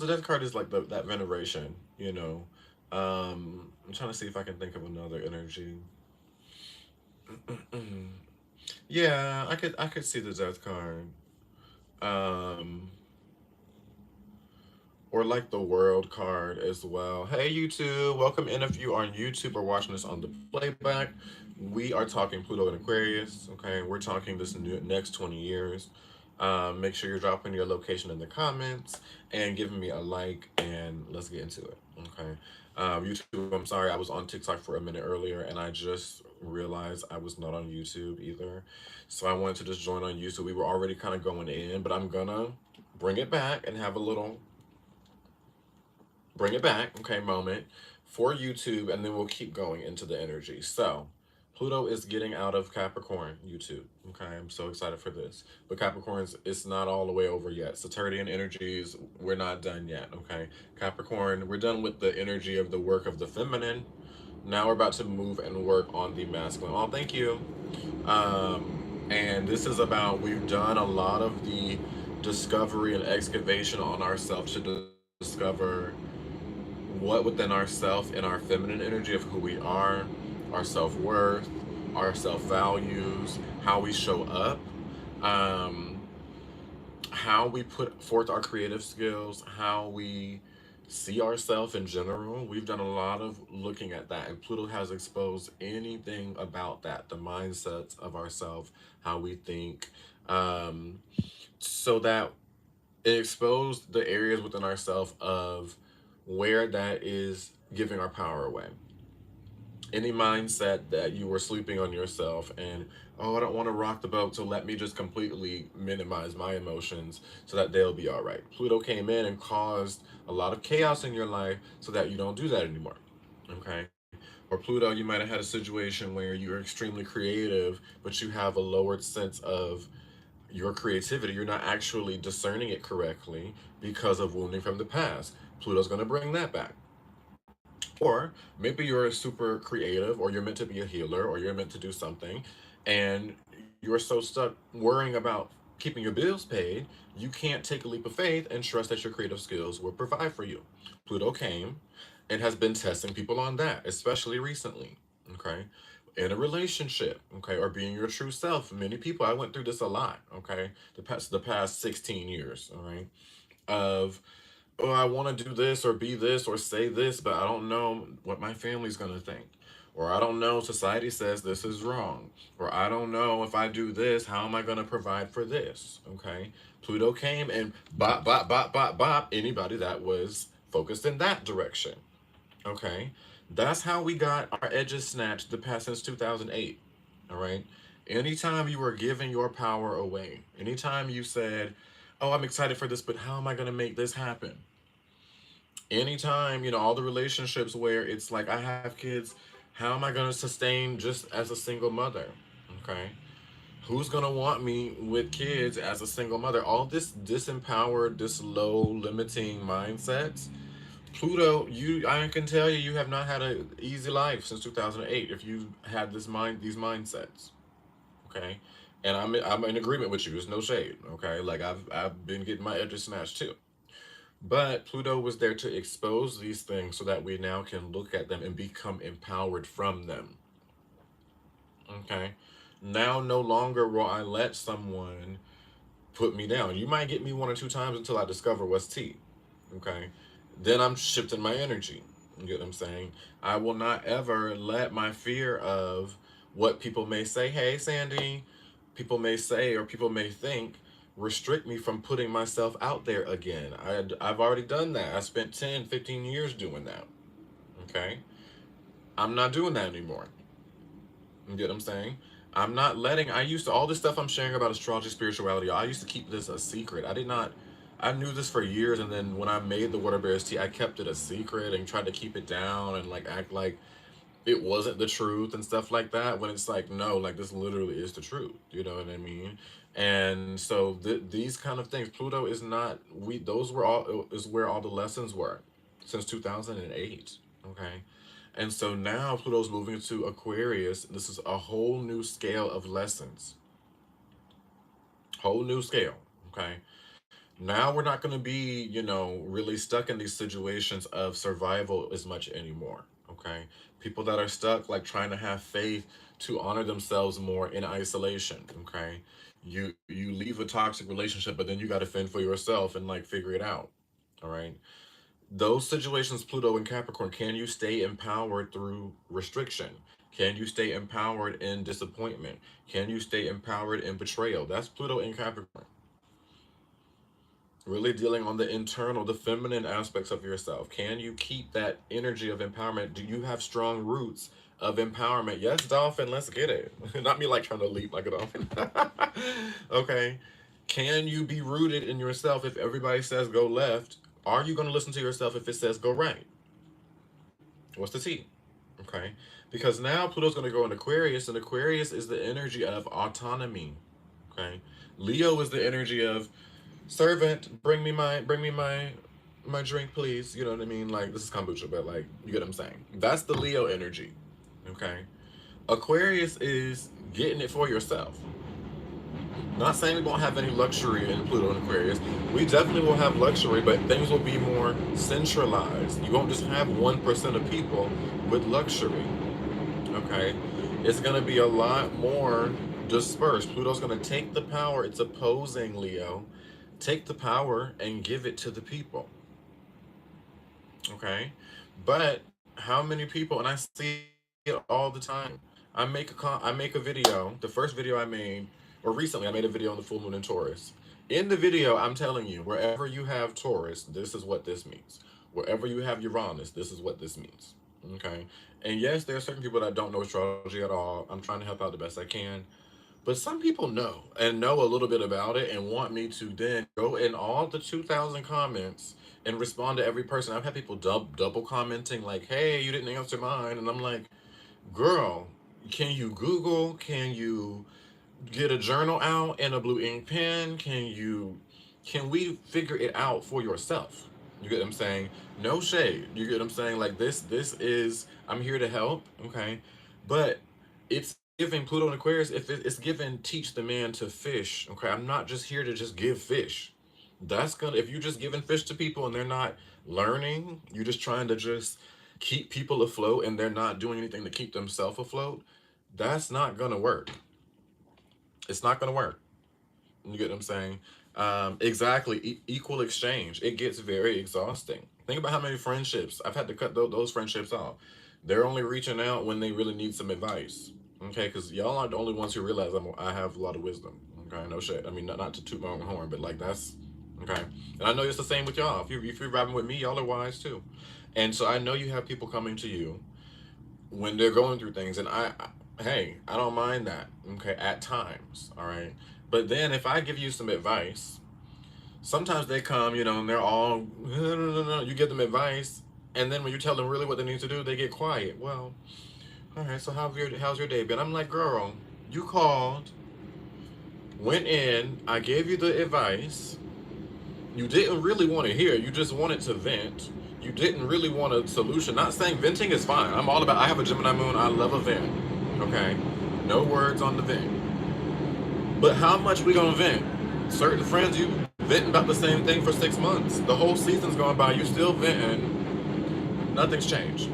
the death card is like that veneration, you know. I'm trying to see if I can think of another energy. Yeah, I could see the death card. Um, or like the world card as well. Hey YouTube, welcome in if you are on YouTube or watching this on the playback. We are talking Pluto and Aquarius. Okay, we're talking this next 20 years. Make sure you're dropping your location in the comments and giving me a like, and let's get into it. Okay. YouTube, I'm sorry, I was on TikTok for a minute earlier and I just realized I was not on YouTube either. So I wanted to just join on YouTube. We were already kind of going in, but I'm gonna bring it back and have a little bring it back, okay, moment for YouTube, and then we'll keep going into the energy. So, Pluto is getting out of Capricorn, YouTube. Okay, I'm so excited for this. But Capricorn's, it's not all the way over yet. Saturnian energies, we're not done yet, okay? Capricorn, we're done with the energy of the work of the feminine. Now we're about to move and work on the masculine. Oh, thank you. And this is about, we've done a lot of the discovery and excavation on ourselves to discover what within ourself and our feminine energy of who we are, our self-worth, our self-values, how we show up, um, how we put forth our creative skills, how we see ourselves in general. We've done a lot of looking at that, and Pluto has exposed anything about that, the mindsets of ourselves, how we think, um, so that it exposed the areas within ourselves of where that is giving our power away. Any mindset that you were sleeping on yourself and, oh, I don't want to rock the boat, so let me just completely minimize my emotions so that they'll be all right. Pluto came in and caused a lot of chaos in your life so that you don't do that anymore. Okay? Or Pluto, you might have had a situation where you're extremely creative, but you have a lowered sense of your creativity. You're not actually discerning it correctly because of wounding from the past. Pluto's going to bring that back. Or maybe you're super creative, or you're meant to be a healer, or you're meant to do something, and you're so stuck worrying about keeping your bills paid, you can't take a leap of faith and trust that your creative skills will provide for you. Pluto came and has been testing people on that, especially recently. Okay. In a relationship, okay, or being your true self. Many people, I went through this a lot, okay, the past 16 years, all right, of, oh, I want to do this or be this or say this, but I don't know what my family's going to think. Or I don't know, society says this is wrong. Or I don't know, if I do this, how am I going to provide for this? Okay. Pluto came and bop, bop, bop, bop, bop anybody that was focused in that direction. Okay. That's how we got our edges snatched the past since 2008. All right. Anytime you were giving your power away, anytime you said, oh, I'm excited for this, but how am I going to make this happen? Anytime, all the relationships where it's like, I have kids, how am I going to sustain just as a single mother? Okay. Who's going to want me with kids as a single mother? All this disempowered, this low limiting mindsets. Pluto, I can tell you, you have not had an easy life since 2008 if you had these mindsets. Okay. And I'm in agreement with you. There's no shade. Okay. Like I've been getting my edges snatched too. But Pluto was there to expose these things so that we now can look at them and become empowered from them. Okay. Now, no longer will I let someone put me down. You might get me one or two times until I discover what's tea. Okay. Then I'm shifting my energy. You get what I'm saying? I will not ever let my fear of what people may say, hey, Sandy, people may say or people may think, restrict me from putting myself out there again. I've already done that. I spent 10, 15 years doing that. Okay. I'm not doing that anymore. You get what I'm saying? I'm not letting, I used to, all this stuff I'm sharing about astrology, spirituality, I used to keep this a secret. I knew this for years, and then when I made the Water Bears tea, I kept it a secret and tried to keep it down and like act like it wasn't the truth and stuff like that, when it's like, no, like this literally is the truth. You know what I mean? And so these kind of things, Pluto is not, those were all, is where all the lessons were since 2008. Okay. And so now Pluto's moving to Aquarius. This is a whole new scale of lessons. Whole new scale. Okay. Now we're not going to be, really stuck in these situations of survival as much anymore. Okay. People that are stuck, like trying to have faith to honor themselves more in isolation. Okay. You leave a toxic relationship, but then you got to fend for yourself and like figure it out. All right. Those situations, Pluto and Capricorn, can you stay empowered through restriction? Can you stay empowered in disappointment? Can you stay empowered in betrayal? That's Pluto and Capricorn. Really dealing on the internal, the feminine aspects of yourself. Can you keep that energy of empowerment? Do you have strong roots of empowerment? Yes, dolphin, let's get it. Not me like trying to leap like a dolphin. Okay. Can you be rooted in yourself if everybody says go left? Are you going to listen to yourself if it says go right? What's the T? Okay. Because now Pluto's going to go in Aquarius, and Aquarius is the energy of autonomy. Okay. Leo is the energy of servant, bring me my drink, please. You know what I mean? Like, this is kombucha, but like, you get what I'm saying. That's the Leo energy. Okay. Aquarius is getting it for yourself. Not saying we won't have any luxury in Pluto and Aquarius. We definitely will have luxury, but things will be more centralized. You won't just have 1% of people with luxury. Okay. It's going to be a lot more dispersed. Pluto's going to take the power. It's opposing Leo. Take the power and give it to the people. Okay. But how many people, and I see it all the time. I make a video. The first video I made, or recently I made a video on the full moon in Taurus. In the video, I'm telling you, wherever you have Taurus, this is what this means. Wherever you have Uranus, this is what this means. Okay. And yes, there are certain people that don't know astrology at all. I'm trying to help out the best I can. But some people know and know a little bit about it and want me to then go in all the 2,000 comments and respond to every person. I've had people double commenting like, "Hey, you didn't answer mine," and I'm like, "Girl, can you Google? Can you get a journal out and a blue ink pen? Can we figure it out for yourself?" You get what I'm saying? No shade. You get what I'm saying? Like this is I'm here to help, okay? But it's giving Pluto and Aquarius, if it's given teach the man to fish, okay? I'm not just here to just give fish. That's gonna if you're just giving fish to people and they're not learning, you're just trying to just keep people afloat and they're not doing anything to keep themselves afloat, that's not gonna work. It's not gonna work. You get what I'm saying? Exactly. Equal exchange. It gets very exhausting. Think about how many friendships I've had to cut those friendships off. They're only reaching out when they really need some advice. Okay, because y'all aren't the only ones who realize I have a lot of wisdom. Okay, no shit. I mean, not to toot my own horn, but like that's okay. And I know it's the same with y'all. If you're rapping with me, y'all are wise too. And so I know you have people coming to you when they're going through things, and hey, I don't mind that. Okay, at times, all right. But then if I give you some advice, sometimes they come, and they're all no, no, no, no. You give them advice, and then when you tell them really what they need to do, they get quiet. Well, all right. So how's your day been? I'm like, girl, you called, went in, I gave you the advice. You didn't really want to hear. You just wanted to vent. You didn't really want a solution. Not saying venting is fine. I'm all about. I have a Gemini moon. I love a vent. Okay, no words on the vent. But how much we gonna vent? Certain friends you venting about the same thing for 6 months. The whole season's gone by. You still venting. Nothing's changed.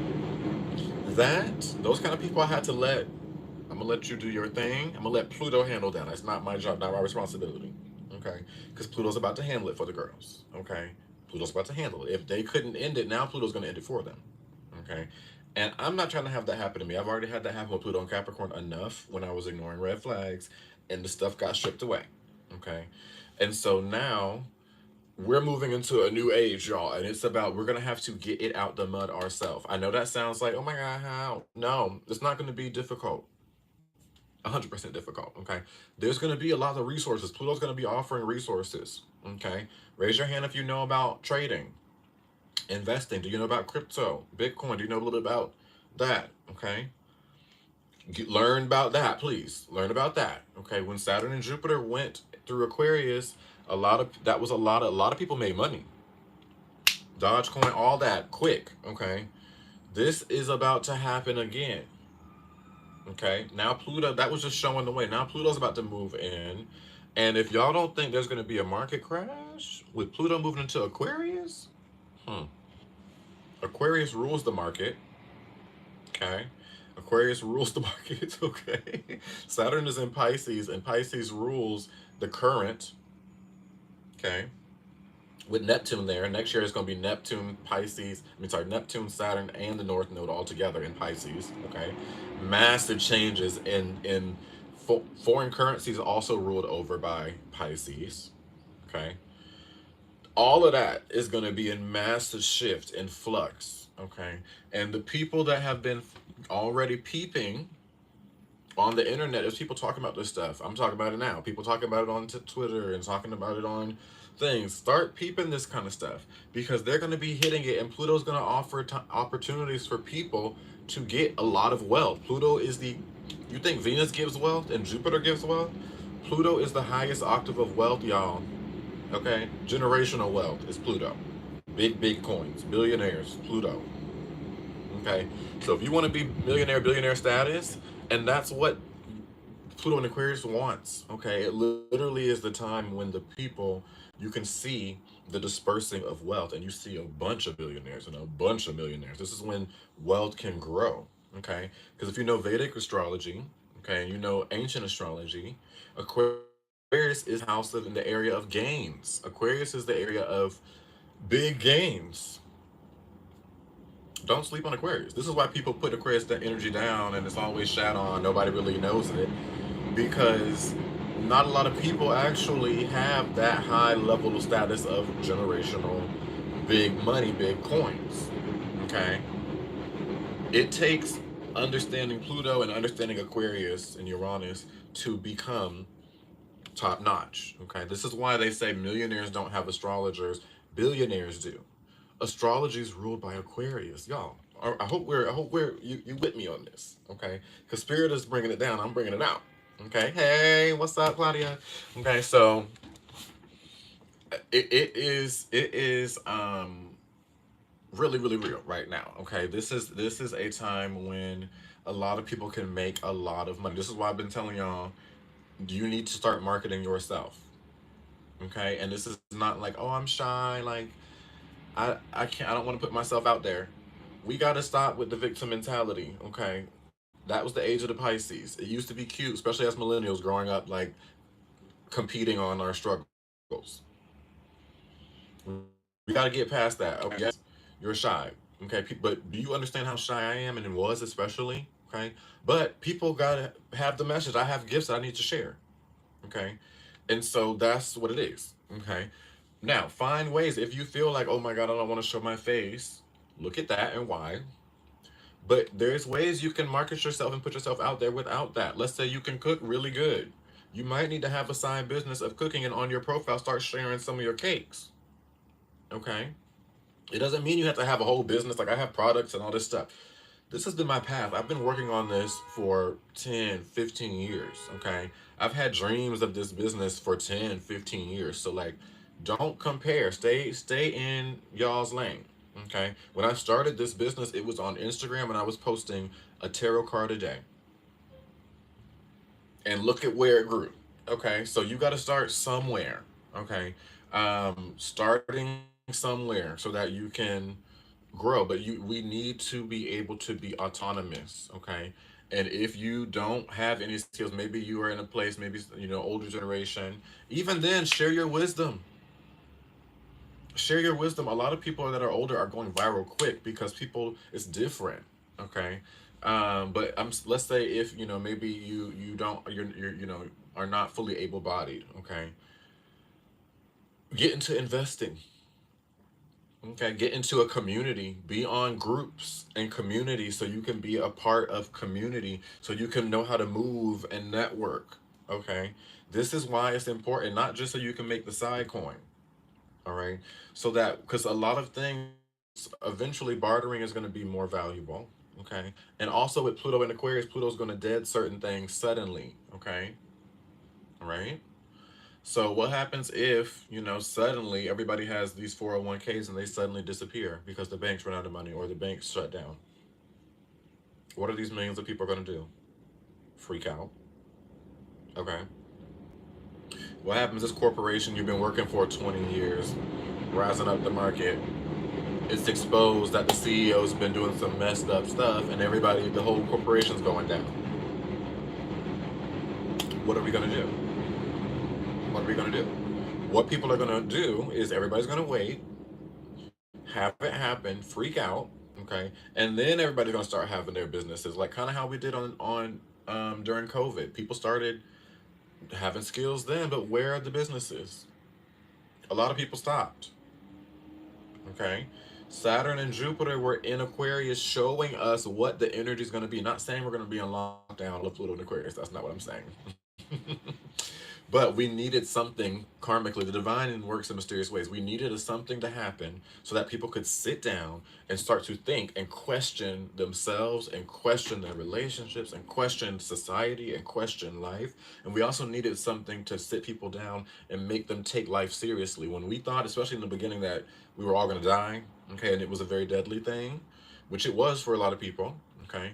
Those kind of people I had to let. I'm gonna let you do your thing. I'm gonna let Pluto handle that. That's not my job, not my responsibility. Okay, because Pluto's about to handle it for the girls. Okay, Pluto's about to handle it. If they couldn't end it, now Pluto's gonna end it for them. Okay, and I'm not trying to have that happen to me. I've already had that happen with Pluto and Capricorn enough when I was ignoring red flags, and the stuff got stripped away. Okay, and so now we're moving into a new age, y'all, and it's about we're gonna have to get it out the mud ourselves. I know that sounds like, oh my god, how? No, it's not gonna be difficult. 100% difficult. Okay, there's going to be a lot of resources. Pluto's going to be offering resources. Okay, raise your hand if you know about trading, investing. Do you know about crypto, Bitcoin? Do you know a little bit about that? Okay, learn about that, please. Learn about that. Okay, when Saturn and Jupiter went through Aquarius, a lot of people made money. Dogecoin, all that, quick. Okay, this is about to happen again. Okay, now Pluto, that was just showing the way. Now Pluto's about to move in And if y'all don't think there's going to be a market crash with Pluto moving into Aquarius, hmm, Aquarius rules the market. Okay. Aquarius rules the market. Okay. Saturn is in Pisces, and Pisces rules the current. Okay. With Neptune there, next year is going to be Neptune, Pisces. Neptune, Saturn, and the North Node all together in Pisces. Okay. Massive changes in foreign currencies also ruled over by Pisces. Okay. All of that is going to be in massive shift and flux. Okay. And the people that have been already peeping on the internet, there's people talking about this stuff. I'm talking about it now. People talking about it on Twitter and talking about it on things. Start peeping this kind of stuff because they're going to be hitting it, and Pluto's going to offer opportunities for people to get a lot of wealth. Pluto is the, you think Venus gives wealth and Jupiter gives wealth? Pluto is the highest octave of wealth, y'all. Okay? Generational wealth is Pluto. Big, big coins. Billionaires, Pluto. Okay? So if you want to be billionaire status, and that's what Pluto and Aquarius wants. Okay, it literally is the time when the people, you can see the dispersing of wealth, and you see a bunch of billionaires and a bunch of millionaires. This is when wealth can grow. Okay, because if you know Vedic astrology, okay, and you know ancient astrology, Aquarius is house of in the area of gains. Aquarius is the area of big gains. Don't sleep on Aquarius. This is why people put Aquarius the energy down, and it's always shadow on. Nobody really knows it because not a lot of people actually have that high level of status of generational big money, big coins. Okay? It takes understanding Pluto and understanding Aquarius and Uranus to become top notch. Okay? This is why they say millionaires don't have astrologers, billionaires do. Astrology is ruled by Aquarius, y'all. I hope we're you with me on this, okay? Because Spirit is bringing it down, I'm bringing it out. Okay, hey, what's up, Claudia? Okay, so it is really really real right now. Okay, this is a time when a lot of people can make a lot of money. This is why I've been telling y'all you need to start marketing yourself. Okay, and this is not like, oh, I'm shy, like I can't, I don't want to put myself out there. We got to stop with the victim mentality. Okay, that was the age of the Pisces. It used to be cute, especially as millennials growing up, like competing on our struggles. We got to get past that. Okay, yes, you're shy. Okay, but do you understand how shy I am and was especially? Okay, but people gotta have the message. I have gifts that I need to share. Okay, and so that's what it is. Okay, now find ways. If you feel like, oh my god, I don't want to show my face, look at that and why. But there's ways you can market yourself and put yourself out there without that. Let's say you can cook really good. You might need to have a side business of cooking, and on your profile start sharing some of your cakes. Okay? It doesn't mean you have to have a whole business. Like I have products and all this stuff. This has been my path. I've been working on this for 10, 15 years. Okay? I've had dreams of this business for 10, 15 years. So like don't compare. Stay in y'all's lane. Okay? When I started this business, it was on Instagram and I was posting a tarot card a day. And look at where it grew. Okay? So you got to start somewhere. Okay? Starting somewhere so that you can grow, but we need to be able to be autonomous. Okay, and if you don't have any skills, maybe you are in a place, maybe older generation, even then share your wisdom. Share your wisdom. A lot of people that are older are going viral quick because people, it's different. Okay, but let's say if maybe you don't, you're are not fully able-bodied. Okay, get into investing. Okay, get into a community, be on groups and community so you can be a part of community, so you can know how to move and network. Okay, this is why it's important, not just so you can make the side coin. All right, so that because a lot of things, eventually bartering is going to be more valuable. Okay, and also with Pluto and Aquarius, Pluto's going to dead certain things suddenly. Okay, all right. So what happens if, suddenly everybody has these 401ks and they suddenly disappear because the banks run out of money or the banks shut down? What are these millions of people going to do? Freak out. Okay. What happens? This corporation you've been working for 20 years, rising up the market. It's exposed that the CEO's been doing some messed up stuff, and everybody, the whole corporation's going down. What are we gonna do? What are we gonna do? What people are gonna do is everybody's gonna wait, have it happen, freak out, okay, and then everybody's gonna start having their businesses, like kind of how we did on during COVID. People started having skills then, but where are the businesses? A lot of people stopped. Okay. Saturn and Jupiter were in Aquarius showing us what the energy is going to be. Not saying we're going to be in lockdown with Pluto in Aquarius. That's not what I'm saying. But we needed something karmically. The divine works in mysterious ways. We needed something to happen so that people could sit down and start to think and question themselves and question their relationships and question society and question life. And we also needed something to sit people down and make them take life seriously. When we thought, especially in the beginning, that we were all going to die, okay, and it was a very deadly thing, which it was for a lot of people, okay,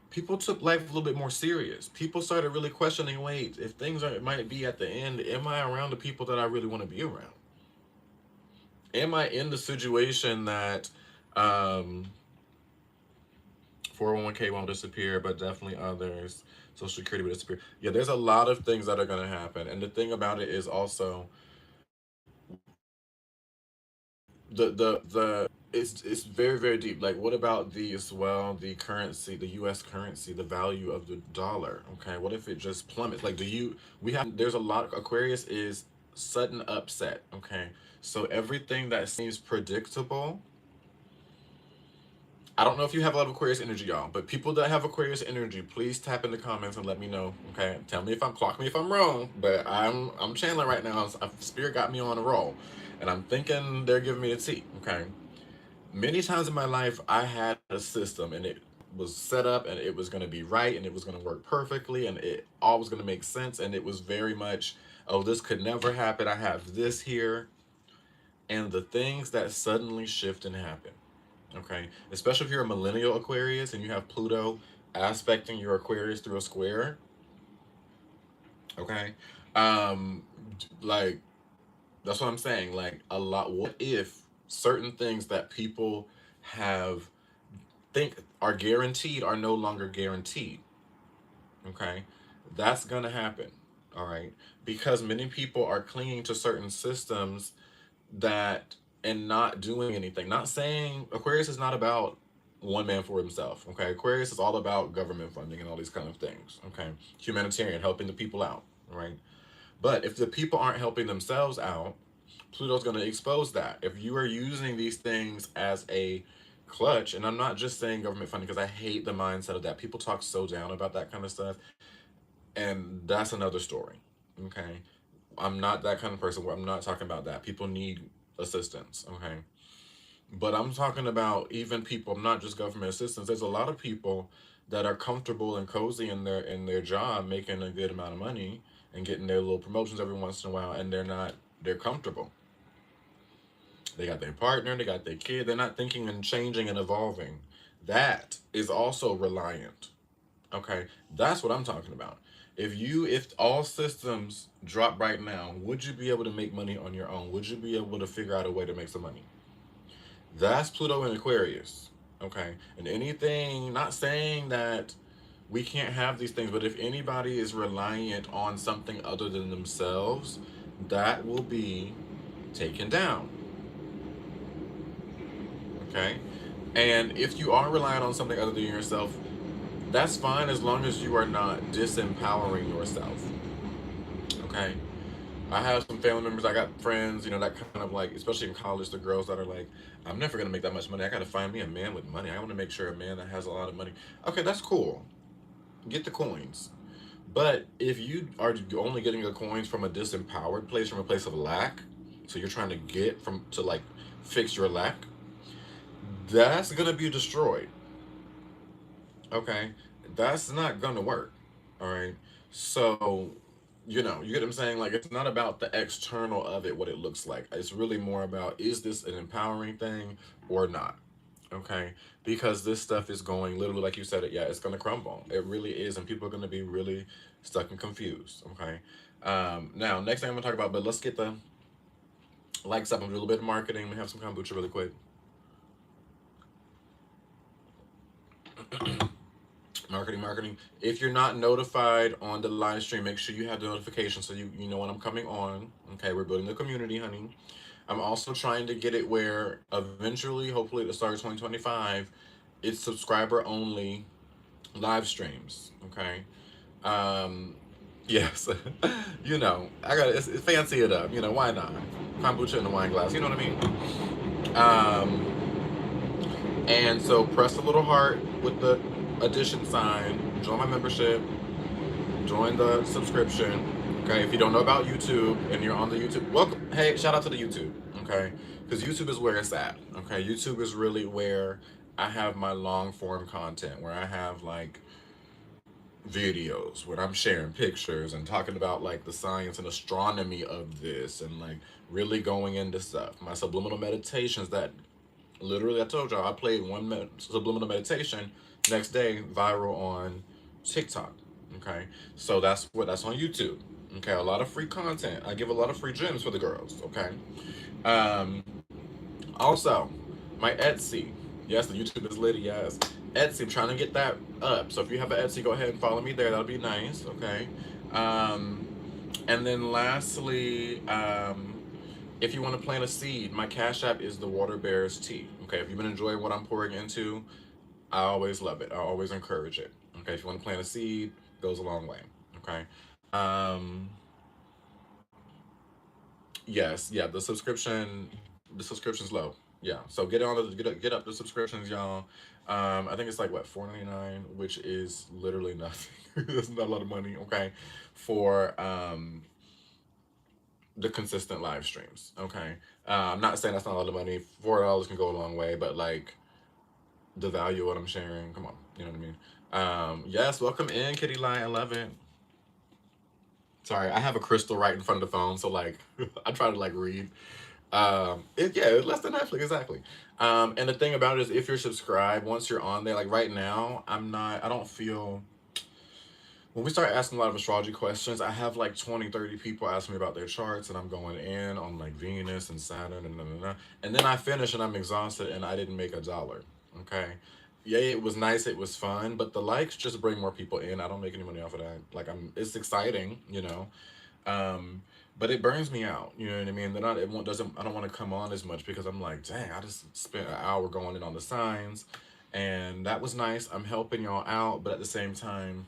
people took life a little bit more serious. People started really questioning, wait, if things are, might be at the end, am I around the people that I really want to be around? Am I in the situation that um, 401k won't disappear, but definitely others, Social Security will disappear? Yeah, there's a lot of things that are going to happen. And the thing about it is also it's very very deep. Like, what about the as well, the currency, the U.S. currency, the value of the dollar? Okay, what if it just plummets? Like, do you we have there's a lot. Aquarius is sudden upset. Okay, so everything that seems predictable. I don't know if you have a lot of Aquarius energy, y'all, but people that have Aquarius energy, please tap in the comments and let me know. Okay, tell me if I'm clock me if I'm wrong, but I'm channeling right now. Spirit got me on a roll, and I'm thinking they're giving me the tea. Okay, many times in my life I had a system and it was set up and it was going to be right and it was going to work perfectly and it all was going to make sense, and it was very much, oh, this could never happen, I have this here. And the things that suddenly shift and happen, okay, especially if you're a millennial Aquarius and you have Pluto aspecting your Aquarius through a square, okay, um like, that's what I'm saying. Like, a lot, what if certain things that people have think are guaranteed are no longer guaranteed? Okay, that's gonna happen. All right, because many people are clinging to certain systems that and not doing anything. Not saying Aquarius is not about one man for himself. Okay, Aquarius is all about government funding and all these kind of things. Okay, humanitarian, helping the people out. Right, but if the people aren't helping themselves out, Pluto's going to expose that. If you are using these things as a clutch, and I'm not just saying government funding because I hate the mindset of that. People talk so down about that kind of stuff, and that's another story. Okay, I'm not that kind of person where I'm not talking about that. People need assistance. Okay, but I'm talking about even people, not just government assistance. There's a lot of people that are comfortable and cozy in their job, making a good amount of money and getting their little promotions every once in a while, and they're comfortable. They got their partner, they got their kid, they're not thinking and changing and evolving. That is also reliant. Okay, that's what I'm talking about. If all systems drop right now, would you be able to make money on your own? Would you be able to figure out a way to make some money? That's Pluto in Aquarius. Okay, and anything, not saying that we can't have these things, but if anybody is reliant on something other than themselves, that will be taken down. Okay, and if you are relying on something other than yourself, that's fine as long as you are not disempowering yourself. Okay, I have some family members, I got friends, that kind of like, especially in college, the girls that are like, I'm never gonna make that much money, I gotta find me a man with money, I want to make sure a man that has a lot of money. Okay, that's cool, get the coins. But if you are only getting the coins from a disempowered place, from a place of lack, so you're trying to get from to like fix your lack, that's gonna be destroyed. Okay, that's not gonna work. All right, so you get what I'm saying. Like, it's not about the external of it, what it looks like. It's really more about, is this an empowering thing or not? Okay, because this stuff is going literally like you said it. Yeah, it's going to crumble. It really is, and people are going to be really stuck and confused. Okay. Now next thing I'm going to talk about, but let's get the likes up and do a little bit of marketing. We have some kombucha really quick. Marketing. If you're not notified on the live stream, make sure you have the notification so you know when I'm coming on. Okay, we're building the community, honey. I'm also trying to get it where eventually, hopefully at the start of 2025, it's subscriber only live streams. Okay. Um, yes. I got it's fancy it up. Why not? Kombucha in a wine glass. You know what I mean? And so press the little heart with the addition sign. Join my membership. Join the subscription. Okay, if you don't know about YouTube and you're on the YouTube, welcome. Hey, shout out to the YouTube. Okay, because YouTube is where it's at. Okay, YouTube is really where I have my long form content, where I have like videos, where I'm sharing pictures and talking about like the science and astronomy of this, and like really going into stuff. My subliminal meditations that literally I told y'all I played subliminal meditation, next day viral on TikTok. Okay, so that's on YouTube. Okay, a lot of free content. I give a lot of free gems for the girls. Okay, um, also my Etsy. Yes, the YouTube is lit. Yes, Etsy. I'm trying to get that up. So if you have an Etsy, go ahead and follow me there. That'll be nice. Okay, um, and then lastly, if you want to plant a seed, my Cash App is the Water Bears Tea. Okay, if you've been enjoying what I'm pouring into, I always love it. I always encourage it. Okay, if you want to plant a seed, goes a long way. Okay. Um, yes, yeah, the subscription's low. Yeah, so get up the subscriptions, y'all. I think it's like what, 4.99, which is literally nothing. That's not a lot of money. Okay, for the consistent live streams. Okay, I'm not saying that's not a lot of money. $4 can go a long way, but like the value of what I'm sharing, come on, you know what I mean. Yes, welcome in, Kitty Line. I love it. Sorry, I have a crystal right in front of the phone, so like I try to like read. It's less than Netflix, exactly. And the thing about it is, if you're subscribed, once you're on there, like right now, I don't feel when we start asking a lot of astrology questions, I have like 20, 30 people asking me about their charts, and I'm going in on like Venus and Saturn and then I finish and I'm exhausted and I didn't make $1. Okay. Yeah, it was nice, it was fun, but the likes just bring more people in. I don't make any money off of that. Like it's exciting. Um, but it burns me out. You know what I mean? Then it won't, doesn't I don't want to come on as much because I'm like, dang, I just spent an hour going in on the signs, and that was nice. I'm helping y'all out, but at the same time,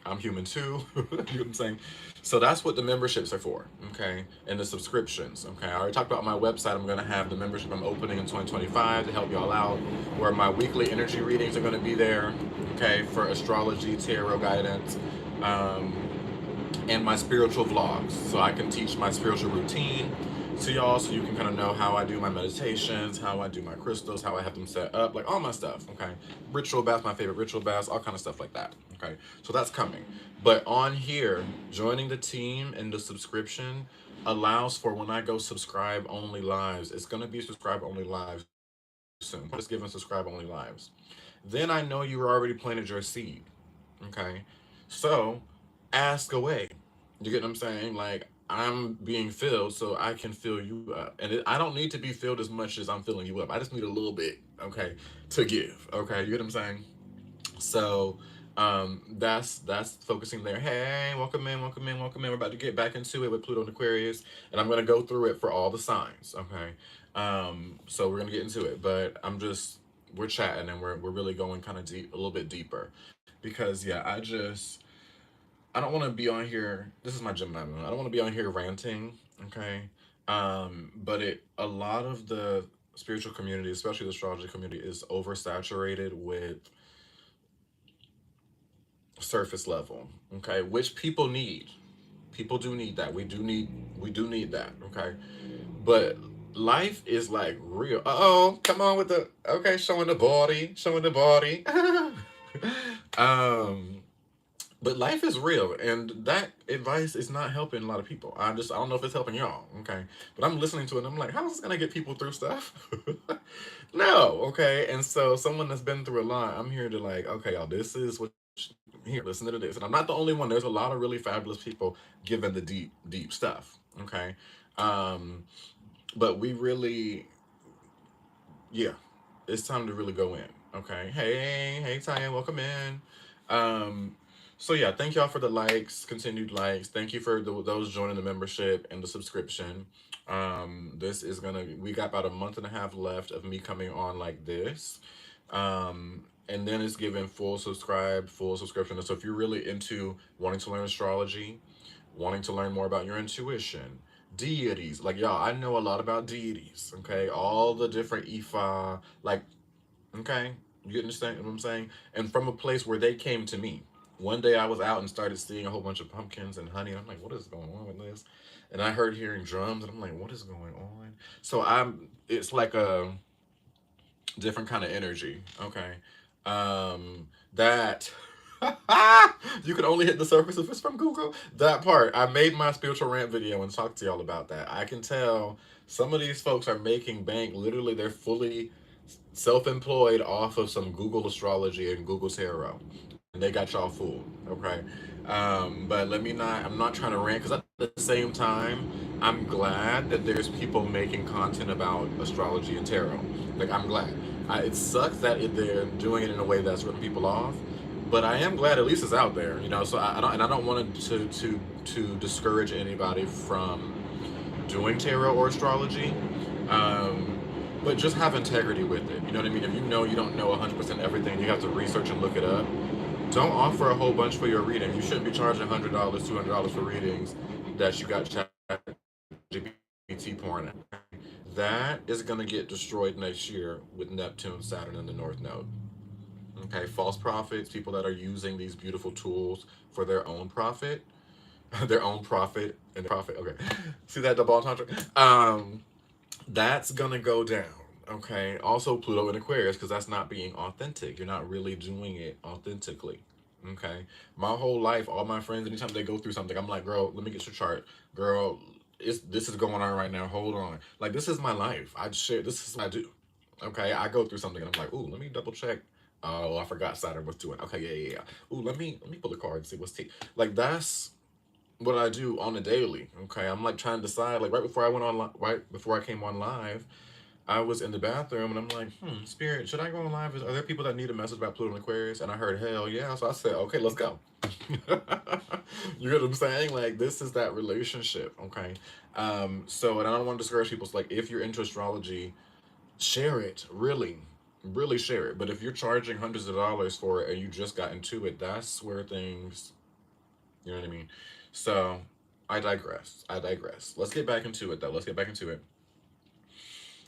I'm human too. You know what I'm saying? So that's what the memberships are for, okay? And the subscriptions, okay? I already talked about my website. I'm gonna have the membership I'm opening in 2025 to help y'all out, where my weekly energy readings are gonna be there, okay? For astrology, tarot guidance, um, and my spiritual vlogs. So I can teach my spiritual routine to y'all so you can kind of know how I do my meditations, how I do my crystals, how I have them set up, like all my stuff, okay? Ritual baths, my favorite ritual baths, all kind of stuff like that, okay? So that's coming. But on here, joining the team and the subscription allows for when I go subscribe only lives, it's gonna be subscribe only lives soon. Just giving subscribe only lives. Then I know you already planted your seed, okay? So ask away. You get what I'm saying? Like I'm being filled so I can fill you up. And I don't need to be filled as much as I'm filling you up. I just need a little bit, okay, to give. Okay, you get what I'm saying? So that's focusing there. Hey, welcome in, welcome in, welcome in. We're about to get back into it with Pluto and Aquarius, and I'm gonna go through it for all the signs. Okay. So we're gonna get into it, but we're chatting and we're really going kind of deep, a little bit deeper, because yeah, I don't want to be on here. This is my Gemini moon. I don't want to be on here ranting, okay? But a lot of the spiritual community, especially the astrology community, is oversaturated with surface level, okay? Which people need. People do need that. We do need that, okay? But life is like real. Uh-oh, come on with the okay, showing the body, showing the body. um But life is real, and that advice is not helping a lot of people. I don't know if it's helping y'all, okay? But I'm listening to it and I'm like, how is this gonna get people through stuff? No, okay. And so someone that's been through a lot, I'm here to like, okay, y'all, this is what here, listen to this. And I'm not the only one. There's a lot of really fabulous people giving the deep, deep stuff. Okay. Um, but we really, yeah, it's time to really go in. Okay. Hey, Tyan, welcome in. Um, so yeah, thank y'all for the likes, continued likes. Thank you for those joining the membership and the subscription. This is gonna. We got about a month and a half left of me coming on like this. And then it's given full subscription. So if you're really into wanting to learn astrology, wanting to learn more about your intuition, deities, like y'all, I know a lot about deities. Okay, all the different Ifa, like, okay, you understand what I'm saying? And from a place where they came to me. One day I was out and started seeing a whole bunch of pumpkins and honey. And I'm like, what is going on with this? And I heard hearing drums, and I'm like, what is going on? So it's like a different kind of energy. Okay. That you can only hit the surface if it's from Google. That part, I made my spiritual rant video and talked to y'all about that. I can tell some of these folks are making bank. Literally, they're fully self-employed off of some Google astrology and Google tarot, and they got y'all fooled. Okay. But let me not. I'm not trying to rant because at the same time, I'm glad that there's people making content about astrology and tarot. Like, I'm glad. It sucks that they're doing it in a way that's ripping people off, but I am glad at least it's out there. So I don't want to discourage anybody from doing tarot or astrology. Um, but just have integrity with it. You know what I mean? If you know you don't know 100% everything, you have to research and look it up. Don't offer a whole bunch for your reading. You shouldn't be charging $100, $200 for readings that you got chat GPT pouring in. That is going to get destroyed next year with Neptune, Saturn, and the North Node. Okay, false prophets, people that are using these beautiful tools for their own profit, their own profit and profit. Okay, see that double entendre? That's gonna go down. Okay. Also, Pluto and Aquarius, because that's not being authentic. You're not really doing it authentically. Okay. My whole life, all my friends, anytime they go through something, I'm like, girl, let me get your chart. Girl, this is going on right now. Hold on. Like, this is my life. I share. This is what I do. Okay. I go through something and I'm like, ooh, let me double check. Oh, I forgot Saturn was doing. Okay, yeah. Ooh, let me pull a card and see what's T. Like, that's what I do on a daily. Okay, I'm like trying to decide. Like, right before I came on live, I was in the bathroom and I'm like, Spirit, should I go on live? Are there people that need a message about Pluto and Aquarius? And I heard, hell yeah. So I said, okay, let's go. You know what I'm saying? Like, this is that relationship. Okay. So, and I don't want to discourage people. It's like, if you're into astrology, share it. Really, really share it. But if you're charging hundreds of dollars for it and you just got into it, that's where things, you know what I mean? So, I digress. I digress. Let's get back into it, though. Let's get back into it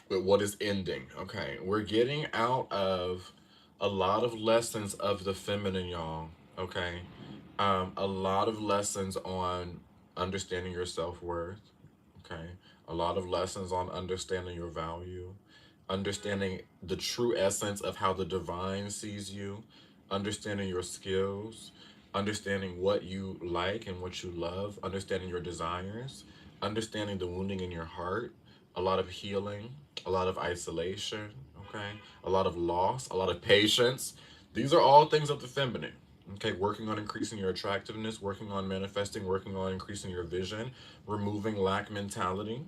with what is ending. Okay, we're getting out of a lot of lessons of the feminine, y'all. Okay, a lot of lessons on understanding your self worth. Okay, a lot of lessons on understanding your value, understanding the true essence of how the divine sees you, understanding your skills, understanding what you like and what you love, understanding your desires, understanding the wounding in your heart, a lot of healing, a lot of isolation, okay, a lot of loss, a lot of patience. These are all things of the feminine. Okay, working on increasing your attractiveness, working on manifesting, working on increasing your vision, removing lack mentality,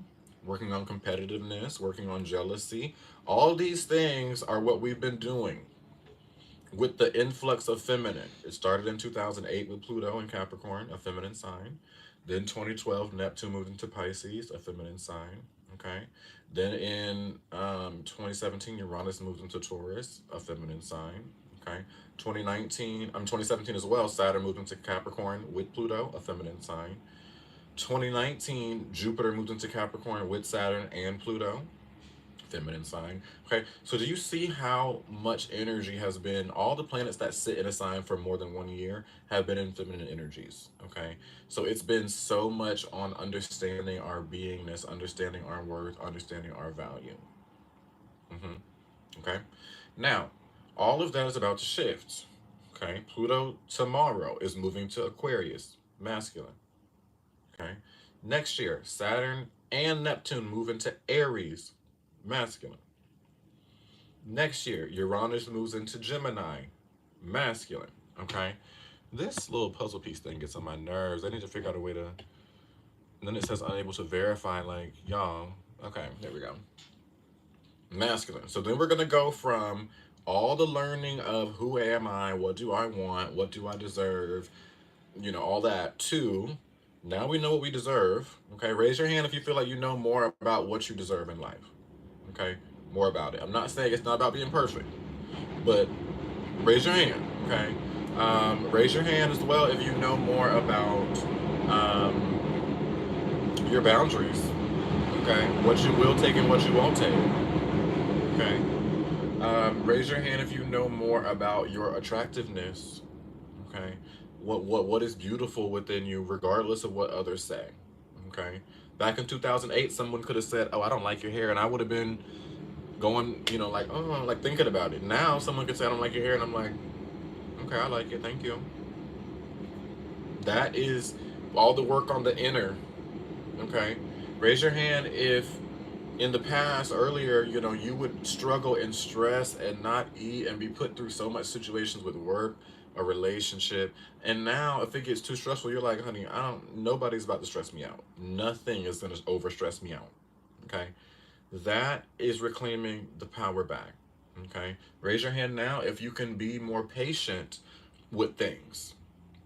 working on competitiveness, working on jealousy. All these things are what we've been doing with the influx of feminine. It started in 2008 with Pluto in Capricorn, a feminine sign. Then 2012, Neptune moved into Pisces, a feminine sign. Okay. Then in 2017, Uranus moved into Taurus, a feminine sign. Okay. 2017 as well, Saturn moved into Capricorn with Pluto, a feminine sign. 2019, Jupiter moved into Capricorn with Saturn and Pluto, feminine sign. Okay, so do you see how much energy has been? All the planets that sit in a sign for more than 1 year have been in feminine energies. Okay, so it's been so much on understanding our beingness, understanding our worth, understanding our value. Okay, now all of that is about to shift. Okay, Pluto tomorrow is moving to Aquarius, masculine. Okay, next year, Saturn and Neptune move into Aries, masculine. Next year, Uranus moves into Gemini, masculine. Okay, this little puzzle piece thing gets on my nerves. I need to figure out a way to. And then it says unable to verify, like, y'all. Okay, there we go. Masculine. So then we're going to go from all the learning of who am I, what do I want, what do I deserve, all that, to now we know what we deserve. Okay, raise your hand if you feel like you know more about what you deserve in life. Okay, more about it. I'm not saying it's not about being perfect, but raise your hand. Okay, raise your hand as well if you know more about your boundaries. Okay, what you will take and what you won't take. Okay. Raise your hand if you know more about your attractiveness. Okay. What is beautiful within you, regardless of what others say. Okay. Back in 2008, someone could have said, "Oh, I don't like your hair," and I would have been going, like, oh, like thinking about it. Now, someone could say, "I don't like your hair," and I'm like, "Okay, I like it. Thank you." That is all the work on the inner. Okay. Raise your hand if in the past earlier, you would struggle and stress and not eat and be put through so much situations with work, a relationship. And now if it gets too stressful, you're like, honey, nobody's about to stress me out. Nothing is going to over stress me out. Okay. That is reclaiming the power back. Okay. Raise your hand now if you can be more patient with things.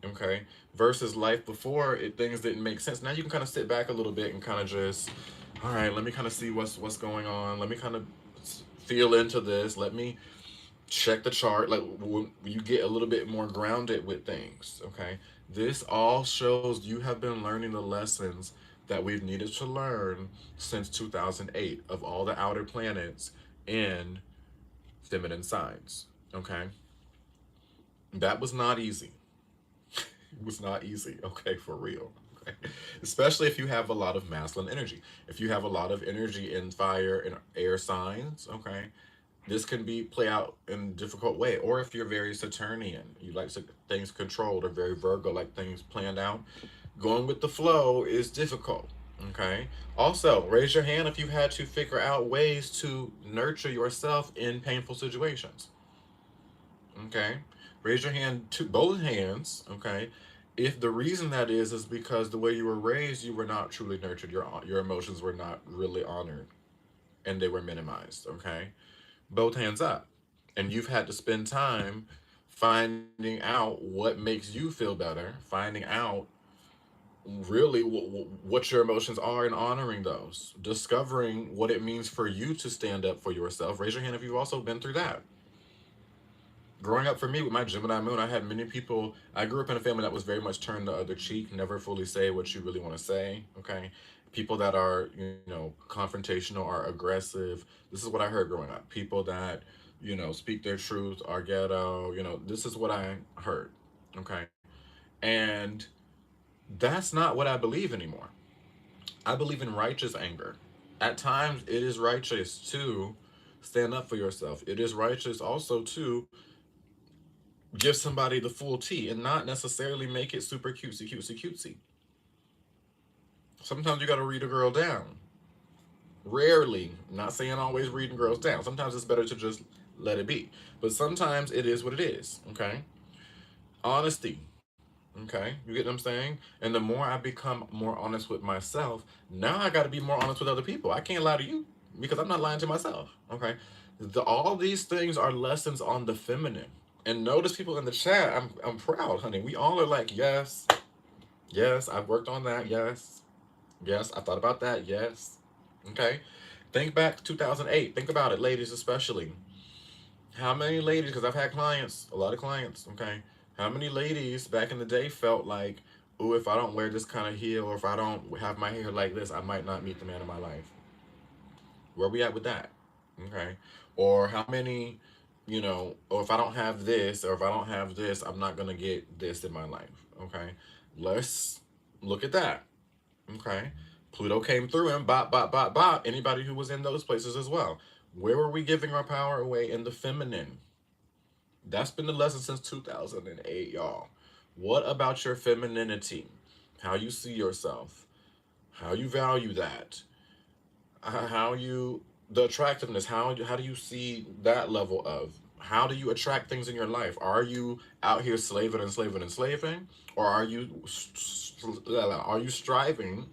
Okay. Versus life before, things didn't make sense. Now you can kind of sit back a little bit and kind of just, all right, let me kind of see what's going on. Let me kind of feel into this. Let me check the chart. Like, when you get a little bit more grounded with things. Okay. This all shows you have been learning the lessons that we've needed to learn since 2008 of all the outer planets in feminine signs. Okay. That was not easy. It was not easy, okay, for real. Okay? Especially if you have a lot of masculine energy. If you have a lot of energy in fire and air signs, okay, this can be play out in a difficult way. Or if you're very Saturnian, you like things controlled, or very Virgo, like things planned out, going with the flow is difficult. Okay. Also, raise your hand if you've had to figure out ways to nurture yourself in painful situations. Okay. Raise your hand, to both hands. Okay. If the reason that is because the way you were raised, you were not truly nurtured. Your emotions were not really honored, and they were minimized. Okay. Both hands up. And you've had to spend time finding out what makes you feel better, finding out really what your emotions are, and honoring those, discovering what it means for you to stand up for yourself. Raise your hand if you've also been through that. Growing up for me with my Gemini moon, I had many people. I grew up in a family that was very much turn the other cheek, never fully say what you really want to say. Okay. People that are, confrontational, are aggressive. This is what I heard growing up. People that, speak their truth, are ghetto. This is what I heard. Okay. And that's not what I believe anymore. I believe in righteous anger. At times, it is righteous to stand up for yourself. It is righteous also to give somebody the full tea and not necessarily make it super cutesy, cutesy, cutesy. Sometimes you got to read a girl down. Rarely, not saying always reading girls down. Sometimes it's better to just let it be. But sometimes it is what it is. Okay. Honesty. Okay. You get what I'm saying? And the more I become more honest with myself, now I got to be more honest with other people. I can't lie to you because I'm not lying to myself. Okay. All these things are lessons on the feminine. And notice people in the chat, I'm proud, honey. We all are like, yes, yes, I've worked on that. Yes, yes, I thought about that. Yes. Okay. Think back to 2008. Think about it, ladies, especially. How many ladies, because I've had clients, a lot of clients, okay? How many ladies back in the day felt like, oh, if I don't wear this kind of heel, or if I don't have my hair like this, I might not meet the man of my life? Where we at with that? Okay. Or how many, or if I don't have this, or if I don't have this, I'm not going to get this in my life. Okay. Let's look at that. Okay. Pluto came through and bop, bop, bop, bop. Anybody who was in those places as well. Where were we giving our power away in the feminine? That's been the lesson since 2008, y'all. What about your femininity? How you see yourself? How you value that? How you, the attractiveness, how do you see that level of, how do you attract things in your life? Are you out here slaving and slaving and slaving, or are you striving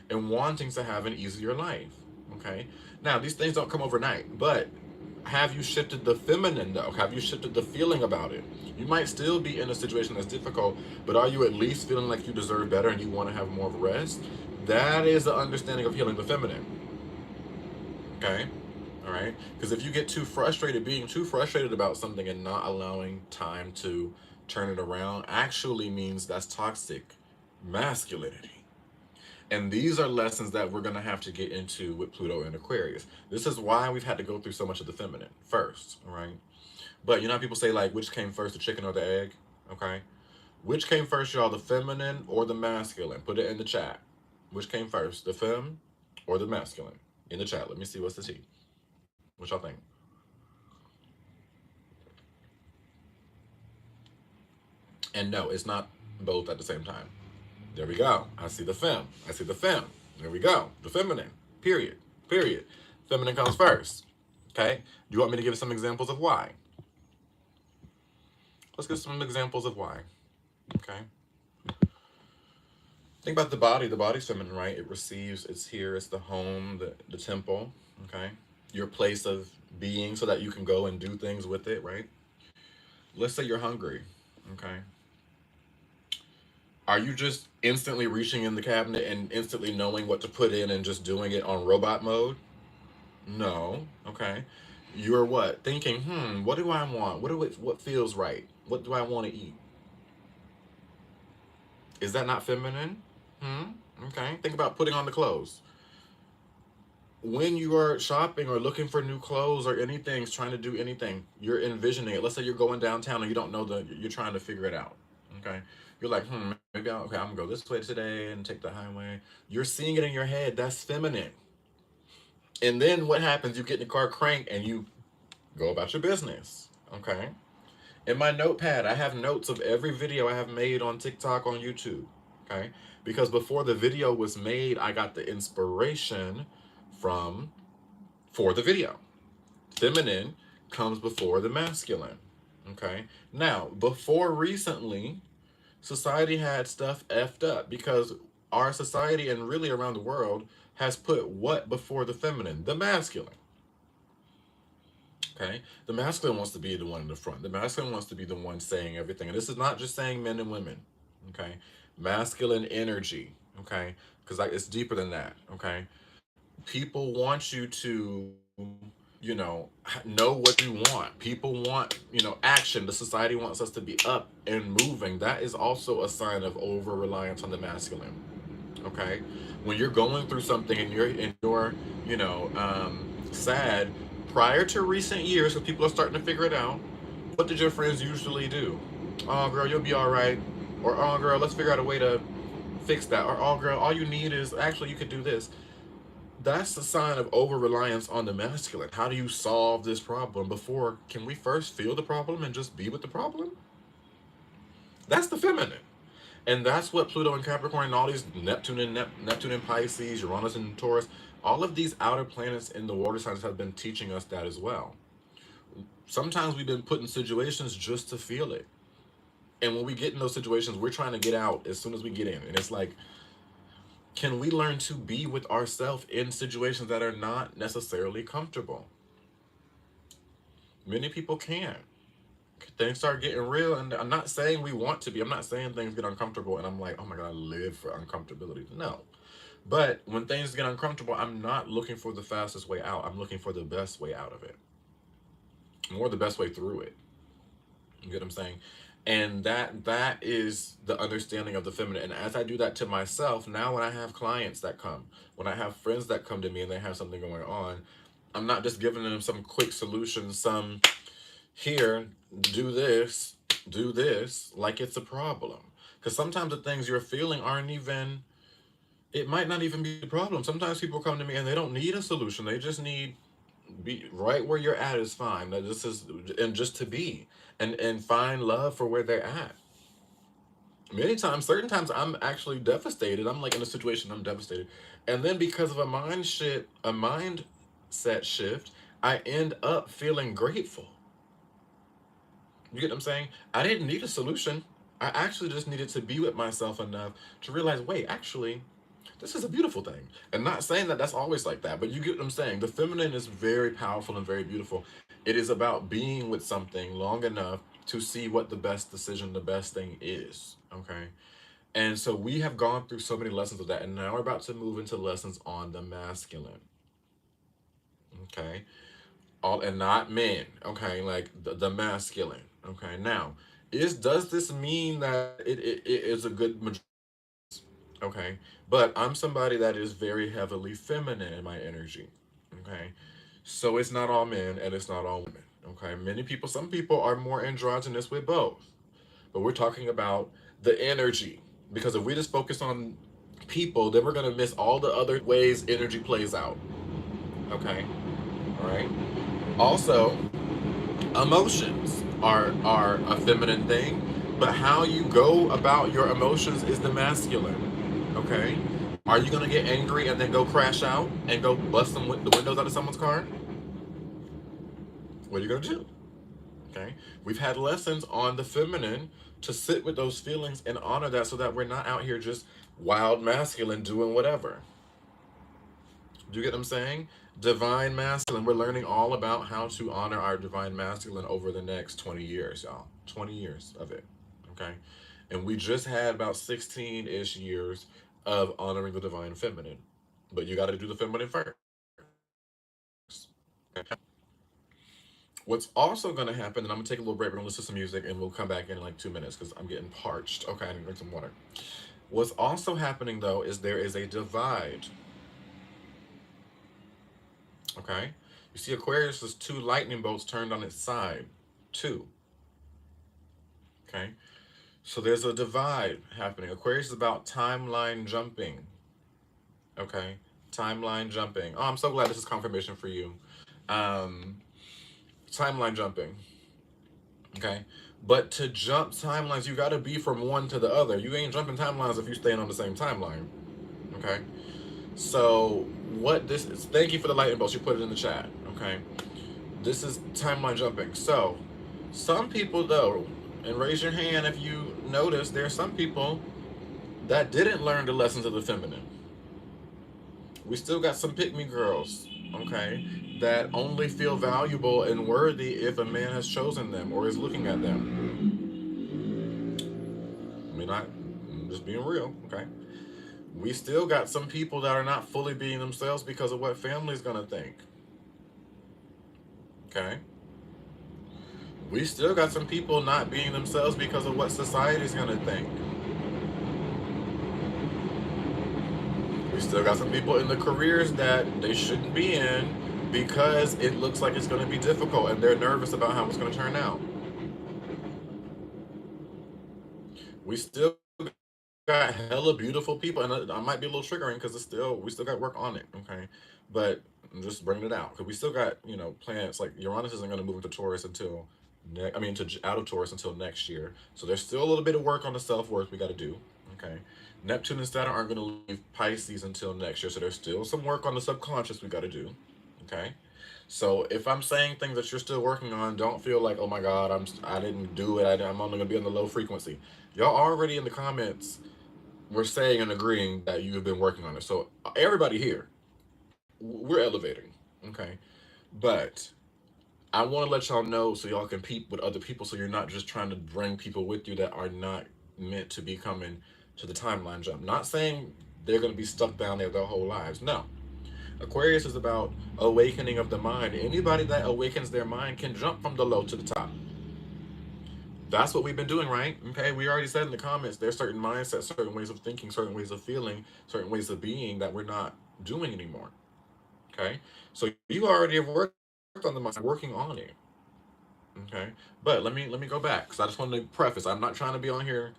and wanting to have an easier life? Okay, now these things don't come overnight, but have you shifted the feminine though? Have you shifted the feeling about it? You might still be in a situation that's difficult, but are you at least feeling like you deserve better and you want to have more of a rest? That is the understanding of healing the feminine. Okay. All right. Because if you get too frustrated, being too frustrated about something and not allowing time to turn it around actually means that's toxic masculinity. And these are lessons that we're going to have to get into with Pluto and Aquarius. This is why we've had to go through so much of the feminine first. All right. But you know how people say, like, which came first, the chicken or the egg? Okay. Which came first, y'all, the feminine or the masculine? Put it in the chat. Which came first, the femme or the masculine? In the chat. Let me see what's the tea. What y'all think? And no, it's not both at the same time. There we go. I see the femme. I see the femme. There we go. The feminine. Period. Period. Feminine comes first. Okay? Do you want me to give some examples of why? Let's give some examples of why. Okay? Think about the body. The body's feminine, right? It receives, it's here, it's the home, the temple, okay? Your place of being so that you can go and do things with it, right? Let's say you're hungry, okay? Are you just instantly reaching in the cabinet and instantly knowing what to put in and just doing it on robot mode? No, okay. You're what? Thinking, what do I want? What feels right? What do I want to eat? Is that not feminine? Okay. Think about putting on the clothes. When you are shopping or looking for new clothes or anything, trying to do anything, you're envisioning it. Let's say you're going downtown and you don't know you're trying to figure it out. Okay. You're like, maybe I'm gonna go this way today and take the highway. You're seeing it in your head. That's feminine. And then what happens? You get in the car crank and you go about your business. Okay. In my notepad, I have notes of every video I have made on TikTok, on YouTube. Okay. Because before the video was made, I got the inspiration from for the video. Feminine comes before the masculine. Okay. Now, before recently, society had stuff effed up because our society and really around the world has put what before the feminine? The masculine. Okay. The masculine wants to be the one in the front. The masculine wants to be the one saying everything. And this is not just saying men and women. Okay. Masculine energy. Okay. Because it's deeper than that. Okay. People want you to, know what you want. People want, action. The society wants us to be up and moving. That is also a sign of over reliance on the masculine. Okay. When you're going through something and you're sad, prior to recent years, because people are starting to figure it out, what did your friends usually do? Oh, girl, you'll be all right. Or, oh, girl, let's figure out a way to fix that. Or, oh, girl, all you need is, actually, you could do this. That's a sign of over reliance on the masculine. How do you solve this problem before? Can we first feel the problem and just be with the problem? That's the feminine. And that's what Pluto and Capricorn and all these Neptune and Pisces, Uranus and Taurus, all of these outer planets in the water signs have been teaching us that as well. Sometimes we've been put in situations just to feel it. And when we get in those situations, we're trying to get out as soon as we get in. And it's like, can we learn to be with ourselves in situations that are not necessarily comfortable? Many people can't. Things start getting real, and I'm not saying we want to be. I'm not saying things get uncomfortable and I'm like, oh my God, I live for uncomfortability. No. But when things get uncomfortable, I'm not looking for the fastest way out. I'm looking for the best way out of it. More the best way through it. You get what I'm saying? And that is the understanding of the feminine. And as I do that to myself, now when I have clients that come, when I have friends that come to me and they have something going on, I'm not just giving them some quick solution, some here, do this, like it's a problem. Because sometimes the things you're feeling aren't even, it might not even be a problem. Sometimes people come to me and they don't need a solution. They just need Be right where you're at is fine. Now, this is, and just to be, and find love for where they're at. Many times, certain times, I'm actually devastated. I'm like in a situation, I'm devastated, and then because of a mindset shift, I end up feeling grateful. You get what I'm saying? I didn't need a solution. I actually just needed to be with myself enough to realize, wait, actually, this is a beautiful thing. And not saying that that's always like that, but you get what I'm saying. The feminine is very powerful and very beautiful. It is about being with something long enough to see what the best decision, the best thing is. Okay. And so we have gone through so many lessons of that. And now we're about to move into lessons on the masculine. Okay. All, and not men. Okay. Like the masculine. Okay. Now, does this mean that it is a good majority? Okay. But I'm somebody that is very heavily feminine in my energy. Okay. So it's not all men and it's not all women. Okay. Many people, some people are more androgynous with both. But we're talking about the energy. Because if we just focus on people, then we're going to miss all the other ways energy plays out. Okay. All right. Also, emotions are a feminine thing, but how you go about your emotions is the masculine. Okay? Are you gonna get angry and then go crash out and go bust the windows out of someone's car? What are you gonna do? Okay? We've had lessons on the feminine to sit with those feelings and honor that so that we're not out here just wild masculine doing whatever. Do you get what I'm saying? Divine masculine. We're learning all about how to honor our divine masculine over the next 20 years, y'all. 20 years of it. Okay? And we just had about 16 ish years of honoring the divine feminine. But you got to do the feminine first. Okay? What's also going to happen, and I'm going to take a little break, we're going to listen to some music, and we'll come back in like 2 minutes because I'm getting parched. Okay, I need to drink some water. What's also happening, though, is there is a divide. Okay? You see, Aquarius is two lightning bolts turned on its side. Two. Okay? So there's a divide happening. Aquarius is about timeline jumping. Okay? Timeline jumping. Oh, I'm so glad this is confirmation for you. Um, Timeline jumping. Okay? But to jump timelines, you got to be from one to the other. You ain't jumping timelines if you're staying on the same timeline. Okay? So, what this is, thank you for the lightning bolts. You put it in the chat. Okay? This is timeline jumping. So, some people, though, and raise your hand if you notice, there are some people that didn't learn the lessons of the feminine. We still got some pick me girls, okay, that only feel valuable and worthy if a man has chosen them or is looking at them. I mean, I'm just being real, okay? We still got some people that are not fully being themselves because of what family's gonna think, okay? We still got some people not being themselves because of what society's gonna think. We still got some people in the careers that they shouldn't be in because it looks like it's going to be difficult and they're nervous about how it's going to turn out. We still got hella beautiful people, and I might be a little triggering because we still got work on it, okay? But I'm just bringing it out because we still got planets like Uranus isn't going to move into Taurus until out of Taurus until next year. So there's still a little bit of work on the self worth we got to do, okay? Neptune and Saturn aren't going to leave Pisces until next year, so there's still some work on the subconscious we got to do, okay? So if I'm saying things that you're still working on, don't feel like, oh my God, I didn't do it. I'm only gonna be on the low frequency. Y'all already in the comments were saying and agreeing that you have been working on it. So everybody here, we're elevating, okay? But I want to let y'all know so y'all can peep with other people, so you're not just trying to bring people with you that are not meant to be coming to the timeline jump. Not saying they're gonna be stuck down there their whole lives. No. Aquarius is about awakening of the mind. Anybody that awakens their mind can jump from the low to the top. That's what we've been doing, right? Okay, we already said in the comments there's certain mindsets, certain ways of thinking, certain ways of feeling, certain ways of being that we're not doing anymore. Okay, so you already have worked on the mind, working on it. Okay, but let me go back because I just wanted to preface. I'm not trying to be on here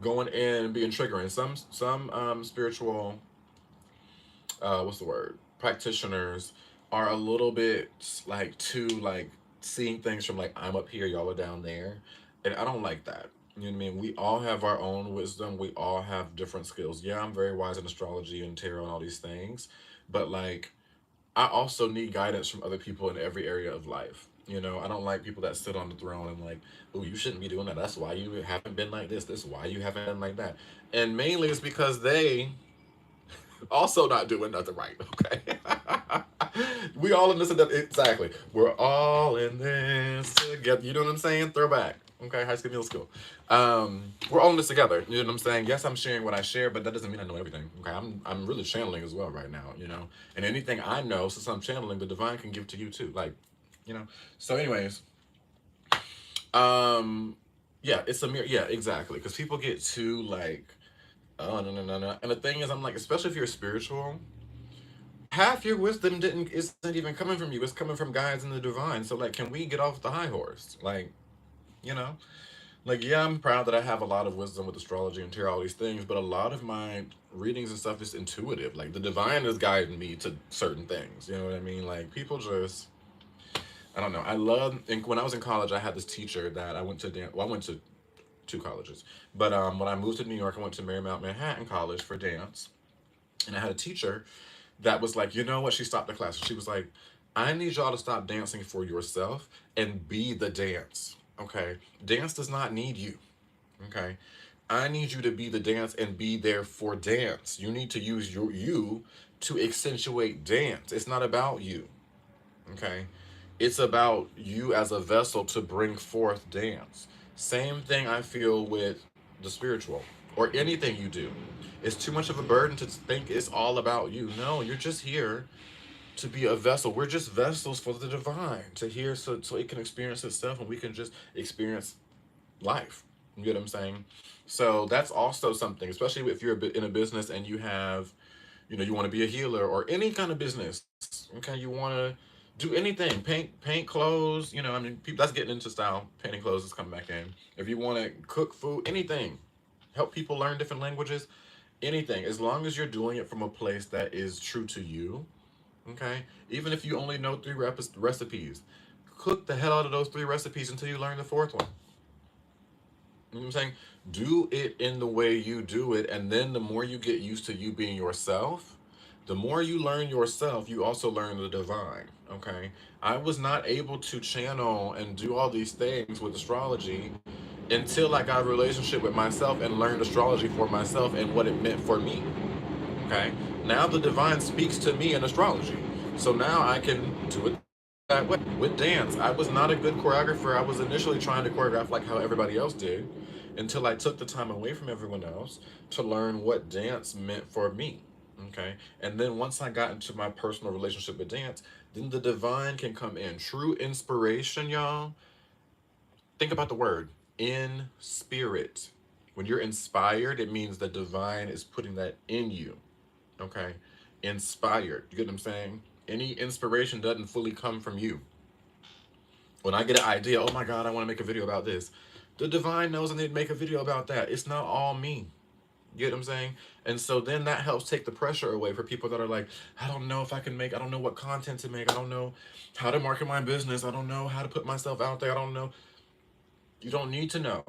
going in and being triggering. Some spiritual what's the word, practitioners are a little bit like too like seeing things from like I'm up here, y'all are down there, and I don't like that. You know what I mean? We all have our own wisdom. We all have different skills. Yeah, I'm very wise in astrology and tarot and all these things, but like I also need guidance from other people in every area of life. You know, I don't like people that sit on the throne and like, oh, you shouldn't be doing that. That's why you haven't been like this. This is why you haven't done like that. And mainly it's because they also not doing nothing right. Okay. We all in this exactly. We're all in this together. You know what I'm saying? Throwback. Okay, High School Musical. We're all in this together. You know what I'm saying? Yes, I'm sharing what I share, but that doesn't mean I know everything. Okay, I'm really channeling as well right now. You know, and anything I know, since I'm channeling, the divine can give to you too. Like, you know. So, anyways, um, yeah, it's a mirror. Yeah, exactly. Because people get too like, oh no no no no. And the thing is, I'm like, especially if you're spiritual, half your wisdom didn't isn't even coming from you. It's coming from guides in the divine. So like, can we get off the high horse? Like, you know, like yeah, I'm proud that I have a lot of wisdom with astrology and tarot, all these things. But a lot of my readings and stuff is intuitive. Like the divine is guiding me to certain things. You know what I mean? Like people just, I don't know. I love. And when I was in college, I had this teacher that I went to dance. Well, I went to two colleges, but when I moved to New York, I went to Marymount Manhattan College for dance, and I had a teacher that was like, you know what? She stopped the class. She was like, I need y'all to stop dancing for yourself and be the dance. Okay. Dance does not need you. Okay. I need you to be the dance and be there for dance. You need to use your you to accentuate dance. It's not about you. Okay. It's about you as a vessel to bring forth dance. Same thing I feel with the spiritual or anything you do. It's too much of a burden to think it's all about you. No, you're just here to be a vessel. We're just vessels for the divine to hear so it can experience itself and we can just experience life. You get what I'm saying? So that's also something, especially if you're in a business and you have, you know, you want to be a healer or any kind of business. Okay, you want to do anything, paint clothes. You know, I mean, people, that's getting into style. Painting clothes is coming back in. If you want to cook food, anything, help people learn different languages, anything, as long as you're doing it from a place that is true to you. Okay, even if you only know three recipes, cook the hell out of those three recipes until you learn the fourth one. You know what I'm saying? Do it in the way you do it, and then the more you get used to you being yourself, the more you learn yourself, you also learn the divine. Okay, I was not able to channel and do all these things with astrology until I got a relationship with myself and learned astrology for myself and what it meant for me. Okay, now the divine speaks to me in astrology, so now I can do it that way. With dance, I was not a good choreographer. I was initially trying to choreograph like how everybody else did until I took the time away from everyone else to learn what dance meant for me. Okay, and then once I got into my personal relationship with dance, then the divine can come in. True inspiration, y'all. Think about the word in spirit. When you're inspired, it means the divine is putting that in you. Okay, inspired. You get what I'm saying? Any inspiration doesn't fully come from you. When I get an idea, oh my God, I want to make a video about this. The divine knows I need to make a video about that. It's not all me. You get what I'm saying? And so then that helps take the pressure away for people that are like, I don't know if I can make, I don't know what content to make. I don't know how to market my business. I don't know how to put myself out there. I don't know. You don't need to know.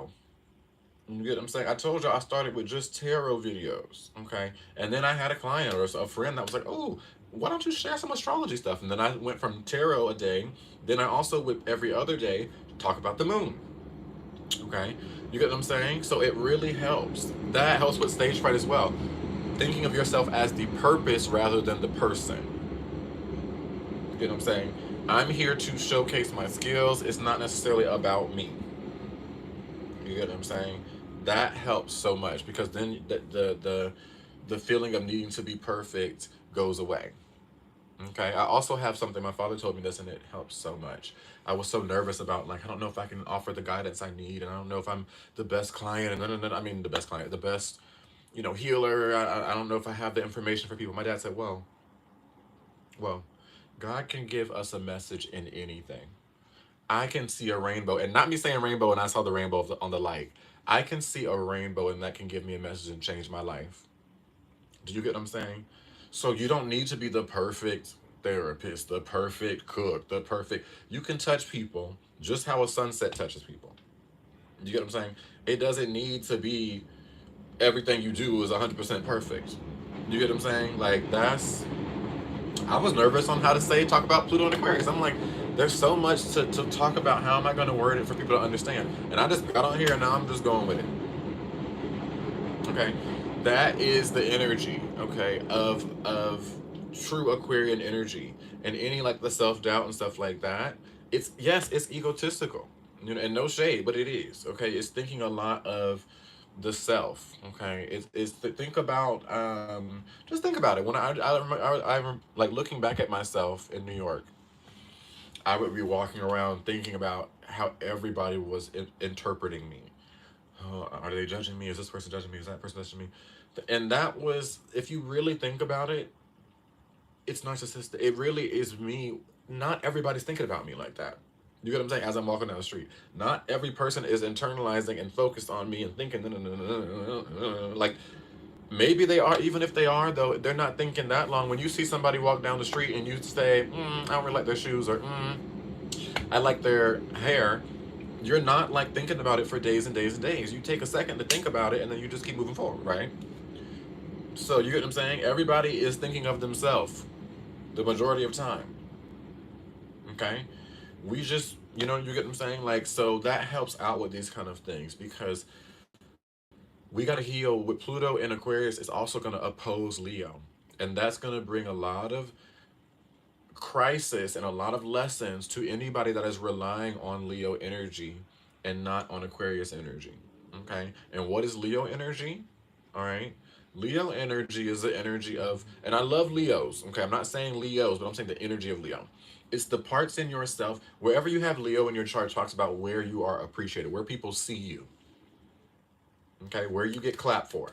You get what I'm saying? I told you I started with just tarot videos, okay? And then I had a client or a friend that was like, oh, why don't you share some astrology stuff? And then I went from tarot a day. Then I also would every other day talk about the moon, okay? You get what I'm saying? So it really helps. That helps with stage fright as well. Thinking of yourself as the purpose rather than the person. You get what I'm saying? I'm here to showcase my skills. It's not necessarily about me. You get what I'm saying? That helps so much because then the feeling of needing to be perfect goes away. Okay. I also have something my father told me this and it helps so much. I was so nervous about like I don't know if I can offer the guidance I need and I don't know if I'm the best client and no, I mean the best client, the best, you know, healer. I don't know if I have the information for people. My dad said, well, God can give us a message in anything. I can see a rainbow, and not me saying rainbow, and I saw the rainbow on the light. I can see a rainbow, and that can give me a message and change my life. Do you get what I'm saying? So you don't need to be the perfect. therapist, the perfect cook, the perfect. You can touch people just how a sunset touches people. You get what I'm saying? It doesn't need to be everything you do is 100% perfect. You get what I'm saying? Like, that's. I was nervous on how to talk about Pluto and Aquarius. I'm like, there's so much to talk about. How am I going to word it for people to understand? And I just got on here and now I'm just going with it. Okay, that is the energy. Okay, of true Aquarian energy, and any like the self doubt and stuff like that. It's, yes, it's egotistical, you know, and no shade, but it is. Okay, it's thinking a lot of the self. Okay, think about just think about it. When I like looking back at myself in New York, I would be walking around thinking about how everybody was interpreting me. Oh, are they judging me? Is this person judging me? Is that person judging me? And that was, if you really think about it, it's narcissistic. It really is me. Not everybody's thinking about me like that. You get what I'm saying? As I'm walking down the street, not every person is internalizing and focused on me and thinking, like, maybe they are. Even if they are, though, they're not thinking that long. When you see somebody walk down the street and you say, I don't really like their shoes, or I like their hair, you're not like thinking about it for days and days and days. You take a second to think about it and then you just keep moving forward, right? So you get what I'm saying? Everybody is thinking of themselves the majority of time. Okay? We just, you get what I'm saying? Like, so that helps out with these kind of things, because we got to heal with Pluto and Aquarius is also going to oppose Leo. And that's going to bring a lot of crisis and a lot of lessons to anybody that is relying on Leo energy and not on Aquarius energy. Okay. And what is Leo energy? All right. Leo energy is the energy of, and I love Leos. Okay. I'm not saying Leos, but I'm saying the energy of Leo. It's the parts in yourself, wherever you have Leo in your chart, talks about where you are appreciated, where people see you. Okay. Where you get clapped for.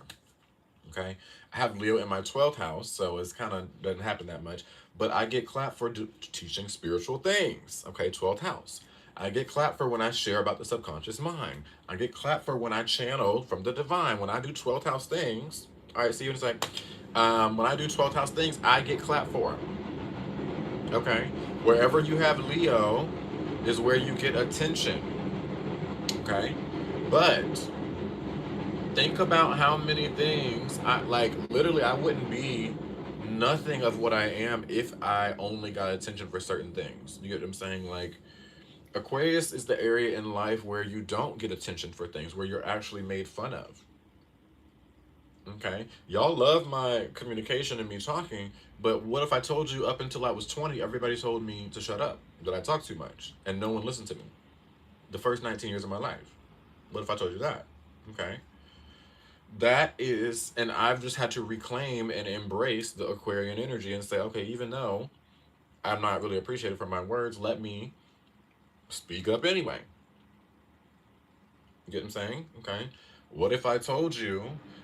Okay, I have Leo in my 12th house, so it's kind of doesn't happen that much. But I get clapped for teaching spiritual things. Okay, 12th house. I get clapped for when I share about the subconscious mind. I get clapped for when I channel from the divine. When I do 12th house things. All right, see what it's like. When I do 12th house things, I get clapped for. Okay, wherever you have Leo is where you get attention. Okay, but think about how many things I like. Literally, I wouldn't be nothing of what I am if I only got attention for certain things. You get what I'm saying? Like, Aquarius is the area in life where you don't get attention for things, where you're actually made fun of. Okay, y'all love my communication and me talking, but what if I told you up until I was 20, everybody told me to shut up, that I talk too much, and no one listened to me the first 19 years of my life? What if I told you that? Okay, that is, and I've just had to reclaim and embrace the Aquarian energy and say, okay, even though I'm not really appreciated for my words, let me speak up anyway. You get what I'm saying? Okay. What if I told you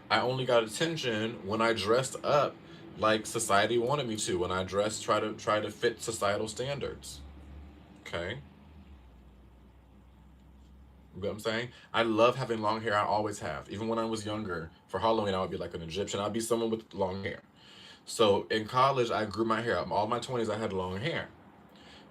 I only got attention when I dressed up like society wanted me to, when I dressed try to fit societal standards? Okay. You get what I'm saying? I love having long hair. I always have. Even when I was younger, for Halloween, I would be like an Egyptian. I'd be someone with long hair. So in college, I grew my hair up. All my 20s, I had long hair.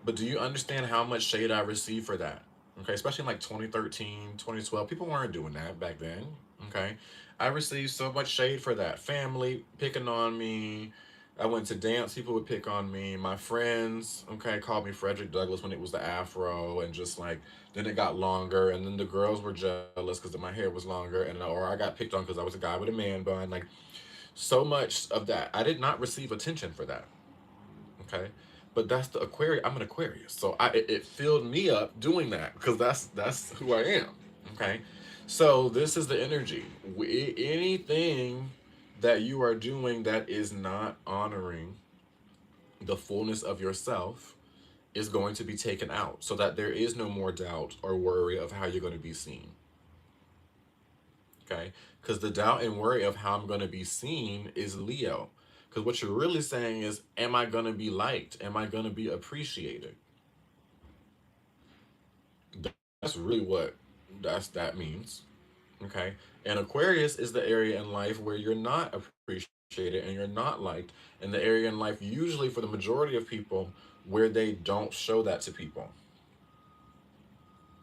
But do you understand how much shade I received for that? Okay, especially in like 2013, 2012. People weren't doing that back then. Okay. I received so much shade for that. Family picking on me. I went to dance, people would pick on me. My friends, okay, called me Frederick Douglass when it was the afro, and just like, then it got longer, and then the girls were jealous because my hair was longer, and or I got picked on because I was a guy with a man bun. Like, so much of that. I did not receive attention for that. Okay, but that's the Aquarius. I'm an Aquarius, so it filled me up doing that, because that's who I am. Okay, so this is the energy. Anything that you are doing that is not honoring the fullness of yourself is going to be taken out, so that there is no more doubt or worry of how you're going to be seen. Okay, because the doubt and worry of how I'm going to be seen is Leo. Because what you're really saying is, am I going to be liked? Am I going to be appreciated? That's really what that means. Okay, and Aquarius is the area in life where you're not appreciated. appreciated and you're not liked in the area in life, usually for the majority of people, where they don't show that to people.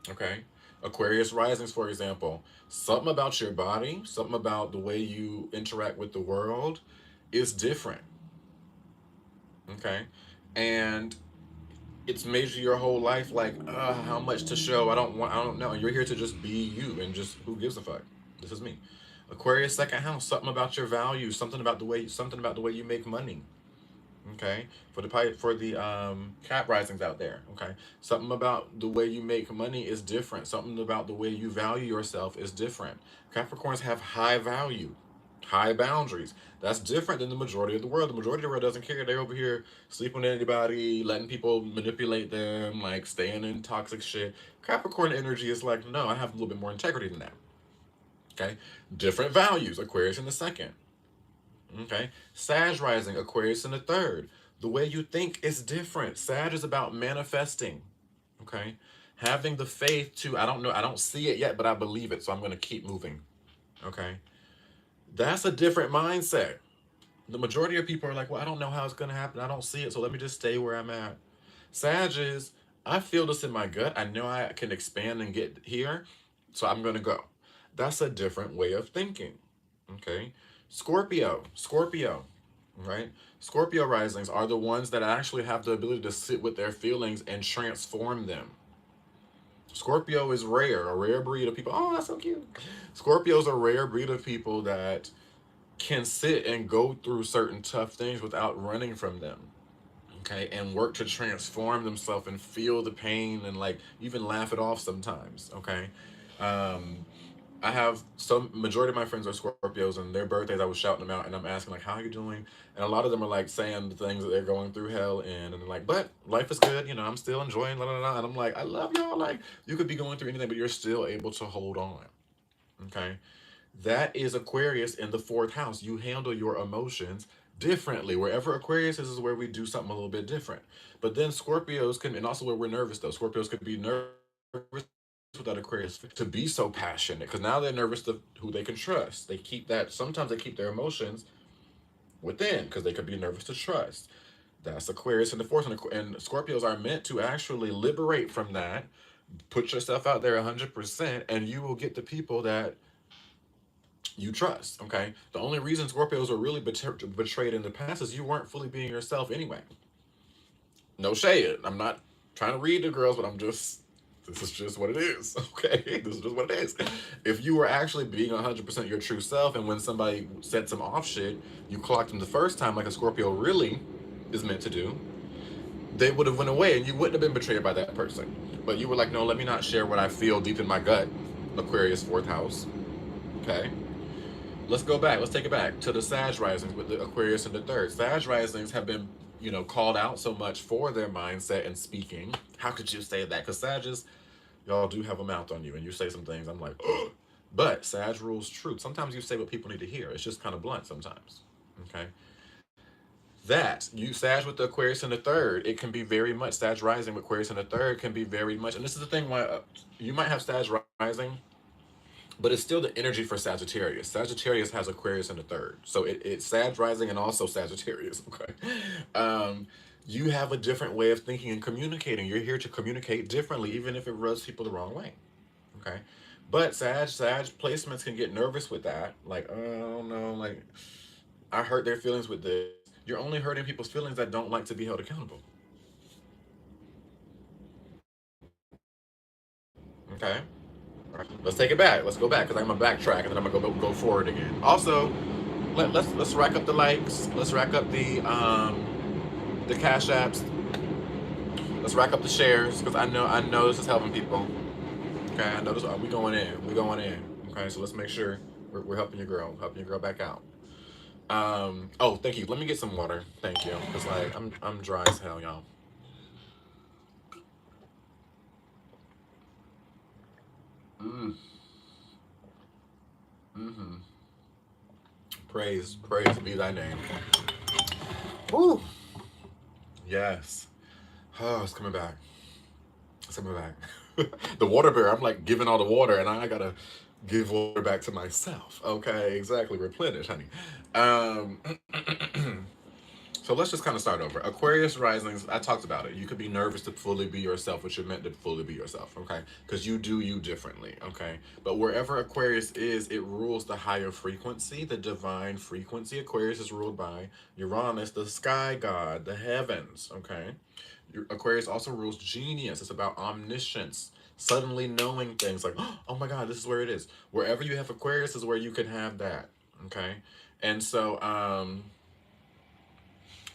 Okay. Aquarius risings, for example, something about your body, something about the way you interact with the world is different. Okay. And it's made you your whole life like, how much to show? I don't know. You're here to just be you and just who gives a fuck? This is me. Aquarius second house, something about your values, something about the way you make money. Okay, for the cap risings out there. Okay, something about the way you make money is different. Something about the way you value yourself is different. Capricorns have high value, high boundaries. That's different than the majority of the world. The majority of the world doesn't care. They're over here sleeping with anybody, letting people manipulate them, like staying in toxic shit. Capricorn energy is like, no, I have a little bit more integrity than that. Okay, different values. Aquarius in the second. Okay. Sag rising, Aquarius in the third. The way you think is different. Sag is about manifesting. Okay. Having the faith to, I don't know, I don't see it yet, but I believe it. So I'm going to keep moving. Okay. That's a different mindset. The majority of people are like, well, I don't know how it's going to happen. I don't see it. So let me just stay where I'm at. Sag is, I feel this in my gut. I know I can expand and get here. So I'm going to go. That's a different way of thinking. Okay. Scorpio, right? Scorpio risings are the ones that actually have the ability to sit with their feelings and transform them. Scorpio is rare, a rare breed of people. Oh, that's so cute. Scorpio's a rare breed of people that can sit and go through certain tough things without running from them. Okay, and work to transform themselves and feel the pain and like even laugh it off sometimes. Okay. Um, I have some majority of my friends are Scorpios, and their birthdays I was shouting them out, and I'm asking like, "How are you doing?" And a lot of them are like saying the things that they're going through hell, and they're like, "But life is good, you know. I'm still enjoying." La, la, la. And I'm like, "I love y'all. Like you could be going through anything, but you're still able to hold on." Okay, that is Aquarius in the fourth house. You handle your emotions differently. Wherever Aquarius is where we do something a little bit different. But then Scorpios can, and also where we're nervous though. Scorpios could be nervous without Aquarius to be so passionate because now they're nervous of who they can trust. They keep that. Sometimes they keep their emotions within because they could be nervous to trust. That's Aquarius in the fourth, and Scorpios are meant to actually liberate from that. Put yourself out there 100%, and you will get the people that you trust. Okay. The only reason Scorpios were really betrayed in the past is you weren't fully being yourself anyway. No shade. I'm not trying to read the girls, but this is just what it is. Okay. This is just what it is. If you were actually being 100% your true self, and when somebody said some off shit, you clocked them the first time, like a Scorpio really is meant to do, they would have went away and you wouldn't have been betrayed by that person. But you were like, no, let me not share what I feel deep in my gut. Aquarius, fourth house. Okay. Let's go back. Let's take it back to the Sag risings with the Aquarius in the third. Sag risings have been, called out so much for their mindset and speaking. How could you say that? Because Sages, y'all do have a mouth on you, and you say some things. I'm like, ugh. But Sag rules truth. Sometimes you say what people need to hear. It's just kind of blunt sometimes. Okay. That you Sag with the Aquarius in the third, it can be very much Sag rising with Aquarius in the third can be very much, and this is the thing why you might have Sag rising, but it's still the energy for Sagittarius. Sagittarius has Aquarius in the third. So it's Sag rising and also Sagittarius. Okay. You have a different way of thinking and communicating. You're here to communicate differently, even if it rubs people the wrong way. Okay. But Sag placements can get nervous with that. Like, oh, I don't know, like I hurt their feelings with this. You're only hurting people's feelings that don't like to be held accountable. Okay. Let's take it back. Let's go back because I'm gonna backtrack and then I'm gonna go forward again. Also, let's rack up the likes. Let's rack up the cash apps. Let's rack up the shares because I know this is helping people. Okay, I know this. We going in. We going in. Okay, so let's make sure we're helping your girl back out. Oh, thank you. Let me get some water. Thank you. Cause like I'm dry as hell, y'all. Mm. Mm-hmm. Praise be thy name. Woo. Yes. Oh, it's coming back. It's coming back. The water bear, I'm like giving all the water, and I gotta give water back to myself. Okay, exactly. Replenish, honey. Um, so let's just kind of start over. Aquarius risings, I talked about it. You could be nervous to fully be yourself, which you're meant to fully be yourself, okay? Because you do you differently, okay? But wherever Aquarius is, it rules the higher frequency, the divine frequency. Aquarius is ruled by Uranus, the sky god, the heavens, okay? Aquarius also rules genius. It's about omniscience, suddenly knowing things like, oh my God, this is where it is. Wherever you have Aquarius is where you can have that, okay? And so,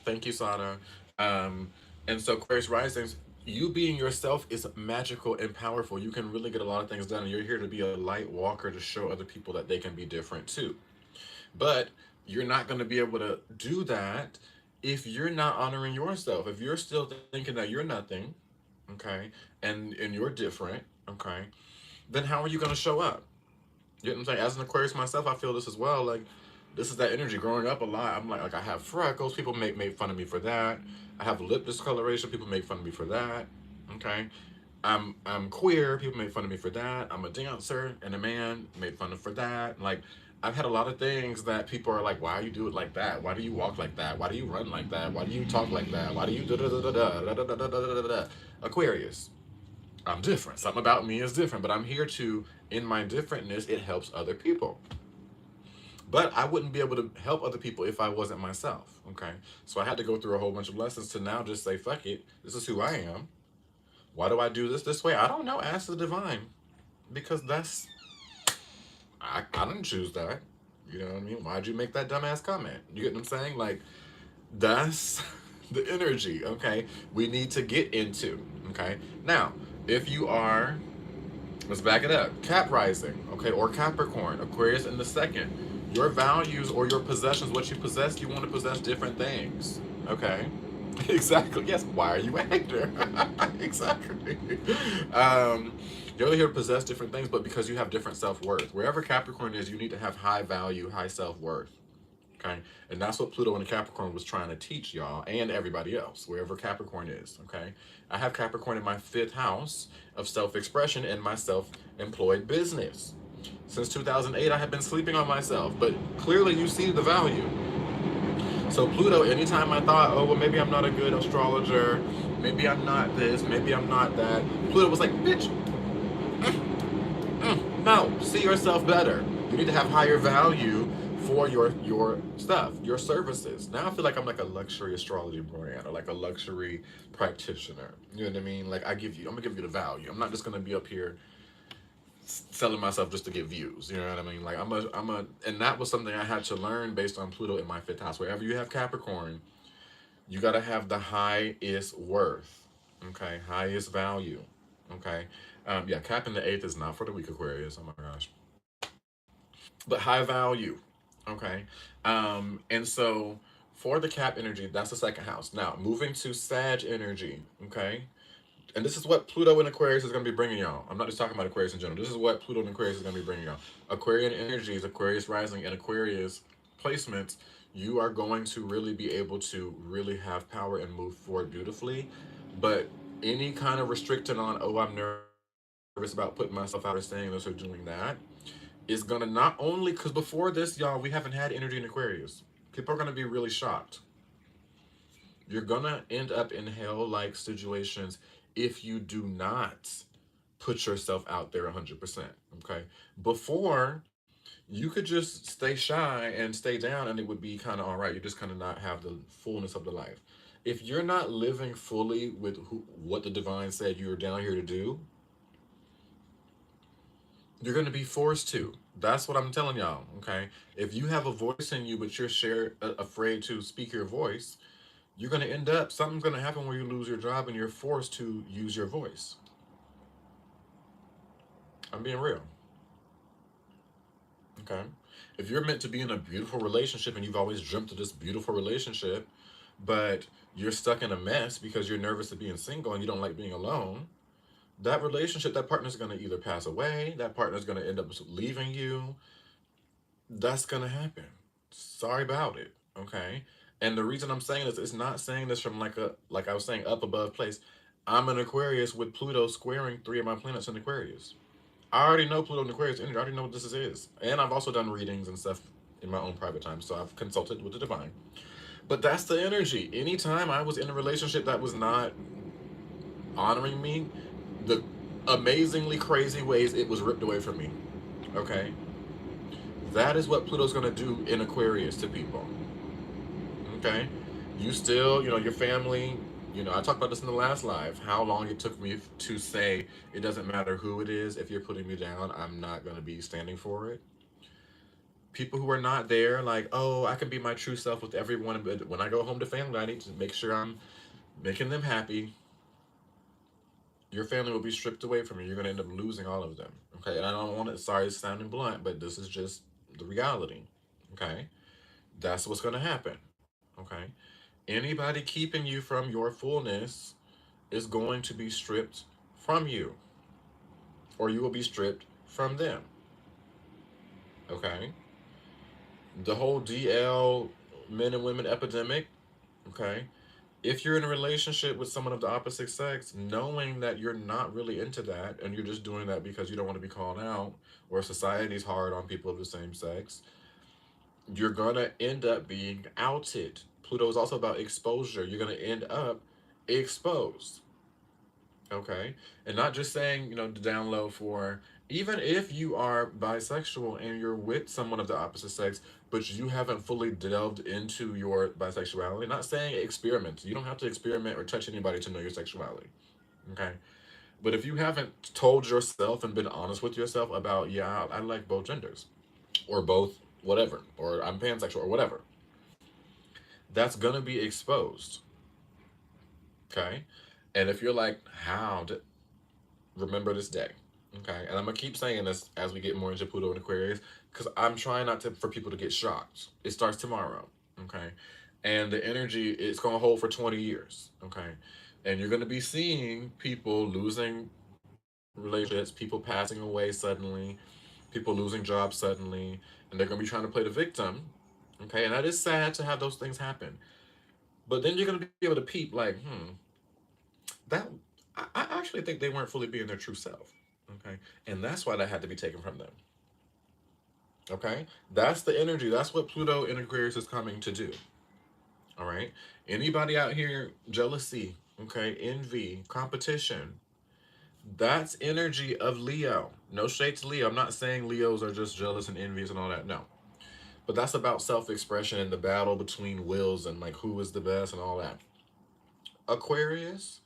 thank you, Sada. Um, and so Aquarius risings, you being yourself is magical and powerful. You can really get a lot of things done. And you're here to be a light walker to show other people that they can be different too. But you're not going to be able to do that if you're not honoring yourself. If you're still thinking that you're nothing, okay, and you're different, okay, then how are you going to show up? You know what I'm saying? As an Aquarius myself, I feel this as well. Like, this is that energy. Growing up a lot, I'm like I have freckles. People make fun of me for that. I have lip discoloration. People make fun of me for that. Okay, I'm queer. People make fun of me for that. I'm a dancer and a man made fun of for that. Like, I've had a lot of things that people are like, why do you do it like that? Why do you walk like that? Why do you run like that? Why do you talk like that? Why do you da da da da da da da da da da da? Aquarius. I'm different. Something about me is different, but I'm here to, in my differentness, it helps other people. But I wouldn't be able to help other people if I wasn't myself. Okay. So I had to go through a whole bunch of lessons to now just say, fuck it. This is who I am. Why do I do this way? I don't know. Ask the divine. Because I didn't choose that. You know what I mean? Why'd you make that dumbass comment? You get what I'm saying? Like, that's the energy, okay? We need to get into, okay? Now, if you are, let's back it up. Cap rising, okay, or Capricorn, Aquarius in the second. Your values or your possessions, what you possess, you want to possess different things, okay? Exactly. Yes. Why are you angry? Exactly. Um, you're here to possess different things, but because you have different self worth. Wherever Capricorn is, you need to have high value, high self worth. Okay, and that's what Pluto and Capricorn was trying to teach y'all and everybody else, wherever Capricorn is. Okay, I have Capricorn in my fifth house of self expression in my self employed business. Since 2008, I have been sleeping on myself, but clearly you see the value. So Pluto, anytime I thought, oh well, maybe I'm not a good astrologer, maybe I'm not this, maybe I'm not that, Pluto was like, bitch, no, see yourself better. You need to have higher value for your stuff, your services. Now I feel like I'm like a luxury astrology brand or like a luxury practitioner. You know what I mean? Like I'm gonna give you the value. I'm not just gonna be up here selling myself just to get views. You know what I mean? Like and that was something I had to learn based on Pluto in my fifth house. Wherever you have Capricorn, you gotta have the highest worth. Okay, highest value. Okay, yeah, Cap in the eighth is not for the weak Aquarius. Oh my gosh, but high value. Okay, and so for the Cap energy, that's the second house. Now moving to Sag energy. Okay, and this is what Pluto and Aquarius is going to be bringing y'all. I'm not just talking about Aquarius in general. This is what Pluto and Aquarius is going to be bringing y'all. Aquarian energies, Aquarius rising, and Aquarius placements. You are going to really be able to really have power and move forward beautifully. But any kind of restricting on, oh, I'm nervous about putting myself out or saying this or doing that, is gonna not only because before this, y'all, we haven't had energy in Aquarius. People are gonna be really shocked. You're gonna end up in hell-like situations if you do not put yourself out there 100%. Okay, before you could just stay shy and stay down, and it would be kind of all right. You just kind of not have the fullness of the life. If you're not living fully with what the divine said you're down here to do, you're going to be forced to. That's what I'm telling y'all. Okay, if you have a voice in you but you're afraid to speak your voice, you're going to end up, something's going to happen where you lose your job and you're forced to use your voice. I'm being real. Okay, if you're meant to be in a beautiful relationship and you've always dreamt of this beautiful relationship, but you're stuck in a mess because you're nervous of being single and you don't like being alone, that relationship, that partner's going to either pass away, that partner's going to end up leaving you. That's going to happen. Sorry about it. Okay. And the reason I'm saying this is not saying this from like I was saying, up above place. I'm an Aquarius with Pluto squaring three of my planets in Aquarius. I already know Pluto and Aquarius energy. I already know what this is. And I've also done readings and stuff in my own private time. So I've consulted with the divine. But that's the energy. Anytime I was in a relationship that was not honoring me, the amazingly crazy ways it was ripped away from me. Okay? That is what Pluto's going to do in Aquarius to people. Okay? You still, your family, I talked about this in the last live, how long it took me to say it doesn't matter who it is. If you're putting me down, I'm not going to be standing for it. People who are not there, like, oh, I can be my true self with everyone, but when I go home to family, I need to make sure I'm making them happy. Your family will be stripped away from you. You're going to end up losing all of them. Okay? And I don't want it, sorry, it's sounding blunt, but this is just the reality. Okay? That's what's going to happen. Okay? Anybody keeping you from your fullness is going to be stripped from you, or you will be stripped from them. Okay? The whole DL men and women epidemic, okay? If you're in a relationship with someone of the opposite sex, knowing that you're not really into that and you're just doing that because you don't want to be called out or society's hard on people of the same sex, you're gonna end up being outed. Pluto is also about exposure. You're gonna end up exposed. Okay. And not just saying, to down low for even if you are bisexual and you're with someone of the opposite sex, but you haven't fully delved into your bisexuality, not saying experiment. You don't have to experiment or touch anybody to know your sexuality. Okay. But if you haven't told yourself and been honest with yourself about, yeah, I like both genders or both, whatever, or I'm pansexual or whatever, that's going to be exposed. Okay. And if you're like, how? Remember this day. Okay, and I'm gonna keep saying this as we get more into Pluto and Aquarius because I'm trying not to for people to get shocked. It starts tomorrow. Okay, and the energy it's gonna hold for 20 years. Okay, and you're gonna be seeing people losing relationships, people passing away suddenly, people losing jobs suddenly, and they're gonna be trying to play the victim. Okay, and that is sad to have those things happen. But then you're gonna be able to peep like, that I actually think they weren't fully being their true self. Okay. And that's why that had to be taken from them. Okay. That's the energy. That's what Pluto in Aquarius is coming to do. All right. Anybody out here, jealousy, okay, envy, competition, that's energy of Leo. No shade to Leo. I'm not saying Leos are just jealous and envious and all that. No. But that's about self expression and the battle between wills and like who is the best and all that. Aquarius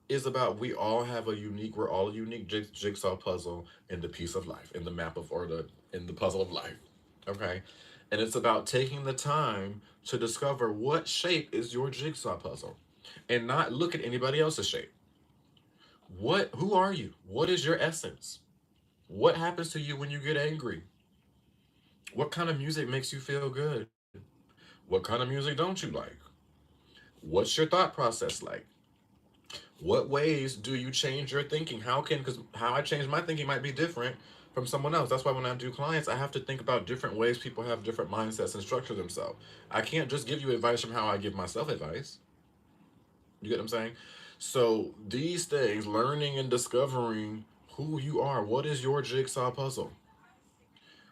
is about we're all a unique jigsaw puzzle in the piece of life, in the map of or the in the puzzle of life. Okay? And it's about taking the time to discover what shape is your jigsaw puzzle and not look at anybody else's shape. Who are you? What is your essence? What happens to you when you get angry? What kind of music makes you feel good? What kind of music don't you like? What's your thought process like? What ways do you change your thinking? Because how I change my thinking might be different from someone else. That's why when I do clients, I have to think about different ways people have different mindsets and structure themselves. I can't just give you advice from how I give myself advice. You get what I'm saying? So these things, learning and discovering who you are, what is your jigsaw puzzle?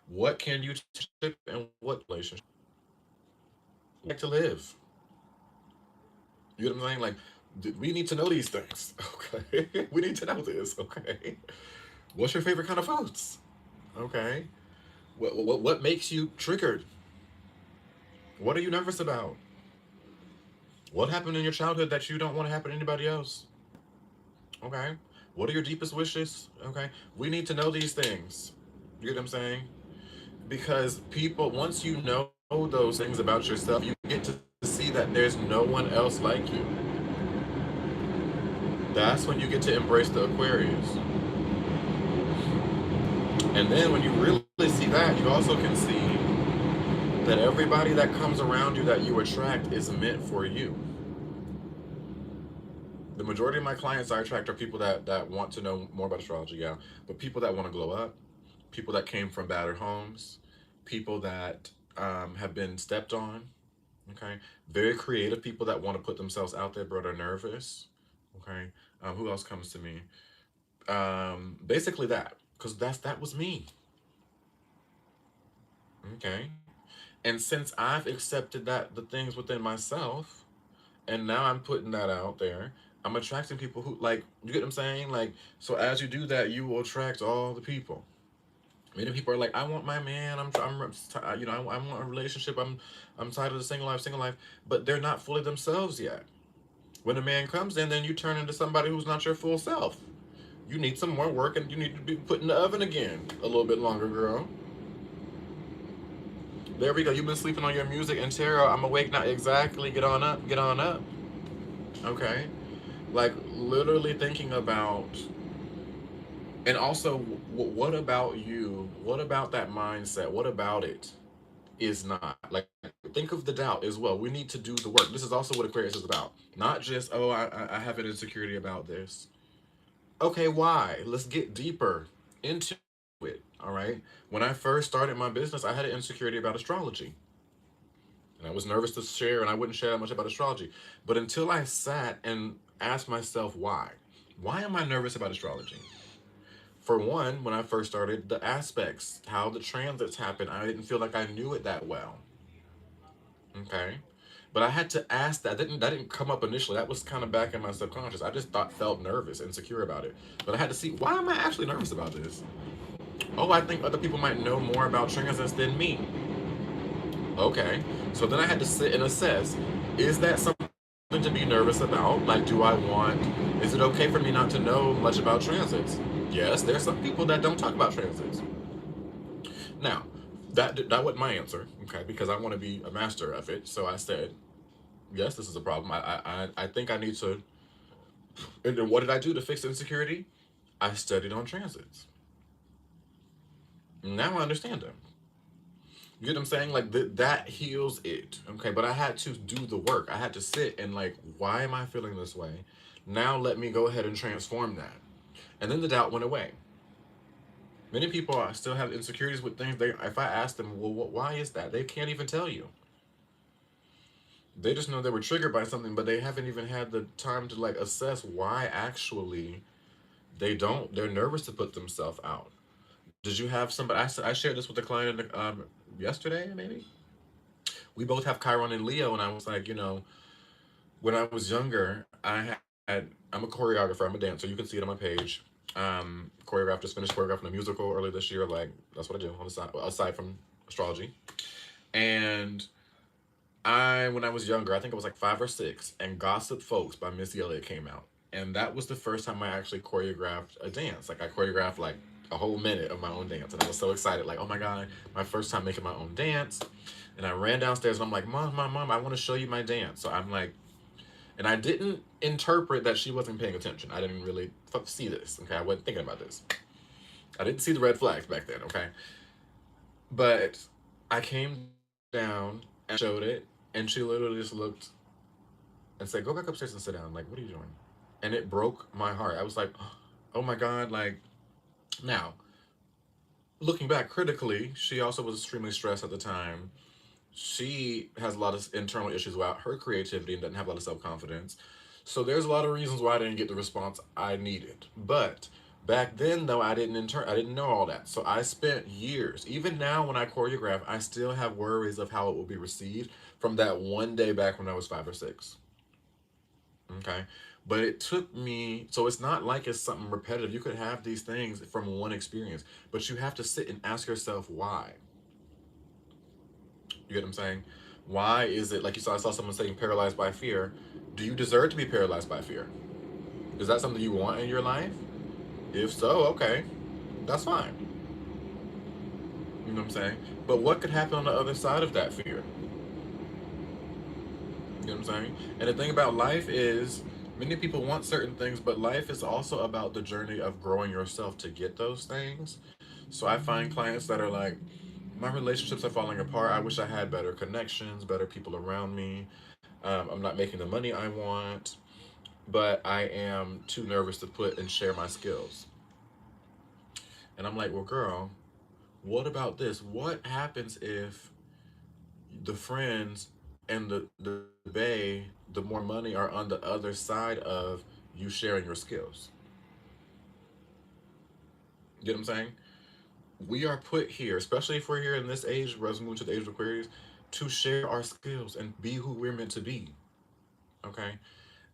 What can you ship and what relationship? Like to live. You get what I'm saying? Like, we need to know these things. Okay. We need to know this. Okay. What's your favorite kind of foods? Okay. What makes you triggered? What are you nervous about? What happened in your childhood that you don't want to happen to anybody else? Okay. What are your deepest wishes? Okay. We need to know these things. You get what I'm saying? Because people, once you know those things about yourself, you get to see that there's no one else like you. That's when you get to embrace the Aquarius. And then when you really see that, you also can see that everybody that comes around you that you attract is meant for you. The majority of my clients I attract are people that want to know more about astrology, yeah, but people that want to glow up, people that came from battered homes, people that have been stepped on, okay, very creative people that want to put themselves out there but are nervous, Okay. Who else comes to me? Basically that, because that was me. Okay. And since I've accepted that the things within myself, and now I'm putting that out there, I'm attracting people who like, you get what I'm saying? Like, so as you do that, you will attract all the people. Many people are like, I want my man. I want a relationship. I'm tired of the single life. But they're not fully themselves yet. When a man comes in, then you turn into somebody who's not your full self. You need some more work, and you need to be put in the oven again a little bit longer, girl. There we go. You've been sleeping on your music and tarot. I'm awake now. Exactly. Get on up. Get on up. Okay. Like literally thinking about, and also, what about you? What about that mindset? What about it is not? Like, think of the doubt as well. We need to do the work. This is also what Aquarius is about. Not just, oh, I have an insecurity about this. Okay, why? Let's get deeper into it. All right. When I first started my business, I had an insecurity about astrology. And I was nervous to share, and I wouldn't share that much about astrology. But until I sat and asked myself why. Why am I nervous about astrology? For one, when I first started, the aspects, how the transits happen, I didn't feel like I knew it that well. Okay. But I had to ask that. That didn't come up initially. That was kind of back in my subconscious. I just felt nervous, insecure about it. But I had to see, why am I actually nervous about this? Oh, I think other people might know more about transits than me. Okay. So then I had to sit and assess, is that something to be nervous about? Like, is it okay for me not to know much about transits? Yes, there's some people that don't talk about transits. Now, that wasn't my answer, okay, because I want to be a master of it. So I said, yes, this is a problem. I think I need to. And then what did I do to fix insecurity? I studied on transits. Now I understand them. You get what I'm saying? Like that heals it. Okay, but I had to do the work. I had to sit and like, why am I feeling this way? Now let me go ahead and transform that. And then the doubt went away. Many people still have insecurities with things. If I ask them, well, why is that? They can't even tell you. They just know they were triggered by something, but they haven't even had the time to like assess why actually they're nervous to put themselves out. Did you have somebody? I shared this with a client yesterday, maybe. We both have Chiron and Leo, and I was like, when I was younger, I'm a choreographer, I'm a dancer. You can see it on my page. Just finished choreographing a musical earlier this year. Like that's what I do on the side, aside from astrology. And when I was younger, I think I was like 5 or 6, and Gossip Folks by Missy Elliott came out, and that was the first time I actually choreographed a dance. Like I choreographed like a whole minute of my own dance, and I was so excited. Like, oh my god, my first time making my own dance. And I ran downstairs, and I'm like, mom, I want to show you my dance. So I'm like, and I didn't interpret that she wasn't paying attention. I didn't really see this. Okay, I wasn't thinking about this. I didn't see the red flags back then. Okay, but I came down and showed it, and she literally just looked and said, "Go back upstairs and sit down." Like, what are you doing? And it broke my heart. I was like, "Oh my god!" Like, now looking back critically, she also was extremely stressed at the time. She has a lot of internal issues about her creativity and doesn't have a lot of self confidence. So there's a lot of reasons why I didn't get the response I needed. But back then, though, I didn't know all that. So I spent years. Even now, when I choreograph, I still have worries of how it will be received from that one day back when I was 5 or 6. Okay. But it took me, so it's not like it's something repetitive. You could have these things from one experience, but you have to sit and ask yourself why. You get what I'm saying? Why is it, like you saw, I saw someone saying paralyzed by fear. Do you deserve to be paralyzed by fear? Is that something you want in your life? If so, okay, that's fine. You know what I'm saying? But what could happen on the other side of that fear? You know what I'm saying? And the thing about life is, many people want certain things, but life is also about the journey of growing yourself to get those things. So I find clients that are like, my relationships are falling apart. I wish I had better connections, better people around me. I'm not making the money I want, but I am too nervous to put and share my skills. And I'm like, well, girl, what about this? What happens if the friends and the bay, the more money are on the other side of you sharing your skills. You get what I'm saying? We are put here, especially if we're here in this age, as we move to the age of Aquarius, to share our skills and be who we're meant to be. Okay?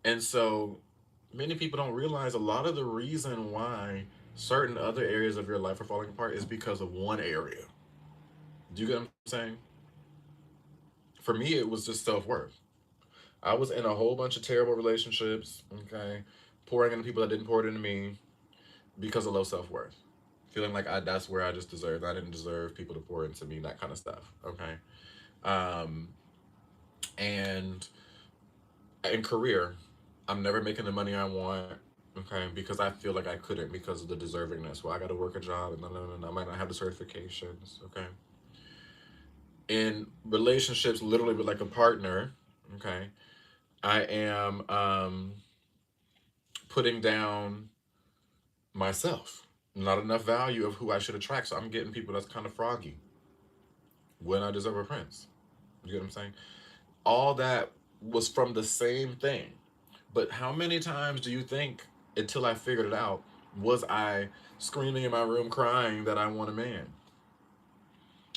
And so many people don't realize a lot of the reason why certain other areas of your life are falling apart is because of one area. Do you get what I'm saying? For me, it was just self worth. I was in a whole bunch of terrible relationships, okay, pouring into people that didn't pour it into me because of low self worth. Feeling like that's where I just deserved. I didn't deserve people to pour into me, that kind of stuff. Okay. Um, and in career, I'm never making the money I want. Okay, because I feel like I couldn't because of the deservingness. Well, I got to work a job, and no, I might not have the certifications. Okay, in relationships, literally with like a partner. Okay, I am putting down myself. Not enough value of who I should attract. So I'm getting people that's kind of froggy when I deserve a prince. You get what I'm saying? All that was from the same thing. But how many times do you think, until I figured it out, was I screaming in my room crying that I want a man?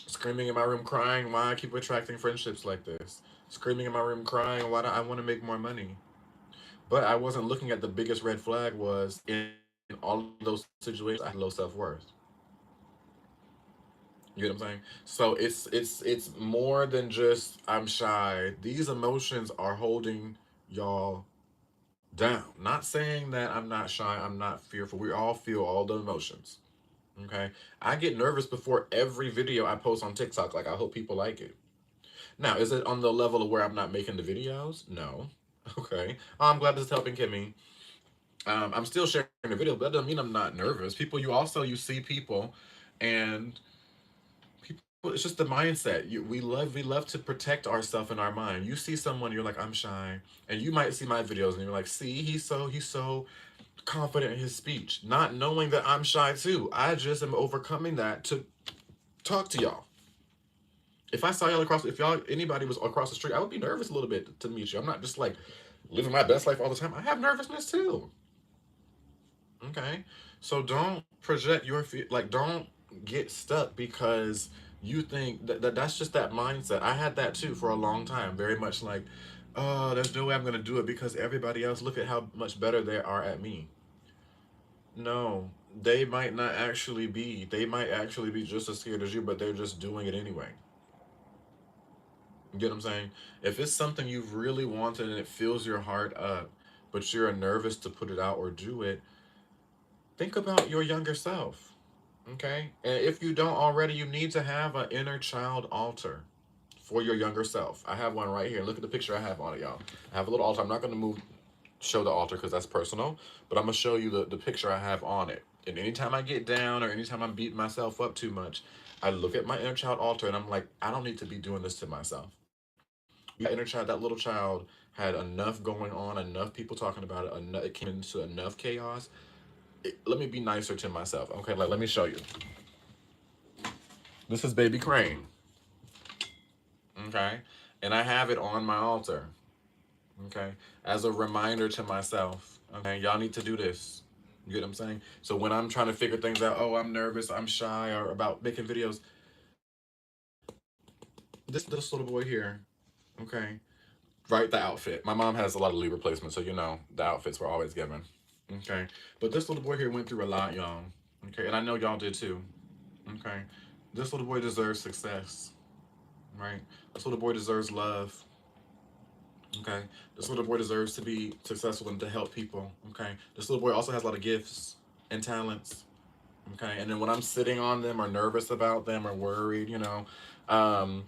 Screaming in my room crying why I keep attracting friendships like this. Screaming in my room crying why do I want to make more money. But I wasn't looking at the biggest red flag was in all of those situations I had low self-worth. You get what I'm saying? So it's more than just I'm shy. These emotions are holding y'all down. Not saying that I'm not shy, I'm not fearful. We all feel all the emotions. Okay? I get nervous before every video I post on TikTok. Like, I hope people like it. Now, is it on the level of where I'm not making the videos? No. Okay. I'm glad this is helping Kimmy. I'm still sharing the video, but that doesn't mean I'm not nervous. People, you see people, and people, it's just the mindset. We love to protect ourselves in our mind. You see someone, you're like, I'm shy, and you might see my videos, and you're like, see, he's so confident in his speech, not knowing that I'm shy too. I just am overcoming that to talk to y'all. If I saw y'all across, if y'all anybody was across the street, I would be nervous a little bit to meet you. I'm not just like living my best life all the time. I have nervousness too. Okay, so don't project your like don't get stuck because you think that's just that mindset. I had that too for a long time. Very much like, oh, there's no way I'm gonna do it because everybody else look at how much better they are at me. No, they might not actually be. They might actually be just as scared as you, but they're just doing it anyway. You get what I'm saying? If it's something you've really wanted and it fills your heart up, but you're nervous to put it out or do it, think about your younger self. Okay? And if you don't already, you need to have an inner child altar for your younger self. I have one right here. Look at the picture I have on it, y'all. I have a little altar. I'm not going to show the altar because that's personal, but I'm going to show you the picture I have on it. And anytime I get down or anytime I'm beating myself up too much, I look at my inner child altar and I'm like, I don't need to be doing this to myself. That inner child, that little child had enough going on, enough people talking about it, enough, it came into enough chaos. Let me be nicer to myself. Okay, like let me show you. This is Baby Crane. Okay, and I have it on my altar. Okay, as a reminder to myself. Okay, y'all need to do this. You get what I'm saying? So when I'm trying to figure things out, oh, I'm nervous, I'm shy, or about making videos. This little boy here. Okay, right, the outfit. My mom has a lot of Libra placements, so you know the outfits were always given. Okay, but this little boy here went through a lot, y'all. Okay, and I know y'all did too. Okay, this little boy deserves success, right? This little boy deserves love. Okay, this little boy deserves to be successful and to help people. Okay, this little boy also has a lot of gifts and talents. Okay, and then when I'm sitting on them or nervous about them or worried, um,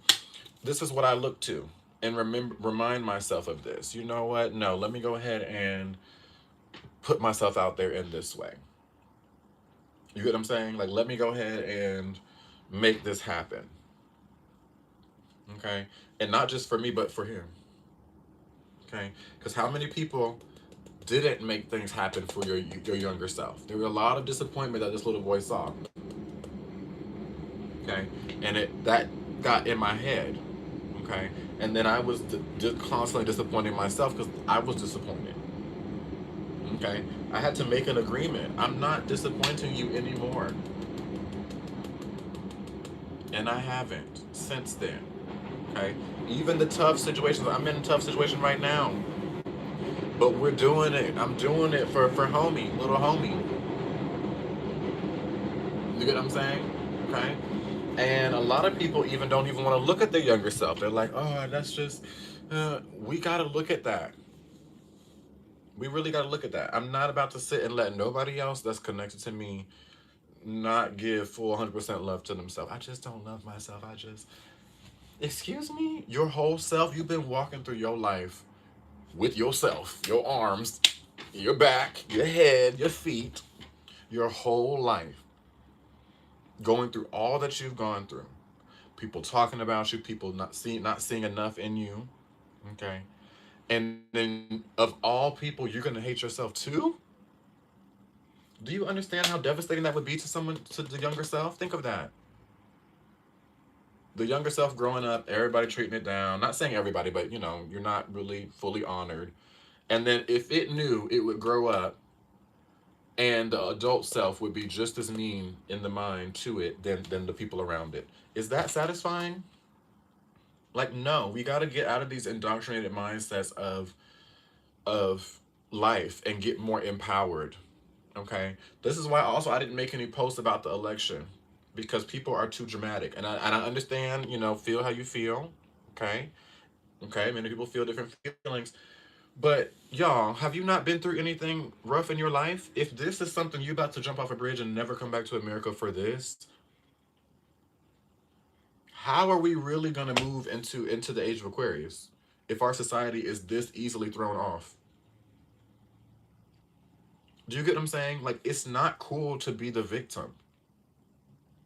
this is what I look to and remind myself of this. You know what? No, let me go ahead and put myself out there in this way. You get what I'm saying? Like, let me go ahead and make this happen. Okay, and not just for me, but for him. Okay, because how many people didn't make things happen for your younger self? There were a lot of disappointment that this little boy saw. Okay, and that got in my head. Okay, and then I was just constantly disappointing myself because I was disappointed. Okay, I had to make an agreement. I'm not disappointing you anymore. And I haven't since then. Okay, even the tough situations, I'm in a tough situation right now, but we're doing it. I'm doing it for homie, little homie. You get what I'm saying? Okay. And a lot of people even don't even want to look at their younger self. They're like, oh, that's just, we got to look at that. We really got to look at that. I'm not about to sit and let nobody else that's connected to me not give full 100% love to themselves. I just don't love myself. I just, excuse me? Your whole self, you've been walking through your life with yourself, your arms, your back, your head, your feet, your whole life, going through all that you've gone through. People talking about you, people not seeing enough in you. Okay. And then of all people, you're gonna hate yourself too? Do you understand how devastating that would be to someone, to the younger self? Think of that. The younger self growing up, everybody treating it down. Not saying everybody, but you're not really fully honored. And then if it knew, it would grow up and the adult self would be just as mean in the mind to it than the people around it. Is that satisfying? Like, no, we got to get out of these indoctrinated mindsets of life and get more empowered. Okay, this is why also I didn't make any posts about the election, because people are too dramatic, and I understand, feel how you feel. Okay, okay, many people feel different feelings, but y'all, have you not been through anything rough in your life? If this is something you about to jump off a bridge and never come back to America for this, how are we really gonna move into the age of Aquarius if our society is this easily thrown off? Do you get what I'm saying? Like, it's not cool to be the victim.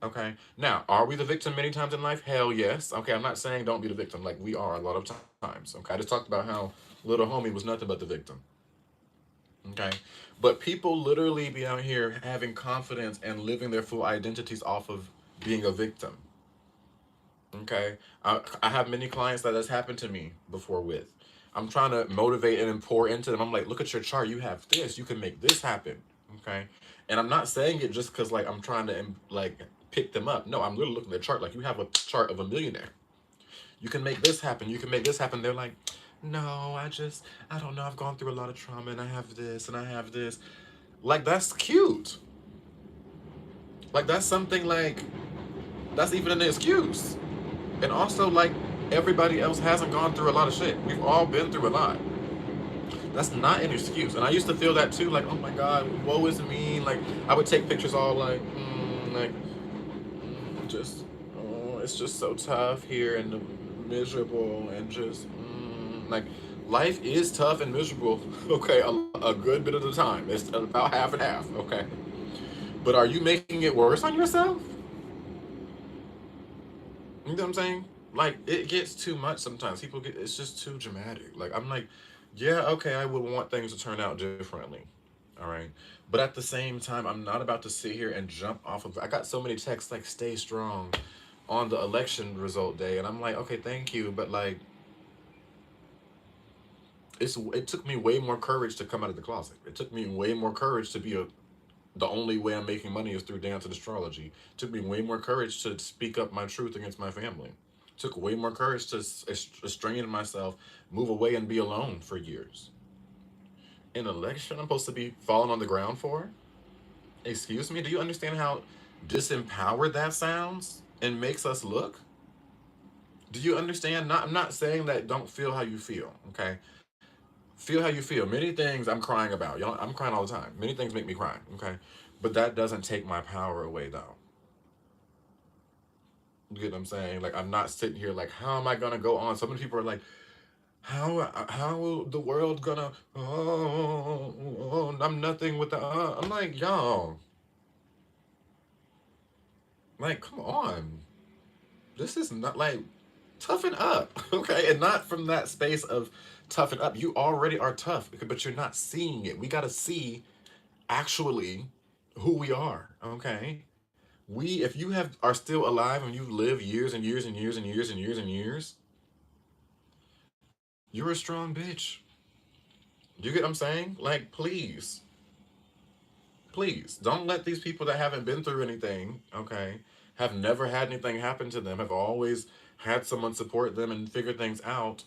Okay. Now, are we the victim many times in life? Hell yes. Okay, I'm not saying don't be the victim. Like, we are a lot of times. Okay, I just talked about how little homie was nothing but the victim. Okay. But people literally be out here having confidence and living their full identities off of being a victim. Okay. I have many clients that has happened to me before with. I'm trying to motivate and pour into them. I'm like, look at your chart. You have this. You can make this happen. Okay. And I'm not saying it just because like I'm trying to like pick them up. No, I'm literally looking at the chart. Like, you have a chart of a millionaire. You can make this happen. You can make this happen. They're like, no, I don't know. I've gone through a lot of trauma and I have this and I have this. Like, that's cute. Like, that's something like, that's even an excuse. And also, like, everybody else hasn't gone through a lot of shit. We've all been through a lot. That's not an excuse. And I used to feel that too, like, oh my God, woe is me. Like, I would take pictures all like, just, oh, it's just so tough here and miserable and just, like, life is tough and miserable, okay, a good bit of the time. It's about half and half, okay? But are you making it worse on yourself? You know what I'm saying? Like, it gets too much sometimes. People get, it's just too dramatic. Like, I'm like, yeah, okay, I would want things to turn out differently. All right. But at the same time, I'm not about to sit here and jump off of. I got so many texts like, stay strong on the election result day. And I'm like, okay, thank you. But like, it took me way more courage to come out of the closet. It took me way more courage to be the only way I'm making money is through dance and astrology. It took me way more courage to speak up my truth against my family. It took way more courage to restrain myself, move away and be alone for years. An election I'm supposed to be falling on the ground for? Excuse me? Do you understand how disempowered that sounds and makes us look? Do you understand? I'm not saying that don't feel how you feel, okay? Feel how you feel. Many things I'm crying about. Y'all, I'm crying all the time. Many things make me cry, okay? But that doesn't take my power away, though. You get what I'm saying? Like, I'm not sitting here like, how am I gonna go on? So many people are like, how the world gonna, I'm nothing with the I'm like, y'all, like, come on. This is not like, toughen up, okay? And not from that space of toughen up. You already are tough, but you're not seeing it. We gotta see actually who we are, okay? We, if you are still alive and you've lived years and years and years and years and years and years, you're a strong bitch. You get what I'm saying? Like, please don't let these people that haven't been through anything, okay, have never had anything happen to them, have always had someone support them and figure things out,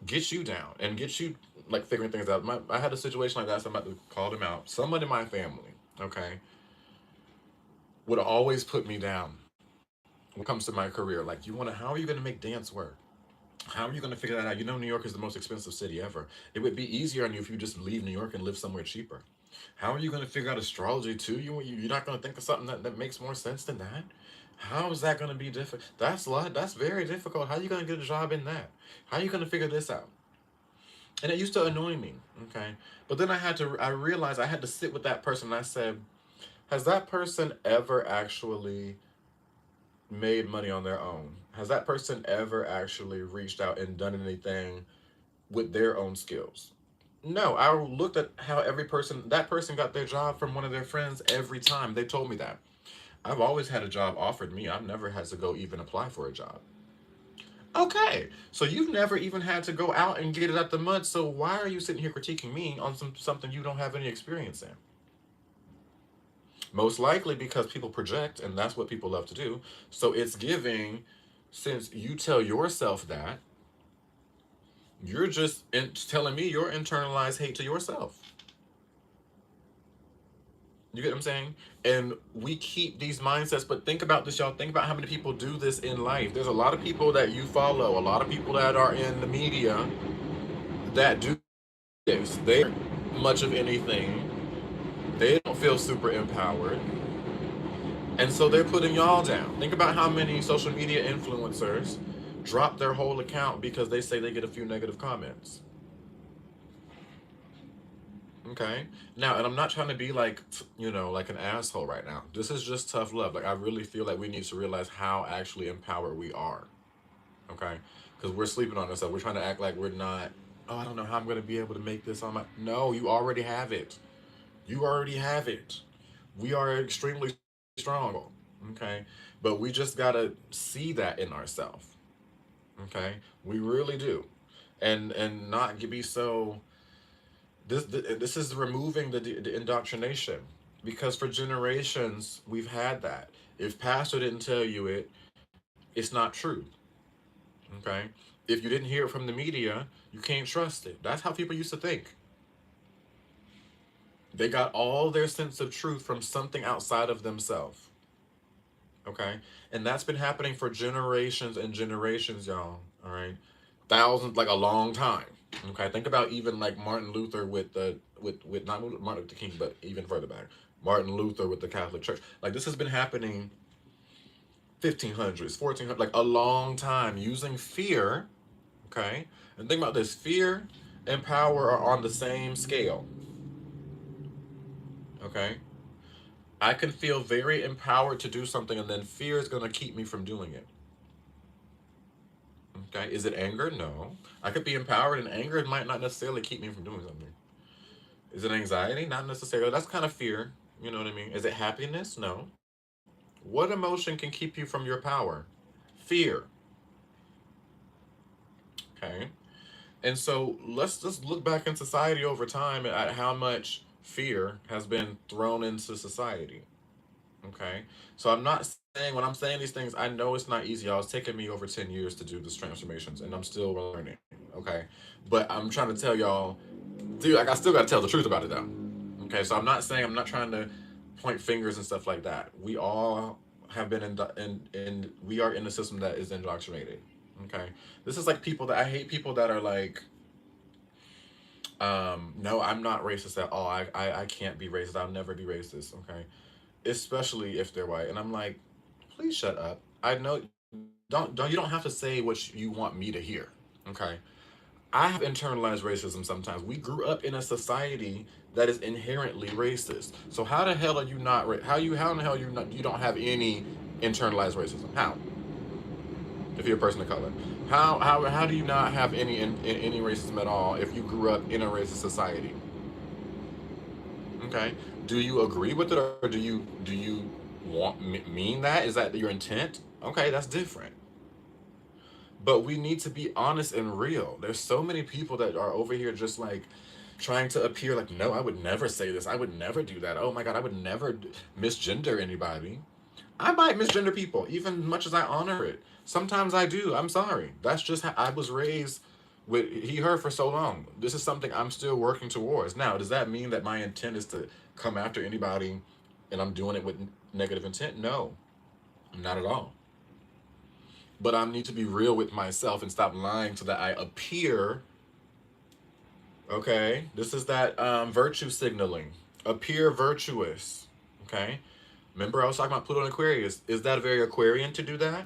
get you down and get you like figuring things out. I had a situation like that, so I'm about to call them out. Someone in my family, okay, would always put me down when it comes to my career. Like, how are you going to make dance work? How are you going to figure that out? You know, New York is the most expensive city ever. It would be easier on you if you just leave New York and live somewhere cheaper. How are you going to figure out astrology too? You're not going to think of something that makes more sense than that? How is that going to be different? That's very difficult. How are you going to get a job in that? How are you going to figure this out? And it used to annoy me, okay? But then I realized I had to sit with that person and I said, has that person ever actually made money on their own? Has that person ever actually reached out and done anything with their own skills? No, I looked at how that person got their job from one of their friends every time. They told me that. I've always had a job offered me. I've never had to go even apply for a job. Okay, so you've never even had to go out and get it out the mud. So why are you sitting here critiquing me on something you don't have any experience in? Most likely because people project, and that's what people love to do. So it's giving, since you tell yourself that, you're just telling me your internalized hate to yourself. You get what I'm saying? And we keep these mindsets, but think about this, y'all. Think about how many people do this in life. There's a lot of people that you follow, a lot of people that are in the media that do this. They aren't much of anything. They don't feel super empowered. And so they're putting y'all down. Think about how many social media influencers drop their whole account because they say they get a few negative comments. Okay. Now, and I'm not trying to be like, like an asshole right now. This is just tough love. Like, I really feel like we need to realize how actually empowered we are. Okay. Because we're sleeping on ourselves. We're trying to act like we're not, oh, I don't know how I'm going to be able to make this on my. No, you already have it. You already have it. We are extremely strong. Okay. But we just got to see that in ourselves. Okay. We really do. And not be so this is removing the indoctrination, because for generations we've had that. If pastor didn't tell you it, it's not true. Okay, if you didn't hear it from the media, you can't trust it. That's how people used to think. They got all their sense of truth from something outside of themselves. Okay, and that's been happening for generations and generations, y'all. All right, thousands, like a long time. Okay, think about even like Martin Luther with not Martin Luther King, but even further back, Martin Luther with the Catholic Church. Like, this has been happening 1500s, 1400s, like a long time, using fear. Okay, and think about this: fear and power are on the same scale. Okay, I can feel very empowered to do something, and then fear is going to keep me from doing it. Okay, is it anger? No. I could be empowered, and anger might not necessarily keep me from doing something. Is it anxiety? Not necessarily. That's kind of fear. You know what I mean? Is it happiness? No. What emotion can keep you from your power? Fear. Okay. And so let's just look back in society over time at how much fear has been thrown into society. Okay. So I'm not saying, when I'm saying these things, I know it's not easy. Y'all, it's taken me over 10 years to do this transformations, and I'm still learning. Okay. But I'm trying to tell y'all, dude, like, I still got to tell the truth about it though. Okay. So I'm not trying to point fingers and stuff like that. We all have been in we are in a system that is indoctrinated. Okay. This is like people that I hate, people that are like, no, I'm not racist at all. I can't be racist. I'll never be racist. Okay. Especially if they're white. And I'm like, please shut up. I know, don't you don't have to say what you want me to hear. Okay. I have internalized racism sometimes. We grew up in a society that is inherently racist. So how the hell are you not how in the hell you don't have any internalized racism? How? If you're a person of color. How do you not have any racism at all if you grew up in a racist society? Okay. Do you agree with it, or do you mean that? Is that your intent? Okay, that's different. But we need to be honest and real. There's so many people that are over here just like, trying to appear like, no, I would never say this. I would never do that. Oh my God, I would never misgender anybody. I might misgender people, even much as I honor it. Sometimes I do. I'm sorry. That's just how I was raised with he, her for so long. This is something I'm still working towards. Now, does that mean that my intent is to come after anybody and I'm doing it with negative intent? No, not at all. But I need to be real with myself and stop lying so that I appear. Okay, this is that virtue signaling. Appear virtuous. Okay, remember I was talking about Pluto and Aquarius. Is that very Aquarian to do that?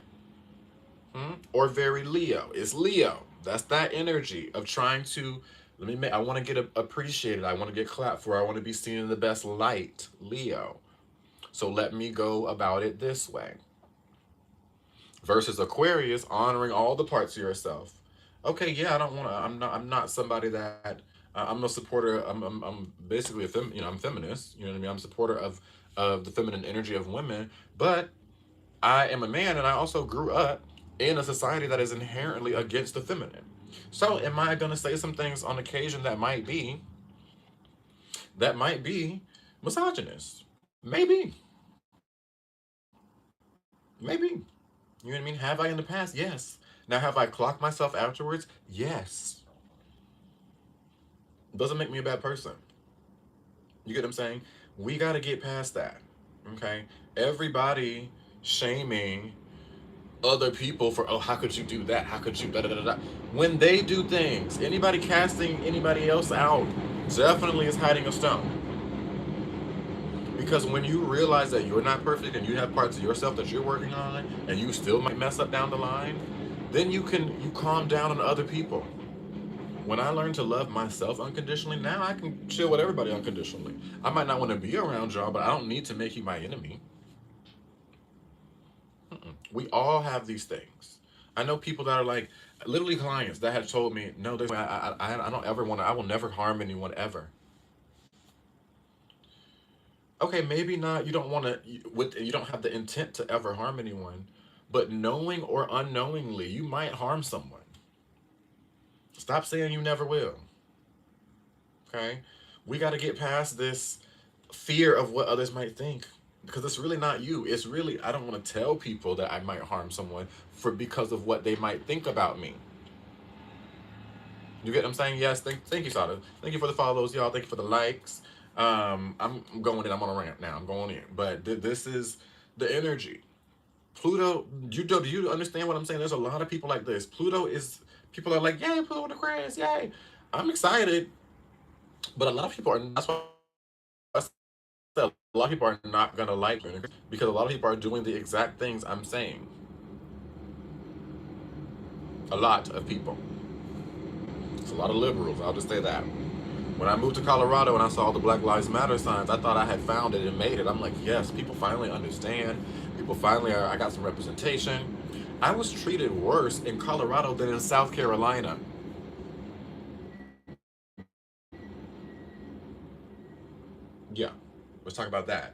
Or very Leo? It's Leo. That's that energy of trying to. Let me make. I want to get appreciated. I want to get clapped for. I want to be seen in the best light. Leo. So let me go about it this way. Versus Aquarius, honoring all the parts of yourself. Okay, yeah, I don't want to. I'm not somebody that. I'm a supporter. I'm basically I'm feminist. You know what I mean. I'm a supporter of the feminine energy of women, but I am a man, and I also grew up in a society that is inherently against the feminine. So, am I going to say some things on occasion that might be misogynist? Maybe, maybe. You know what I mean? Have I in the past? Yes. Now, have I clocked myself afterwards? Yes. Doesn't make me a bad person. You get what I'm saying? We got to get past that. Okay? Everybody shaming other people for, oh, how could you do that? How could you da da da da? When they do things, anybody casting anybody else out definitely is hiding a stone. Because when you realize that you're not perfect and you have parts of yourself that you're working on and you still might mess up down the line, then you calm down on other people. When I learned to love myself unconditionally, now I can chill with everybody unconditionally. I might not want to be around y'all, but I don't need to make you my enemy. We all have these things. I know people that are like, literally clients that have told me, no, there's, I don't ever want to, I will never harm anyone ever. Okay, maybe not. You don't want to, you don't have the intent to ever harm anyone, but knowing or unknowingly, you might harm someone. Stop saying you never will. Okay, we got to get past this fear of what others might think because it's really not you. It's really I don't want to tell people that I might harm someone for because of what they might think about me. You get what I'm saying? Yes. Thank you, Sada. Thank you for the follows, y'all. Thank you for the likes. I'm going in. I'm on a rant now. I'm going in. But this is the energy. Pluto. Do you understand what I'm saying? There's a lot of people like this. Pluto is. People are like, yay, Pluto in the Aquarius, yay. I'm excited, but a lot of people are. That's why I said a lot of people are not gonna like me because a lot of people are doing the exact things I'm saying. A lot of people. It's a lot of liberals. I'll just say that. When I moved to Colorado and I saw the Black Lives Matter signs, I thought I had found it and made it. I'm like, yes, people finally understand. People finally are, I got some representation. I was treated worse in Colorado than in South Carolina. Yeah, let's talk about that.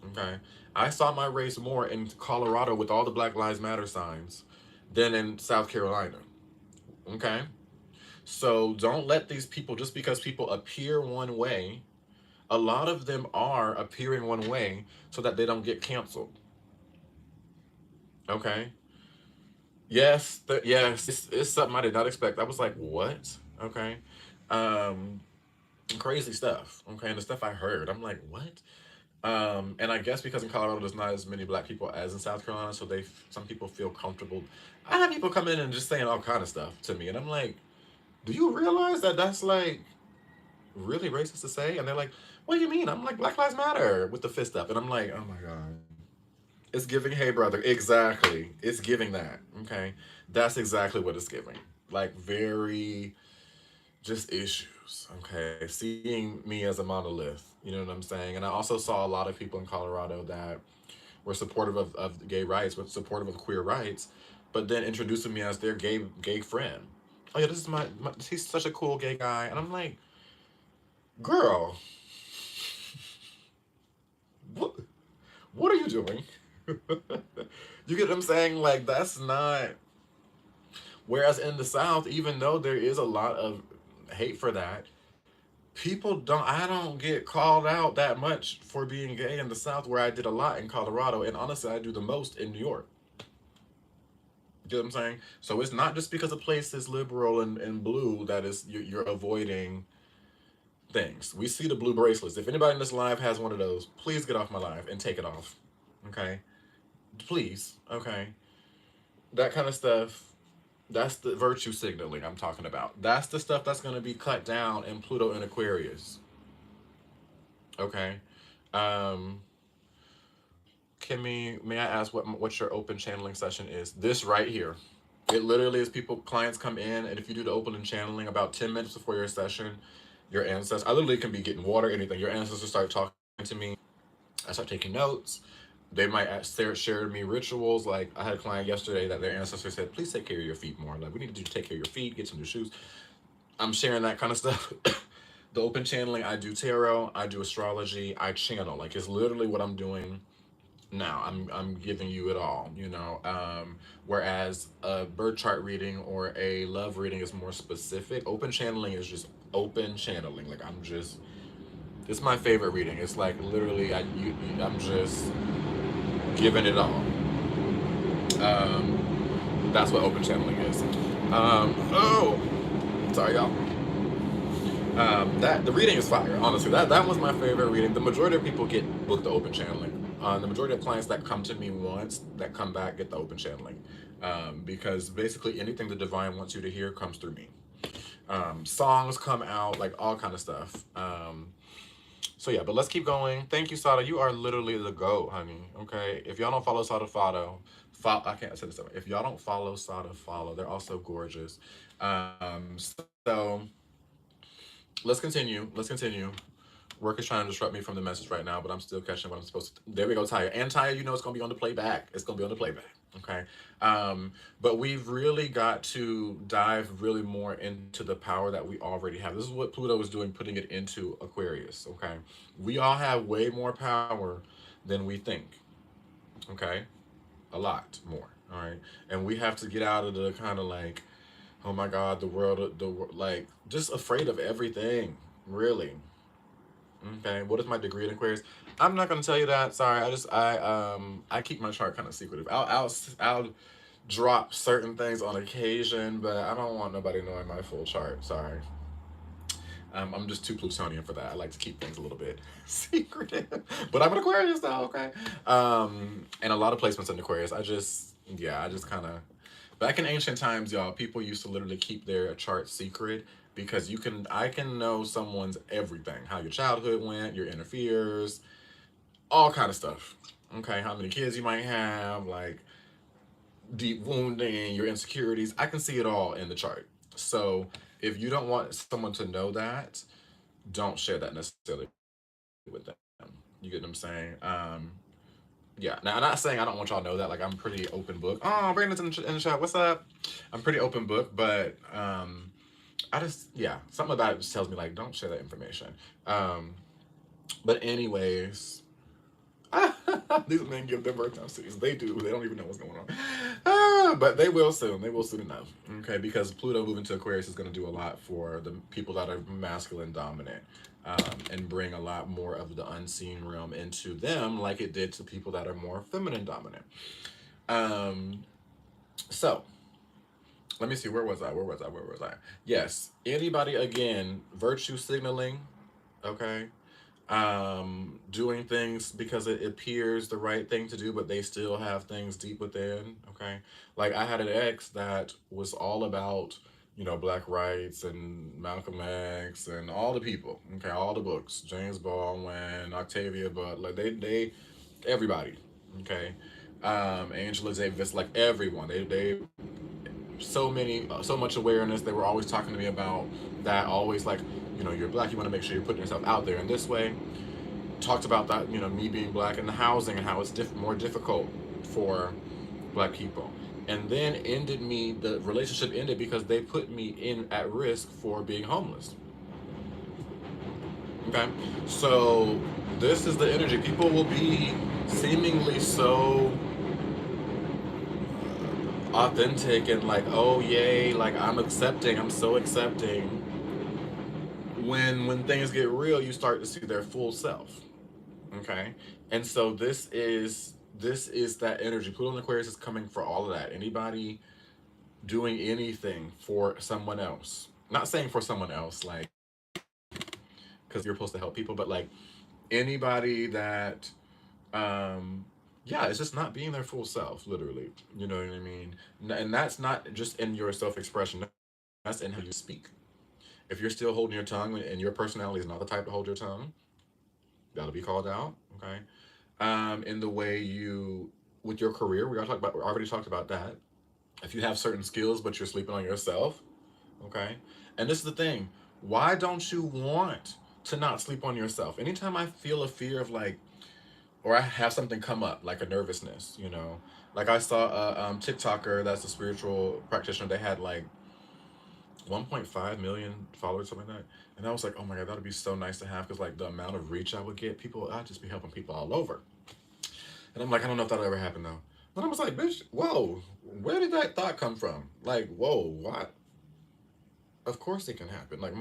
Okay. I saw my race more in Colorado with all the Black Lives Matter signs than in South Carolina. Okay. So don't let these people, just because people appear one way, a lot of them are appearing one way so that they don't get canceled. Okay. Yes, yes, it's something I did not expect. I was like, what? Okay. Um, crazy stuff. Okay. And the stuff I heard, I'm like, what? And I guess because in Colorado there's not as many black people as in South Carolina, so some people feel comfortable. I have people come in and just saying all kind of stuff to me, and I'm like, do you realize that that's like really racist to say? And they're like, what do you mean? I'm like, Black Lives Matter with the fist up, and I'm like, oh my god. It's giving, hey brother, exactly. It's giving that. Okay. That's exactly what it's giving. Like very just issues. Okay. Seeing me as a monolith. You know what I'm saying? And I also saw a lot of people in Colorado that were supportive of gay rights, were supportive of queer rights, but then introducing me as their gay friend. Oh yeah, this is my he's such a cool gay guy. And I'm like, girl, what what are you doing? You get what I'm saying? Like that's not. Whereas in the South, even though there is a lot of hate for that, I don't get called out that much for being gay in the South, where I did a lot in Colorado, and honestly, I do the most in New York. You know what I'm saying? So it's not just because a place is liberal and blue that is you're avoiding things. We see the blue bracelets. If anybody in this live has one of those, please get off my live and take it off. Okay? Please. Okay? That kind of stuff. That's the virtue signaling I'm talking about. That's the stuff that's going to be cut down in Pluto and Aquarius. Okay? Um, Kimmy, may I ask what your open channeling session is? This right here. It literally is people, clients come in, and if you do the open and channeling about 10 minutes before your session, your ancestors, I literally can be getting water, anything. Your ancestors start talking to me. I start taking notes. They might share me rituals. Like I had a client yesterday that their ancestors said, please take care of your feet more. Like we need you to take care of your feet, get some new shoes. I'm sharing that kind of stuff. The open channeling, I do tarot, I do astrology, I channel. Like it's literally what I'm doing now. I'm giving you it all, you know. Whereas a birth chart reading or a love reading is more specific. Open channeling is just open channeling. Like I'm just, it's my favorite reading. It's like literally I'm just giving it all. That's what open channeling is. Oh, sorry y'all. That the reading is fire. Honestly, that was my favorite reading. The majority of people get booked the open channeling. The majority of clients that come to me once that come back get the open channeling, because basically anything the divine wants you to hear comes through me. Songs come out, like all kind of stuff. So yeah, but let's keep going. Thank you, Sada. You are literally the GOAT, honey. Okay. If y'all don't follow Sada, I can't say this over. If y'all don't follow Sada, follow. They're also gorgeous. So let's continue. Let's continue. Work is trying to disrupt me from the message right now, but I'm still catching what I'm supposed to. There we go, Taya. And Taya, you know it's gonna be on the playback. It's gonna be on the playback. Okay. But we've really got to dive really more into the power that we already have. This is what Pluto is doing, putting it into Aquarius. Okay. We all have way more power than we think. Okay. A lot more. All right. And we have to get out of the kind of like, oh my God, like just afraid of everything. Really. Okay, what is my degree in Aquarius? I'm not gonna tell you that. Sorry, I keep my chart kind of secretive. I'll drop certain things on occasion, but I don't want nobody knowing my full chart. Sorry. I'm just too Plutonian for that. I like to keep things a little bit secretive. But I'm an Aquarius though, okay? And a lot of placements in Aquarius. I just kind of, back in ancient times, y'all, people used to literally keep their chart secret because I can know someone's everything, how your childhood went, your inner fears, all kind of stuff. Okay, how many kids you might have, like deep wounding, your insecurities. I can see it all in the chart. So if you don't want someone to know that, don't share that necessarily with them. You get what I'm saying? Yeah. Now, I'm not saying I don't want y'all to know that. Like, I'm pretty open book. Oh, Brandon's in the chat. What's up? I'm pretty open book, but something about it just tells me, like, don't share that information. But anyways, these men give their birth time cities. They do. They don't even know what's going on. But they will soon. They will soon enough. Okay, because Pluto moving to Aquarius is going to do a lot for the people that are masculine dominant, and bring a lot more of the unseen realm into them, like it did to people that are more feminine dominant. So let me see. Where was I? Yes. Anybody again? Virtue signaling. Okay. Doing things because it appears the right thing to do, but they still have things deep within. Okay. Like I had an ex that was all about, black rights and Malcolm X and all the people. Okay. All the books, James Baldwin, Octavia Butler, they everybody. Okay. Angela Davis, like everyone, they so much awareness. They were always talking to me about that, always like, you're black, you want to make sure you're putting yourself out there in this way. Talked about that, me being black and the housing and how it's more difficult for black people. And then the relationship ended because they put me in at risk for being homeless. Okay, so this is the energy. People will be seemingly so authentic and like, oh yay, like I'm so accepting, when things get real, you start to see their full self. Okay, and so this is that energy. Pluto and Aquarius is coming for all of that. Anybody doing anything for someone else. Not saying for someone else, like, because you're supposed to help people, but like anybody that, yeah, it's just not being their full self, literally. You know what I mean? And that's not just in your self expression, that's in how you speak. If you're still holding your tongue and your personality is not the type to hold your tongue, that'll be called out, okay? In the way you, with your career, we already talked about that. If you have certain skills but you're sleeping on yourself, okay? And this is the thing. Why don't you want to not sleep on yourself? Anytime I feel a fear of like, or I have something come up, like a nervousness, you know, like I saw a TikToker that's a spiritual practitioner. They had like 1.5 million followers, something like that. And I was like, oh my God, that would be so nice to have because like the amount of reach I would get, people, I'd just be helping people all over. And I'm like, I don't know if that'll ever happen though. But I was like, bitch, whoa, where did that thought come from? Like, whoa, what? Of course it can happen. Like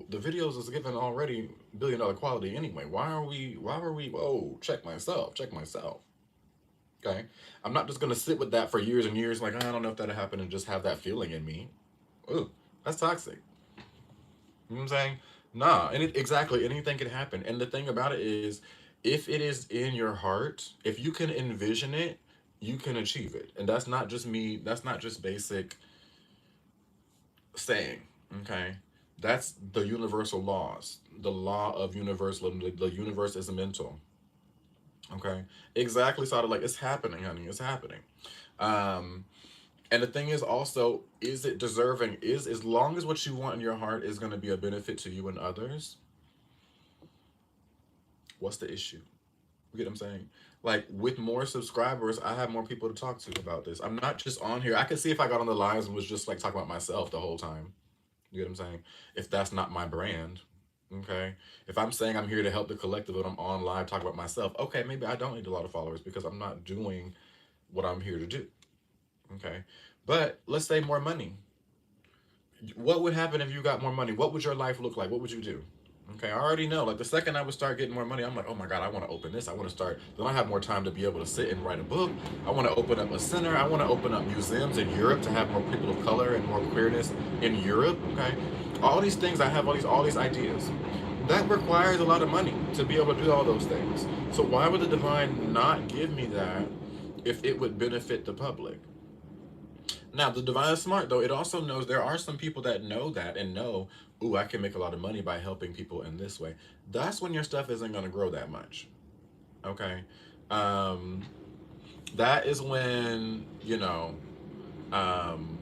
the videos is given already $1 billion quality anyway. Why are we whoa, check myself, check myself. Okay. I'm not just gonna sit with that for years and years, like I don't know if that'll happen and just have that feeling in me. Ooh, that's toxic. You know what I'm saying? Nah, exactly anything can happen. And the thing about it is, if it is in your heart, if you can envision it, you can achieve it. And that's not just me, that's not just basic saying, okay? That's the universal laws. The law of universal, the universe is mental. Okay? Exactly, sort of like it's happening, honey. It's happening. Um, and the thing is also, is it deserving? Is as long as what you want in your heart is going to be a benefit to you and others, what's the issue? You get what I'm saying? Like with more subscribers, I have more people to talk to about this. I'm not just on here. I could see if I got on the lives and was just like talking about myself the whole time. You get what I'm saying? If that's not my brand, okay? If I'm saying I'm here to help the collective and I'm on live talking about myself, okay, maybe I don't need a lot of followers because I'm not doing what I'm here to do, okay? But let's say more money. What would happen if you got more money? What would your life look like? What would you do? Okay, I already know. Like the second I would start getting more money, I'm like, oh my God, I want to open this. I want to start. Then I have more time to be able to sit and write a book. I want to open up a center. I want to open up museums in Europe to have more people of color and more queerness in Europe. Okay, all these things. I have all these ideas. That requires a lot of money to be able to do all those things. So why would the divine not give me that if it would benefit the public? Now, the divine is smart, though. It also knows there are some people that know that and know, ooh, I can make a lot of money by helping people in this way. That's when your stuff isn't going to grow that much. Okay. Um, that is when, um,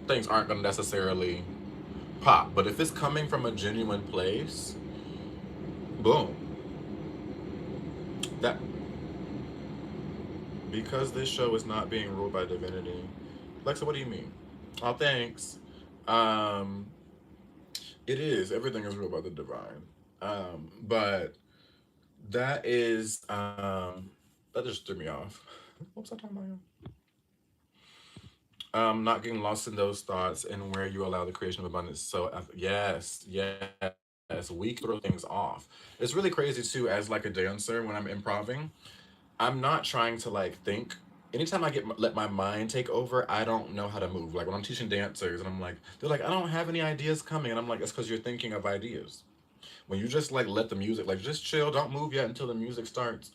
things aren't going to necessarily pop. But if it's coming from a genuine place, boom. That because this show is not being ruled by divinity. Lexa, what do you mean? Oh, thanks. Um, it is. Everything is ruled by the divine. But that is that just threw me off. What was I talking about? Not getting lost in those thoughts and where you allow the creation of abundance. So yes, yes, we can throw things off. It's really crazy too. As like a dancer, when I'm improving, I'm not trying to like think. Anytime let my mind take over, I don't know how to move. Like when I'm teaching dancers, and I'm like, they're like, I don't have any ideas coming, and I'm like, it's because you're thinking of ideas. When you just like let the music, like just chill, don't move yet until the music starts,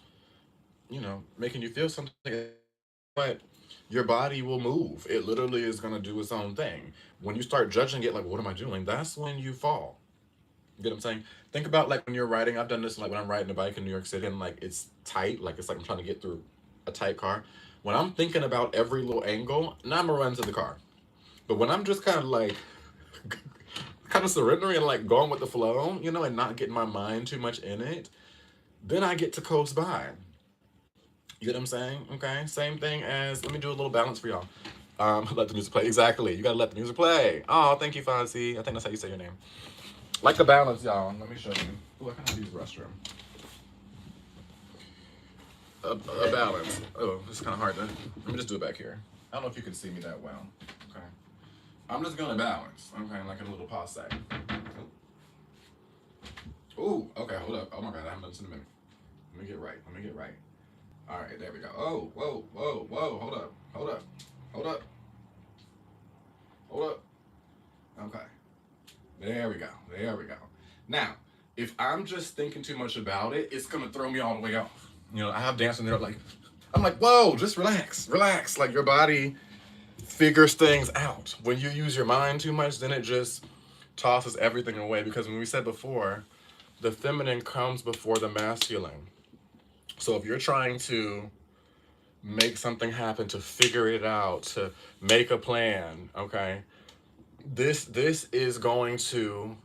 making you feel something. But your body will move. It literally is gonna do its own thing. When you start judging it, like, what am I doing? That's when you fall. You get what I'm saying? Think about like when you're riding. I've done this like when I'm riding a bike in New York City and like it's tight. Like it's like I'm trying to get through a tight car. When I'm thinking about every little angle, now I'm gonna run to the car. But when I'm just kind of like kind of surrendering and like going with the flow, and not getting my mind too much in it, then I get to coast by. You get what I'm saying? Okay. Same thing as let me do a little balance for y'all. Let the music play. Exactly. You gotta let the music play. Oh, thank you, Fonzie. I think that's how you say your name. Like a balance, y'all. Let me show you. Ooh, I can use the restroom. A balance. Oh, it's kind of hard to. Let me just do it back here. I don't know if you can see me that well. Okay. I'm just gonna balance. Okay, like in a little pause. Ooh, okay, hold up. Oh my God, I haven't done this in a minute. Let me get right. Let me get right. All right, there we go. Oh, whoa, whoa, whoa. Hold up, hold up, hold up, hold up. Okay, there we go. There we go. Now, if I'm just thinking too much about it, it's gonna throw me all the way off. You know, I have dancing there like, I'm like, whoa, just relax, relax. Like your body figures things out. When you use your mind too much, then it just tosses everything away. Because when we said before, the feminine comes before the masculine. So if you're trying to make something happen, to figure it out, to make a plan, okay, this is going to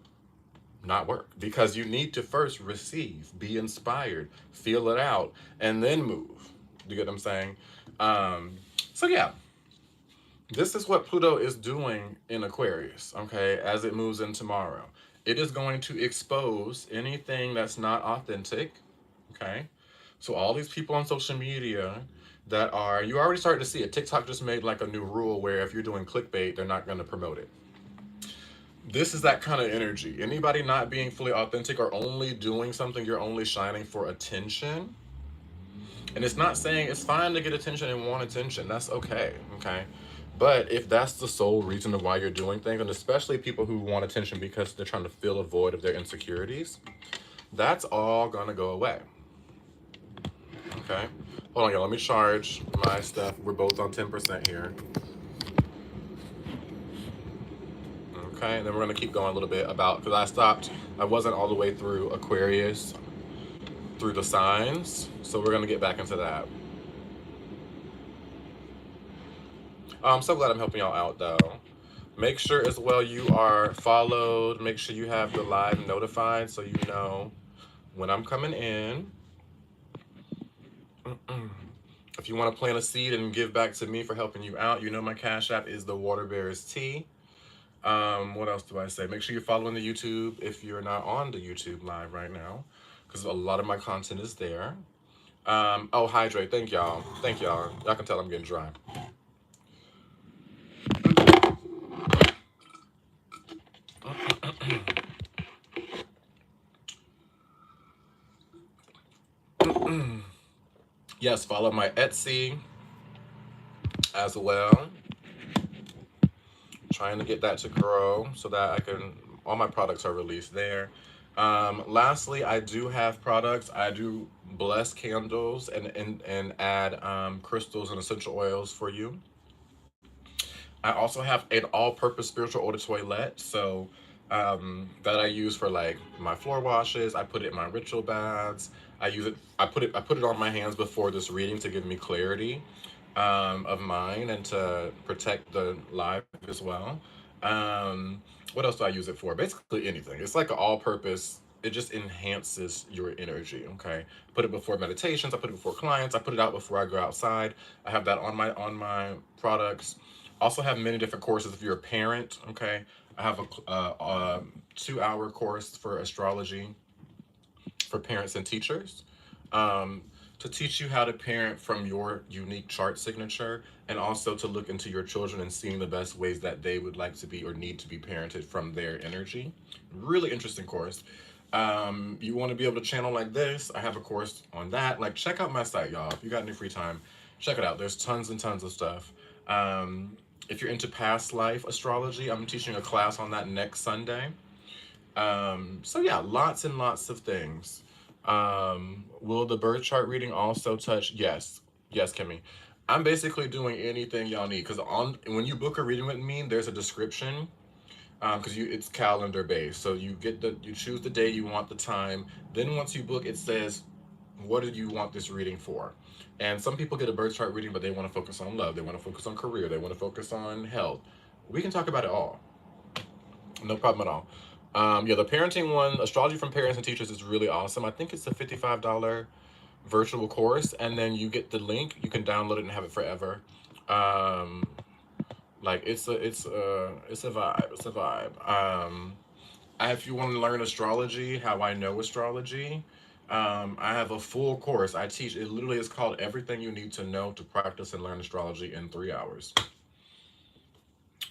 not work because you need to first receive, be inspired, feel it out, and then move. You get what I'm saying? Um, so yeah, this is what Pluto is doing in Aquarius, okay, as it moves in tomorrow. It is going to expose anything that's not authentic, okay? So all these people on social media that are, you already started to see it. TikTok just made like a new rule where if you're doing clickbait, they're not going to promote it. This is that kind of energy. Anybody not being fully authentic or only doing something you're only shining for attention. And it's not saying it's fine to get attention and want attention. That's okay, okay? But if that's the sole reason of why you're doing things, and especially people who want attention because they're trying to fill a void of their insecurities, that's all gonna go away. Okay? Hold on, y'all. Let me charge my stuff. We're both on 10% here. Okay, and then we're gonna keep going a little bit about, because I wasn't all the way through Aquarius, through the signs. So we're gonna get back into that. I'm so glad I'm helping y'all out though. Make sure as well you are followed. Make sure you have the live notified so you know when I'm coming in. If you want to plant a seed and give back to me for helping you out, you know my Cash App is the Water Bears Tea. What else do I say? Make sure you're following the YouTube if you're not on the YouTube live right now, because a lot of my content is there. Oh, hydrate. Thank y'all. Thank y'all. Y'all can tell I'm getting dry. Yes, follow my Etsy as well. Trying to get that to grow so that I can, all my products are released there. Lastly, I do have products. I do bless candles and add crystals and essential oils for you. I also have an all-purpose spiritual oil toilette, so that I use for like my floor washes. I put it in my ritual baths. I use it. I put it on my hands before this reading to give me clarity of mind and to protect the live as well. What else do I use it for? Basically anything. It's like an all-purpose. It just enhances your energy. Okay. Put it before meditations. I put it before clients. I put it out before I go outside. I have that on my products. Also have many different courses if you're a parent. Okay. I have a 2-hour course for astrology for parents and teachers. Um, to teach you how to parent from your unique chart signature and also to look into your children and seeing the best ways that they would like to be or need to be parented from their energy. Really interesting course. You want to be able to channel like this, I have a course on that. Like, check out my site, y'all. If you got any free time, check it out. There's tons and tons of stuff. If you're into past life astrology, I'm teaching a class on that next Sunday. So yeah, lots and lots of things. Will the birth chart reading also touch? Yes. Yes, Kimmy. I'm basically doing anything y'all need because on when you book a reading with me, there's a description because it's calendar based. So you choose the day you want, the time. Then once you book, it says what do you want this reading for? And some people get a birth chart reading, but they want to focus on love. They want to focus on career. They want to focus on health. We can talk about it all. No problem at all. Yeah, the parenting one, Astrology from Parents and Teachers, is really awesome. I think it's a $55 virtual course, and then you get the link. You can download it and have it forever. Um, like it's a vibe. It's a vibe. If you want to learn astrology, how I know astrology, I have a full course I teach. It literally is called Everything You Need to Know to Practice and Learn Astrology in 3 hours.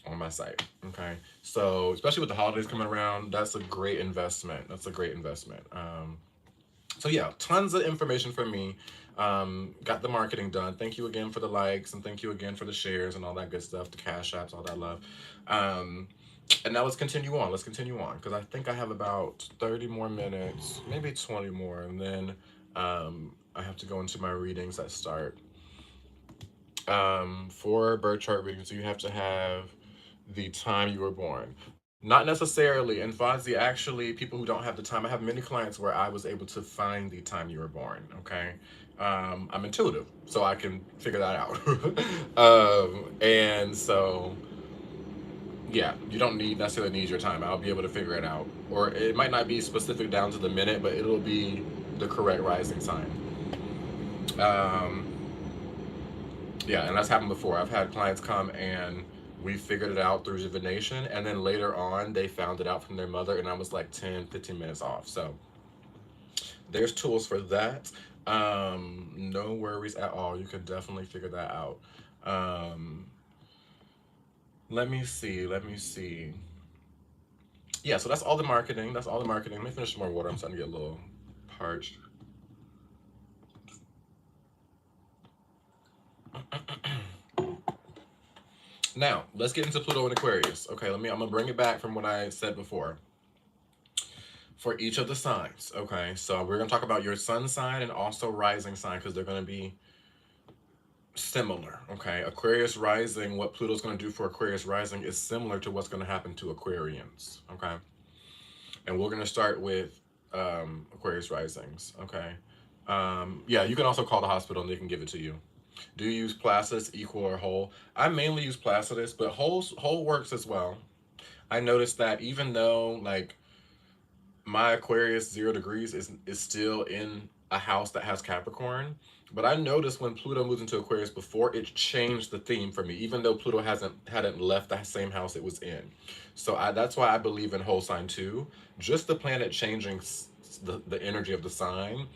on my site. Okay, so especially with the holidays coming around, that's a great investment. That's a great investment. So yeah, tons of information from me. Got the marketing done. Thank you again for the likes, and thank you again for the shares and all that good stuff, the cash apps, all that love. Um, and now let's continue on. Let's continue on because I think I have about 30 more minutes, maybe 20 more, and then I have to go into my readings that start. For birth chart readings, you have to have the time you were born. Not necessarily, and Fonzie, actually, people who don't have the time, I have many clients where I was able to find the time you were born, okay? I'm intuitive, so I can figure that out. And so, yeah, you don't necessarily need your time. I'll be able to figure it out. Or it might not be specific down to the minute, but it'll be the correct rising sign. Um, Yeah, and that's happened before. I've had clients come and we figured it out through divination, and then later on they found it out from their mother, and I was like 10, 15 minutes off. So there's tools for that. No worries at all. You can definitely figure that out. Um, let me see. Let me see. Yeah, so that's all the marketing. That's all the marketing. Let me finish some more water. I'm starting to get a little parched. Now, let's get into Pluto and Aquarius. Okay, I'm gonna bring it back from what I said before. For each of the signs, okay? So we're gonna talk about your sun sign and also rising sign because they're gonna be similar, okay? Aquarius rising, what Pluto's gonna do for Aquarius rising is similar to what's gonna happen to Aquarians, okay? And we're gonna start with Aquarius risings, okay? Yeah, you can also call the hospital and they can give it to you. Do you use Placidus, equal, or whole? I mainly use Placidus, but whole works as well. I noticed that even though like my Aquarius 0 degrees is still in a house that has Capricorn, but I noticed when Pluto moves into Aquarius before it changed the theme for me, even though Pluto hadn't left the same house it was in. So that's why I believe in whole sign too. Just the planet changing the energy of the sign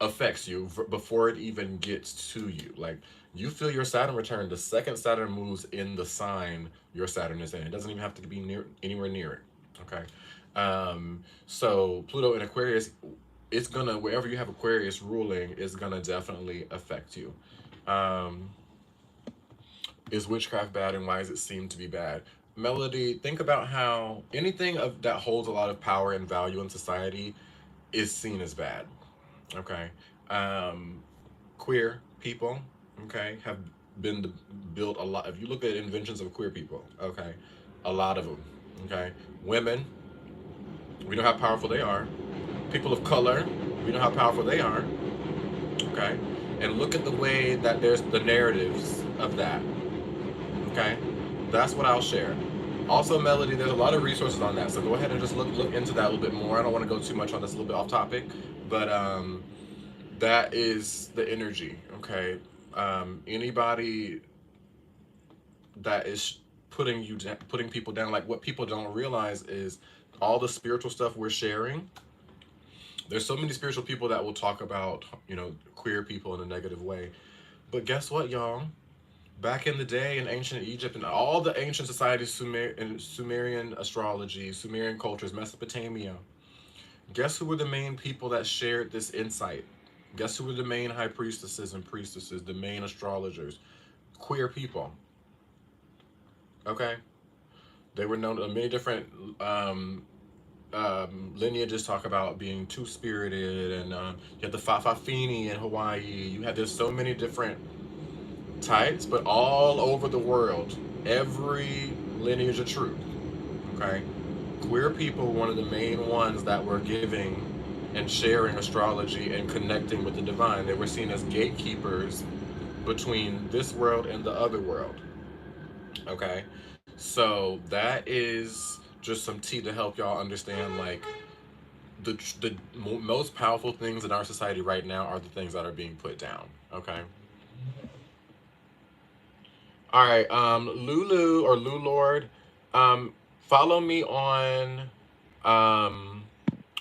affects you before it even gets to you. Like you feel your Saturn return the second Saturn moves in the sign your Saturn is in. It doesn't even have to be anywhere near it. Okay. So Pluto in Aquarius, it's gonna wherever you have Aquarius ruling is gonna definitely affect you. Um, is witchcraft bad and why does it seem to be bad? Melody, think about how anything that holds a lot of power and value in society is seen as bad. Okay. Um, Queer people, okay, have been built a lot. If you look at inventions of queer people, okay, a lot of them, okay. Women, we know how powerful they are. People of color, we know how powerful they are, okay. And look at the way that there's the narratives of that, okay. That's what I'll share. Also, Melody, there's a lot of resources on that, so go ahead and just look into that a little bit more. I don't want to go too much on this, a little bit off topic, but that is the energy, okay. Anybody that is putting people down, like what people don't realize is all the spiritual stuff we're sharing. There's so many spiritual people that will talk about, queer people in a negative way. But guess what, y'all? Back in the day in ancient Egypt and all the ancient societies, Sumerian astrology, Sumerian cultures, Mesopotamia, guess who were the main people that shared this insight? Guess who were the main high priestesses and priestesses, the main astrologers? Queer people. Okay? They were known to many different lineages talk about being two-spirited, and you have the Fa'afafini in Hawaii. You have there's so many different types, but all over the world, every lineage of truth. Okay? Queer people were one of the main ones that were giving and sharing astrology and connecting with the divine. They were seen as gatekeepers between this world and the other world. Okay, so that is just some tea to help y'all understand. Like the most powerful things in our society right now are the things that are being put down. Okay. All right. Lulu or Lulord, follow me on um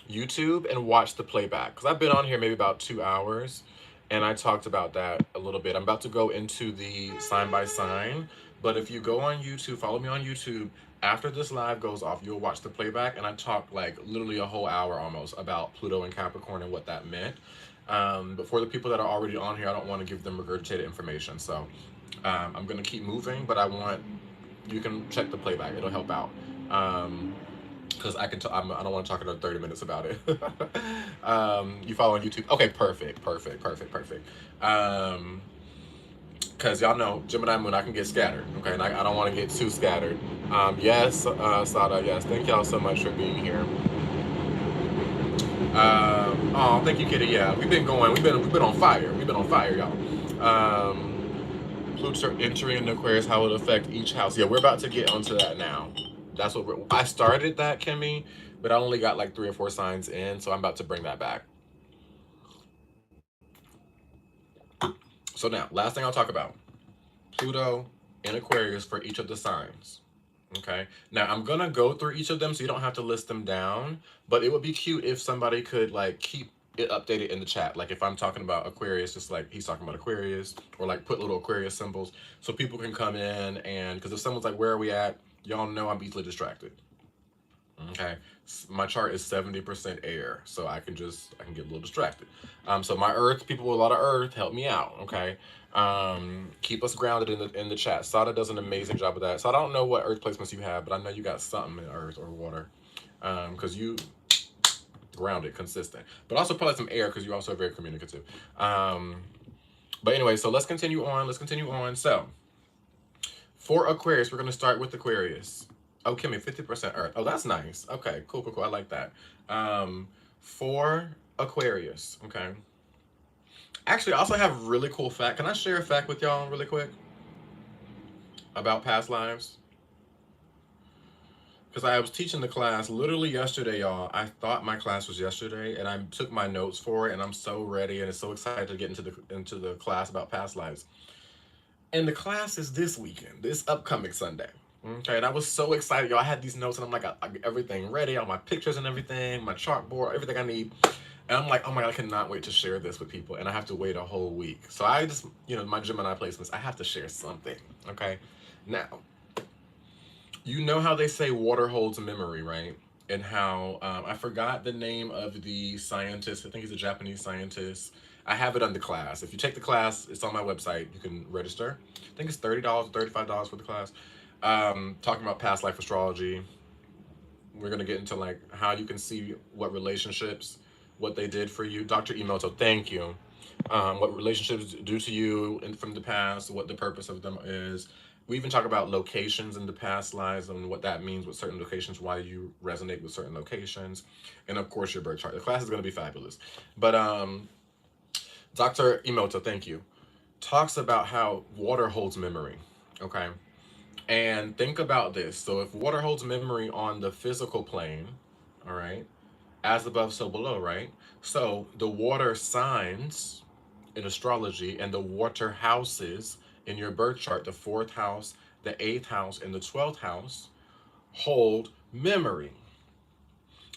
YouTube and watch the playback because I've been on here maybe about 2 hours and I talked about that a little bit. I'm about to go into the sign by sign, But if you go on YouTube, follow me on YouTube, after this live goes off, you'll watch the playback, and I talk like literally a whole hour almost about Pluto and Capricorn and what that meant. But for the people that are already on here, I don't want to give them regurgitated information. So I'm going to keep moving, but you can check the playback. It'll help out. Because I don't want to talk another 30 minutes about it. You follow on YouTube? Okay, perfect. Because y'all know Gemini Moon, I can get scattered, okay, and I don't want to get too scattered. Yes, Sada, yes, thank y'all so much for being here. Oh, thank you, Kitty. Yeah, we've been on fire, y'all. Pluto entering into Aquarius, how it will affect each house. Yeah, we're about to get onto that now. That's what I started that, Kimmy, but I only got like 3 or 4 signs in, so I'm about to bring that back. So now, last thing I'll talk about, Pluto in Aquarius for each of the signs. Okay. Now I'm gonna go through each of them, so you don't have to list them down. But it would be cute if somebody could like keep it updated in the chat. Like if I'm talking about Aquarius, just like he's talking about Aquarius, or like put little Aquarius symbols so people can come in, and because if someone's like, "Where are we at?" Y'all know I'm easily distracted. Okay, my chart is 70% air, so I can get a little distracted. So my Earth people with a lot of Earth, help me out. Okay, keep us grounded in the chat. Sada does an amazing job of that. So I don't know what Earth placements you have, but I know you got something in Earth or water, because you grounded, consistent, but also probably some air because you're also very communicative. But anyway, so let's continue on. So for Aquarius, we're gonna start with Aquarius. Oh, Kimmy, 50% Earth. Oh, that's nice. Okay, cool. I like that. For Aquarius, okay. Actually, I also have a really cool fact. Can I share a fact with y'all really quick about past lives? Because I was teaching the class literally yesterday, y'all. I thought my class was yesterday, and I took my notes for it, and I'm so ready and so excited to get into the class about past lives. And the class is this weekend, this upcoming Sunday. Okay, and I was so excited, y'all. I had these notes, and I'm like, I get everything ready, all my pictures and everything, my chalkboard, everything I need. And I'm like, oh my God, I cannot wait to share this with people. And I have to wait a whole week. So I just, my Gemini placements, I have to share something. Okay. Now, you know how they say water holds memory, right? And how, I forgot the name of the scientist. I think he's a Japanese scientist. I have it on the class. If you take the class, it's on my website. You can register. I think it's $30 or $35 for the class. Talking about past life astrology. We're going to get into like how you can see what relationships, what they did for you. Dr. Emoto, thank you. What relationships do to you from the past, what the purpose of them is. We even talk about locations in the past lives and what that means with certain locations, why you resonate with certain locations, and of course your birth chart. The class is going to be fabulous. But Dr. Emoto, thank you, talks about how water holds memory. Okay. And think about this. So if water holds memory on the physical plane, all right, as above, so below, right? So the water signs in astrology and the water houses in your birth chart, the 4th house, the 8th house, and the 12th house, hold memory.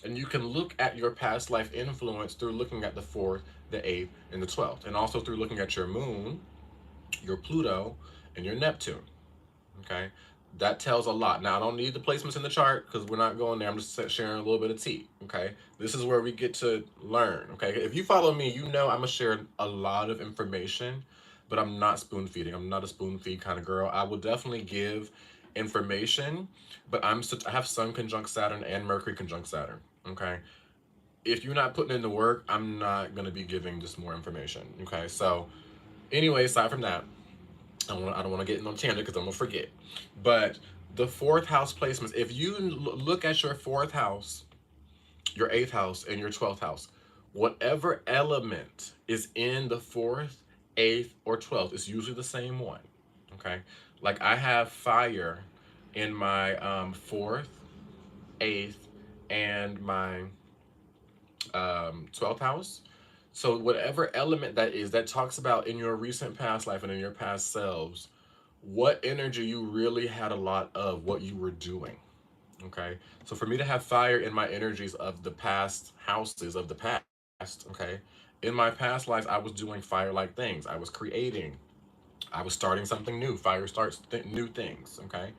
And you can look at your past life influence through looking at the 4th, the 8th, and the 12th, and also through looking at your moon, your Pluto, and your Neptune. Okay, that tells a lot. Now, I don't need the placements in the chart because we're not going there. I'm just sharing a little bit of tea. Okay, this is where we get to learn. Okay, if you follow me, you know I'm gonna share a lot of information, but I'm not spoon feeding. I'm not a spoon feed kind of girl. I will definitely give information, but I have Sun conjunct Saturn and Mercury conjunct Saturn. Okay, if you're not putting in the work, I'm not gonna be giving just more information. Okay, so anyway, aside from that, I don't want to get in on tangent because I'm gonna forget. But the 4th house placements, if you look at your 4th house, your 8th house, and your 12th house, whatever element is in the 4th, 8th, or 12th, it's usually the same one. Okay, like I have fire in my 4th, 8th, and my 12th house. So whatever element that is, that talks about in your recent past life and in your past selves, what energy you really had a lot of, what you were doing. Okay. So for me to have fire in my energies of the past houses of the past, okay, in my past lives, I was doing fire-like things. I was creating. I was starting something new. Fire starts new things, okay?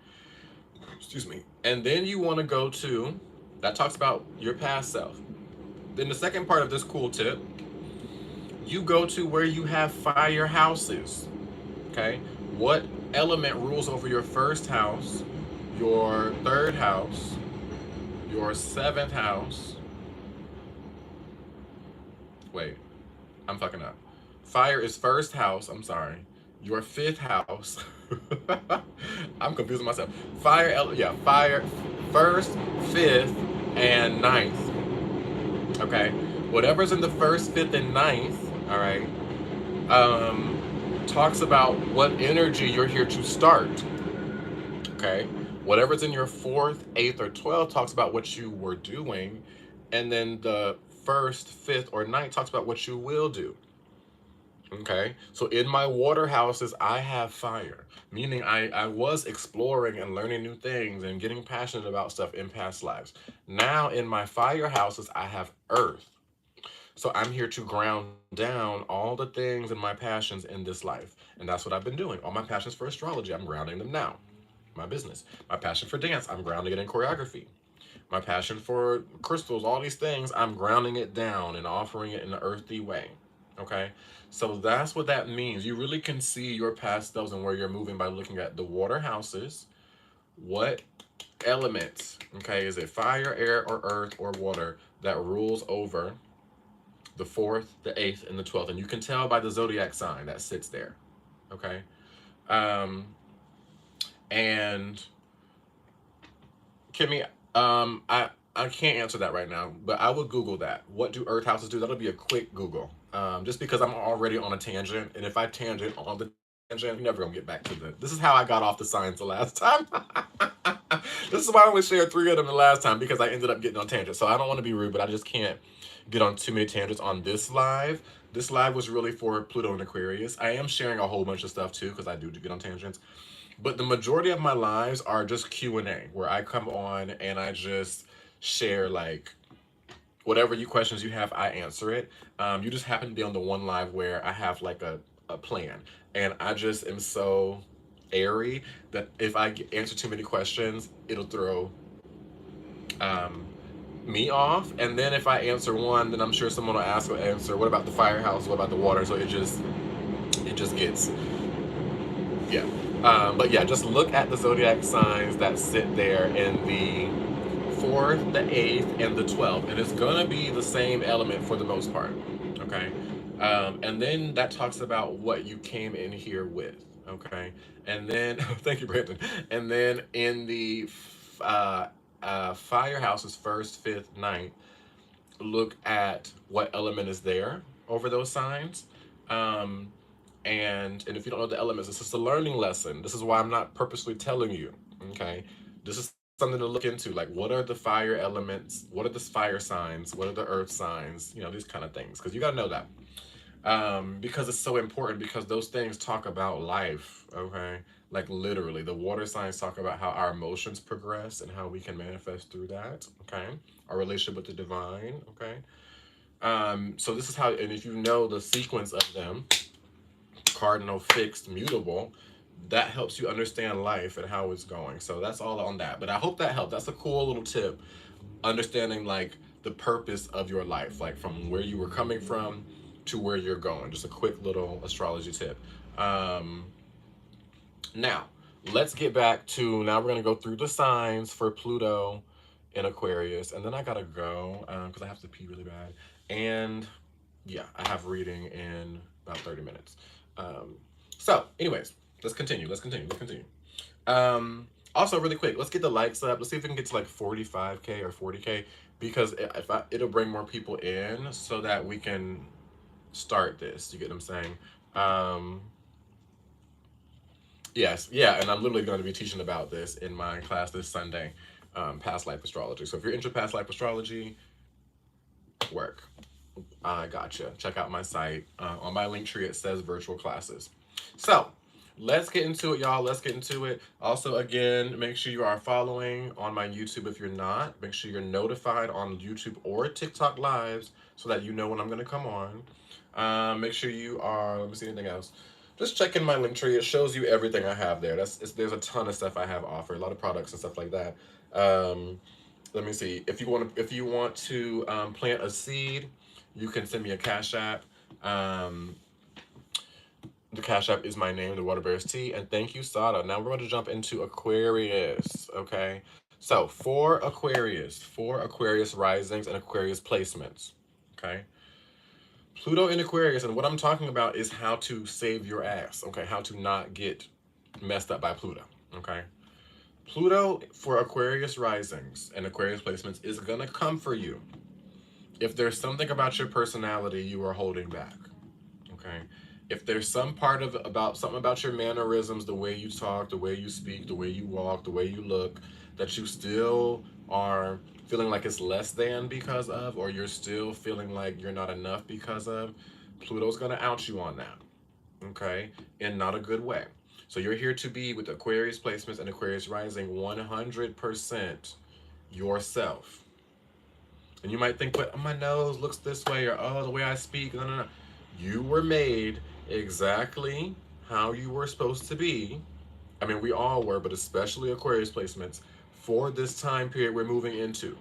Excuse me. And then you want to go to, that talks about your past self. Then the second part of this cool tip, you go to where you have fire houses, okay? What element rules over your first house, your third house, your seventh house? Wait, I'm fucking up. Fire is first house, I'm sorry. Your fifth house. I'm confusing myself. Fire, first, fifth, and ninth. Okay? Whatever's in the first, fifth, and ninth, all right, talks about what energy you're here to start. Okay? Whatever's in your fourth, eighth, or 12th talks about what you were doing. And then the first, fifth, or ninth talks about what you will do. Okay, so in my water houses, I have fire, meaning I was exploring and learning new things and getting passionate about stuff in past lives. Now in my fire houses, I have earth. So I'm here to ground down all the things and my passions in this life. And that's what I've been doing. All my passions for astrology, I'm grounding them now. My business. My passion for dance, I'm grounding it in choreography. My passion for crystals, all these things, I'm grounding it down and offering it in an earthy way. Okay? So that's what that means. You really can see your past selves and where you're moving by looking at the water houses. What elements, okay, is it fire, air, or earth, or water that rules over the fourth, the eighth, and the 12th? And you can tell by the zodiac sign that sits there. Okay? Um, and Kimmy, I can't answer that right now, but I would Google that. What do earth houses do? That'll be a quick Google. Just because I'm already on a tangent, and if I tangent on the tangent, you're never gonna get back to the. This is how I got off the science the last time. This is why I only shared 3 of them the last time, because I ended up getting on tangents. So I don't want to be rude, but I just can't get on too many tangents on this live. This live was really for Pluto and Aquarius. I am sharing a whole bunch of stuff too, because I do get on tangents. But the majority of my lives are just Q&A, where I come on and I just share like whatever you questions you have, I answer it. You just happen to be on the one live where I have like a plan, and I just am so airy that if I answer too many questions, it'll throw um, me off. And then if I answer one, then I'm sure someone will ask or answer, what about the firehouse? What about the water? So it just gets, yeah. But yeah, just look at the zodiac signs that sit there in the 4th, the 8th, and the 12th, and it's gonna be the same element for the most part. Okay, and then that talks about what you came in here with. Okay, and then thank you, Brandon. And then in the firehouses, first, fifth, ninth, look at what element is there over those signs. Um, and if you don't know the elements, it's just a learning lesson. This is why I'm not purposely telling you. Okay, this is something to look into. Like, what are the fire elements? What are the fire signs? What are the earth signs? You know, these kind of things, because you got to know that. Because it's so important, because those things talk about life. Okay, like literally, the water signs talk about how our emotions progress and how we can manifest through that. Okay, our relationship with the divine. Okay, so this is how, and if you know the sequence of them, cardinal, fixed, mutable, that helps you understand life and how it's going. So that's all on that. But I hope that helped. That's a cool little tip. Understanding like the purpose of your life, like from where you were coming from to where you're going. Just a quick little astrology tip. Um, Now, let's get back to, now we're going to go through the signs for Pluto in Aquarius. And then I got to go because I have to pee really bad. And yeah, I have reading in about 30 minutes. So, anyways, let's continue. Also, really quick, let's get the likes up. Let's see if we can get to like 45K or 40K, because it'll bring more people in so that we can start this. You get what I'm saying? Yes, yeah, and I'm literally going to be teaching about this in my class this Sunday, past life astrology. So if you're into past life astrology, work. I gotcha. Check out my site. On my link tree, it says virtual classes. So let's get into it, y'all. Let's get into it. Also, again, make sure you are following on my YouTube. If you're not, make sure you're notified on YouTube or TikTok lives so that you know when I'm going to come on. Make sure you are, let me see anything else. just check in my link tree. It shows you everything I have there. There's a ton of stuff I have offered, a lot of products and stuff like that. Um, let me see. If you want to plant a seed, you can send me a Cash App. Um, the Cash App is my name, the Water Bears Tea, and thank you, Sada. Now we're going to jump into Aquarius. Okay, so for Aquarius risings and Aquarius placements. Okay, Pluto in Aquarius, and what I'm talking about is how to save your ass. Okay, how to not get messed up by Pluto. Okay, Pluto for Aquarius risings and Aquarius placements is gonna come for you if there's something about your personality you are holding back. Okay, if there's some part of about something about your mannerisms, the way you talk, the way you speak, the way you walk, the way you look, that you still are feeling like it's less than because of, or you're still feeling like you're not enough because of, Pluto's gonna out you on that. Okay, in not a good way. So you're here to be with Aquarius placements and Aquarius rising 100% yourself. And you might think, but my nose looks this way, or oh, the way I speak. No, no, no. You were made exactly how you were supposed to be. I mean, we all were, but especially Aquarius placements for this time period we're moving into.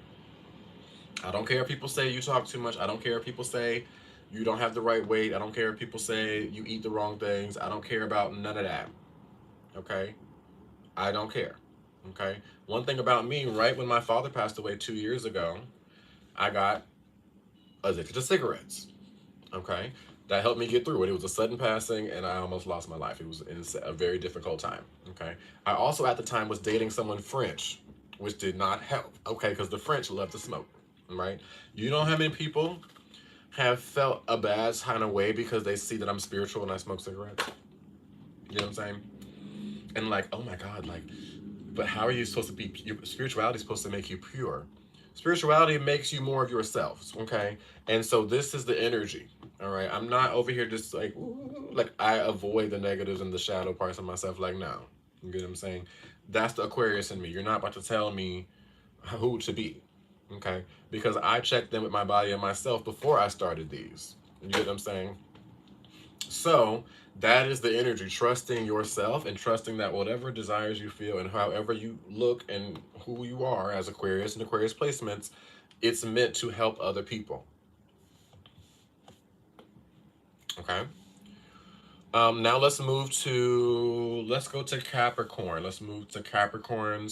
I don't care if people say you talk too much. I don't care if people say you don't have the right weight. I don't care if people say you eat the wrong things. I don't care about none of that. Okay? I don't care. Okay? One thing about me, right when my father passed away 2 years ago, I got addicted to cigarettes. Okay? That helped me get through it. It was a sudden passing, and I almost lost my life. It was a very difficult time. Okay? I also, at the time, was dating someone French, which did not help. Okay? Because the French love to smoke. Right? You know how many people have felt a bad kind of way because they see that I'm spiritual and I smoke cigarettes? You know what I'm saying? And like, oh my God, like, but how are you supposed to be? Your spirituality is supposed to make you pure. Spirituality makes you more of yourself, okay? And so this is the energy, all right? I'm not over here just like, ooh, like I avoid the negatives and the shadow parts of myself. Like, no, you get what I'm saying? That's the Aquarius in me. You're not about to tell me who to be, okay? Because I checked in with my body and myself before I started these. You get what I'm saying? So that is the energy, trusting yourself and trusting that whatever desires you feel and however you look and who you are as Aquarius and Aquarius placements, it's meant to help other people. Okay. Now let's go to Capricorn. Let's move to Capricorn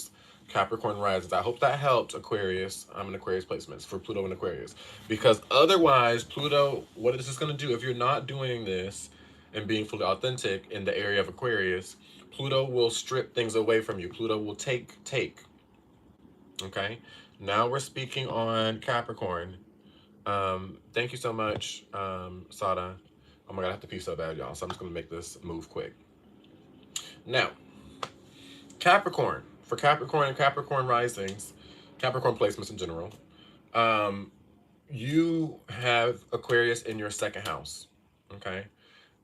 risings. I hope that helped Aquarius. I'm in Aquarius placements for Pluto and Aquarius. Because otherwise, Pluto, what is this going to do? If you're not doing this and being fully authentic in the area of Aquarius, Pluto will strip things away from you. Pluto will take. Okay? Now we're speaking on Capricorn. Thank you so much, Sada. Oh my God, I have to pee so bad, y'all. So I'm just going to make this move quick. Now, Capricorn. For Capricorn and Capricorn risings, Capricorn placements in general, you have Aquarius in your second house. Okay?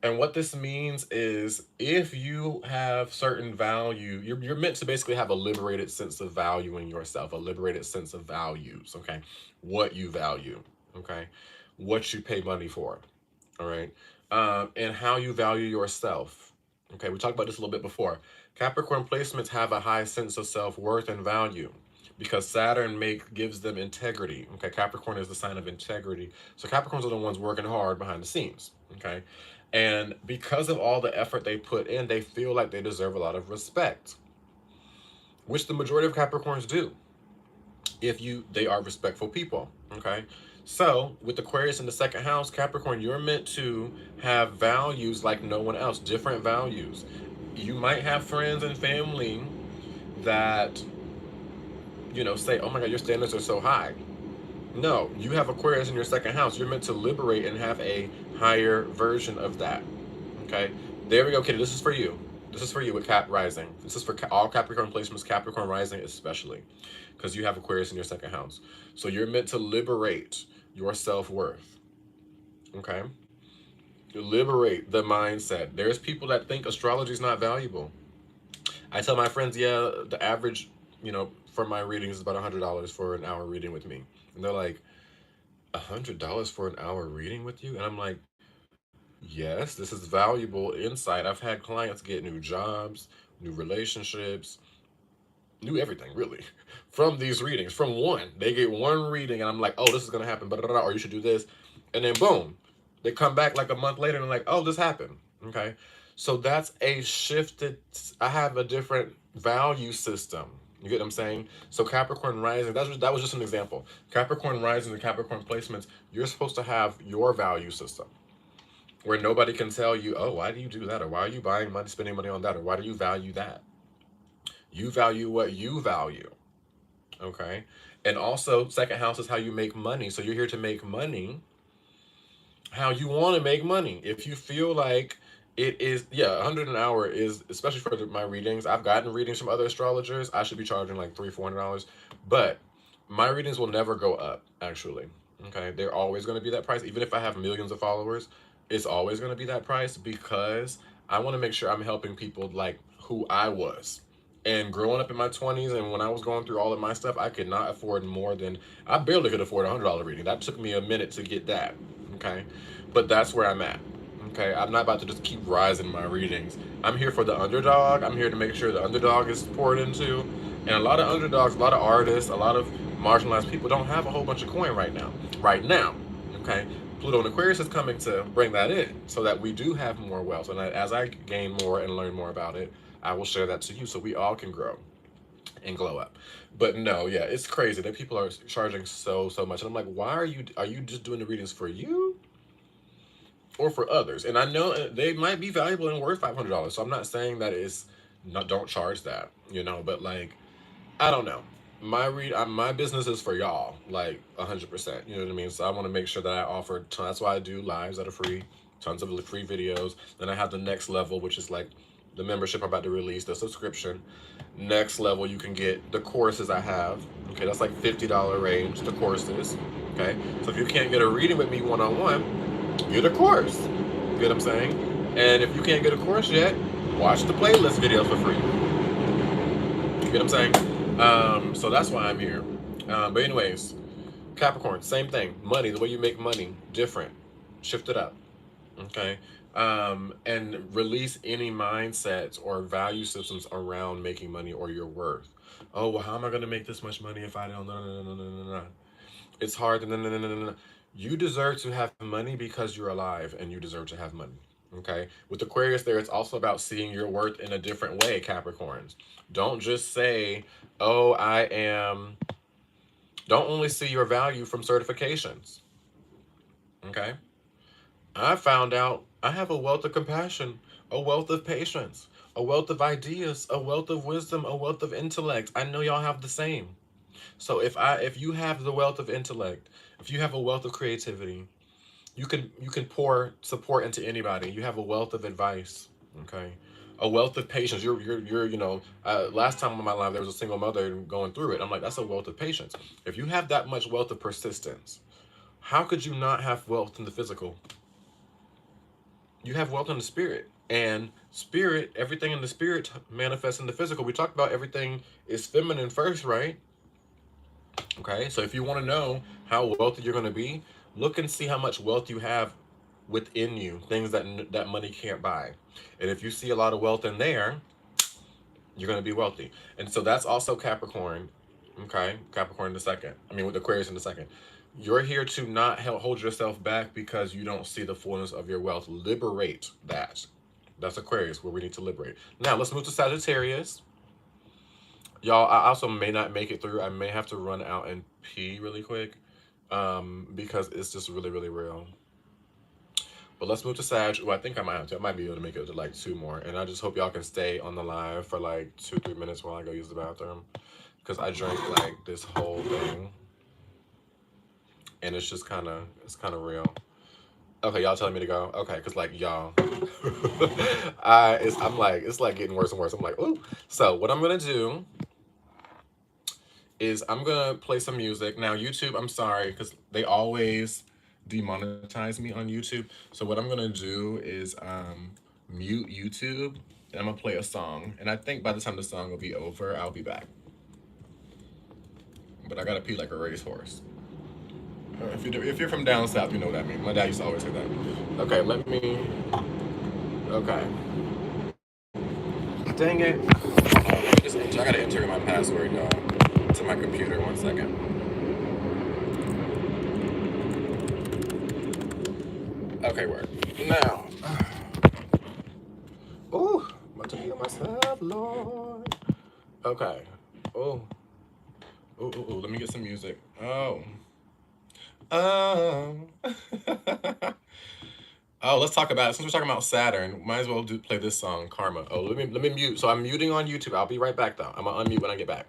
And what this means is if you have certain value, you're meant to basically have a liberated sense of valuing yourself, a liberated sense of values, okay? What you value, okay? What you pay money for, all right? And how you value yourself, okay? We talked about this a little bit before. Capricorn placements have a high sense of self-worth and value because Saturn gives them integrity, okay? Capricorn is the sign of integrity. So Capricorns are the ones working hard behind the scenes, okay? And because of all the effort they put in, they feel like they deserve a lot of respect, which the majority of Capricorns do. They are respectful people, okay? So with Aquarius in the second house, Capricorn, you're meant to have values like no one else, different values. You might have friends and family that, say, oh my God, your standards are so high. No, you have Aquarius in your second house. You're meant to liberate and have a higher version of that. Okay, there we go, Kitty. This is for you. This is for you with Cap Rising. This is for all Capricorn placements, Capricorn Rising especially, because you have Aquarius in your second house. So you're meant to liberate your self-worth. Okay, you liberate the mindset. There's people that think astrology is not valuable. I tell my friends, yeah, the average, for my readings is about $100 for an hour reading with me, and they're like, $100 for an hour reading with you? And I'm like, Yes, this is valuable insight. I've had clients get new jobs, new relationships, new everything really from these readings. From one, they get one reading, and I'm like, oh, this is gonna happen, or you should do this, and then boom, they come back like a month later and like, oh, this happened. Okay, so that's a shifted. I have a different value system. You get what I'm saying? So Capricorn rising, that was just an example. Capricorn rising and Capricorn placements, you're supposed to have your value system where nobody can tell you, oh, why do you do that? Or why are you buying money, spending money on that? Or why do you value that? You value what you value. Okay. And also, second house is how you make money. So you're here to make money how you want to make money. If you feel like it is, yeah, 100 an hour is, especially for my readings. I've gotten readings from other astrologers. I should be charging like $300, $400, but my readings will never go up, actually. Okay. They're always going to be that price. Even if I have millions of followers, it's always going to be that price because I want to make sure I'm helping people like who I was. And growing up in my 20s and when I was going through all of my stuff, I could not afford more than, I barely could afford $100 reading. That took me a minute to get that. Okay. But that's where I'm at. Okay. I'm not about to just keep rising my readings. I'm here for the underdog. I'm here to make sure the underdog is poured into. And a lot of underdogs, a lot of artists, a lot of marginalized people don't have a whole bunch of coin right now. Right now. Okay. Pluto and Aquarius is coming to bring that in so that we do have more wealth. And as I gain more and learn more about it, I will share that to you so we all can grow and glow up. But no, yeah, it's crazy that people are charging so much. And I'm like, why are you just doing the readings for you or for others? And I know they might be valuable and worth $500. So I'm not saying that it's not, don't charge that, but like, I don't know. My business is for y'all, like 100%. You know what I mean? So I want to make sure that I offer. That's why I do lives that are free, tons of free videos. Then I have the next level, which is like the membership I'm about to release, the subscription. Next level, you can get the courses I have. Okay, that's like $50 range. The courses. Okay, so if you can't get a reading with me one-on-one, get a course. You get what I'm saying? And if you can't get a course yet, watch the playlist videos for free. You get what I'm saying? So that's why I'm here. But anyways, Capricorn, same thing. Money, the way you make money, different. Shift it up. Okay. And release any mindsets or value systems around making money or your worth. Oh, well, how am I going to make this much money if I don't? No, no, no, no, no, no, no. It's hard. No, no, no, no, no, no. You deserve to have money because you're alive and you deserve to have money. Okay. With Aquarius, there, it's also about seeing your worth in a different way, Capricorns. Don't just say, oh, I am. Don't only see your value from certifications. Okay. I found out I have a wealth of compassion, a wealth of patience, a wealth of ideas, a wealth of wisdom, a wealth of intellect. I know y'all have the same. So if you have the wealth of intellect, if you have a wealth of creativity, you can pour support into anybody. You have a wealth of advice, okay? A wealth of patience. You're last time in my life there was a single mother going through it. I'm like, that's a wealth of patience. If you have that much wealth of persistence, how could you not have wealth in the physical? You have wealth in the spirit. And spirit, everything in the spirit manifests in the physical. We talked about everything is feminine first, right? Okay, so if you want to know how wealthy you're going to be, look and see how much wealth you have within you, things that money can't buy. And if you see a lot of wealth in there, you're going to be wealthy. And so that's also Capricorn. Okay, Capricorn in the second. I mean, with Aquarius in the second. You're here to not hold yourself back because you don't see the fullness of your wealth. Liberate that. That's Aquarius, where we need to liberate. Now, let's move to Sagittarius. Y'all, I also may not make it through. I may have to run out and pee really quick because it's just really, really real. But let's move to Sag. Well, I think I might have to. I might be able to make it to like 2 more. And I just hope y'all can stay on the live for like 2, 3 minutes while I go use the bathroom. Because I drank like this whole thing. And it's just it's kind of real. Okay, y'all telling me to go? Okay, because like y'all, it's like getting worse and worse. I'm like, ooh. So what I'm going to do is I'm going to play some music. Now, YouTube, I'm sorry, because they always demonetize me on YouTube. So what I'm going to do is mute YouTube, and I'm going to play a song. And I think by the time the song will be over, I'll be back. But I got to pee like a racehorse. If you're from down south, you know what I mean. My dad used to always say that. Okay, let me. Okay. Dang it. I gotta enter my password, y'all, to my computer. 1 second. Okay, work. Now. Ooh, I'm about to heal myself, Lord. Okay. Oh. Ooh, let me get some music. Oh. Oh. Oh, let's talk about it. Since we're talking about Saturn, might as well play this song, Karma. Oh, let me mute. So I'm muting on YouTube. I'll be right back though. I'm gonna unmute when I get back.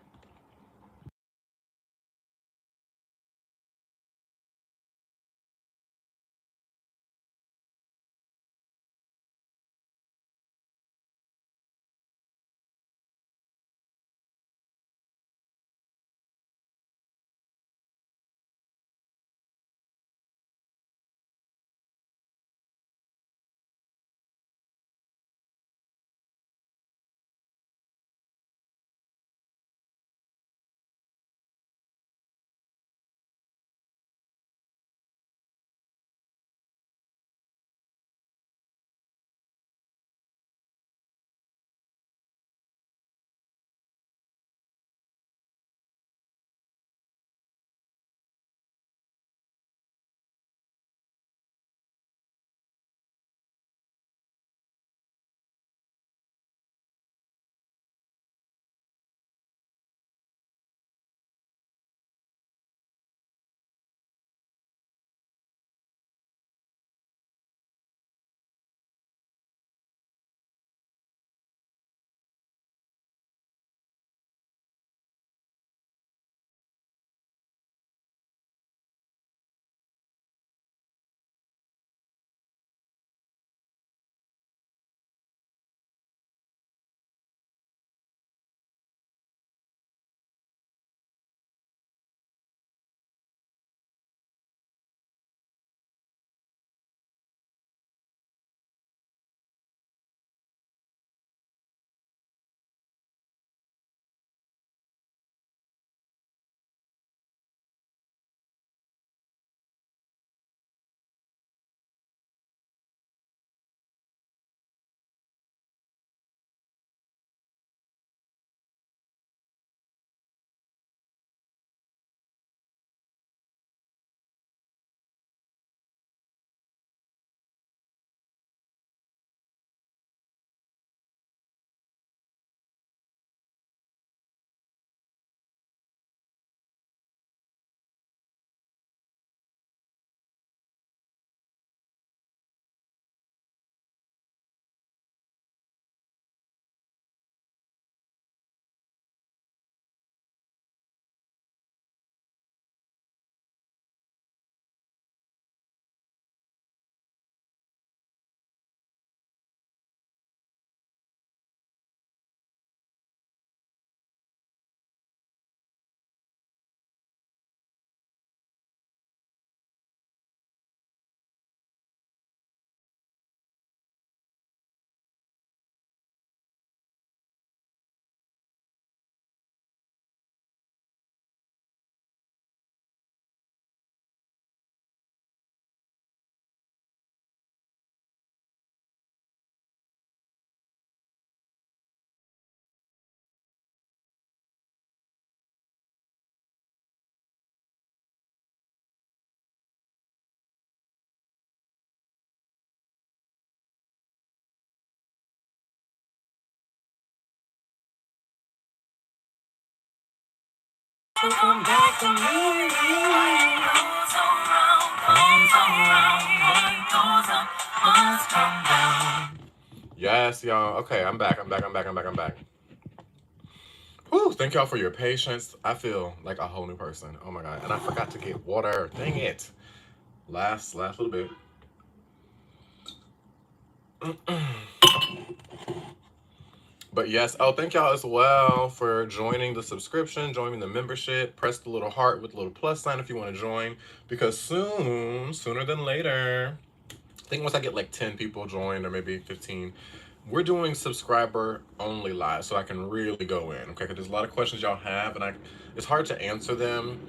Come back to me. Goes around, what goes up must come down. Yes, y'all. Okay, I'm back. I'm back. Whew, thank y'all for your patience. I feel like a whole new person. Oh my god. And I forgot to get water. Dang it. Last little bit. But yes, oh, thank y'all as well for joining the subscription, joining the membership. Press the little heart with the little plus sign if you want to join. Because sooner than later, I think once I get like 10 people joined or maybe 15, we're doing subscriber only live so I can really go in, okay? Because there's a lot of questions y'all have and it's hard to answer them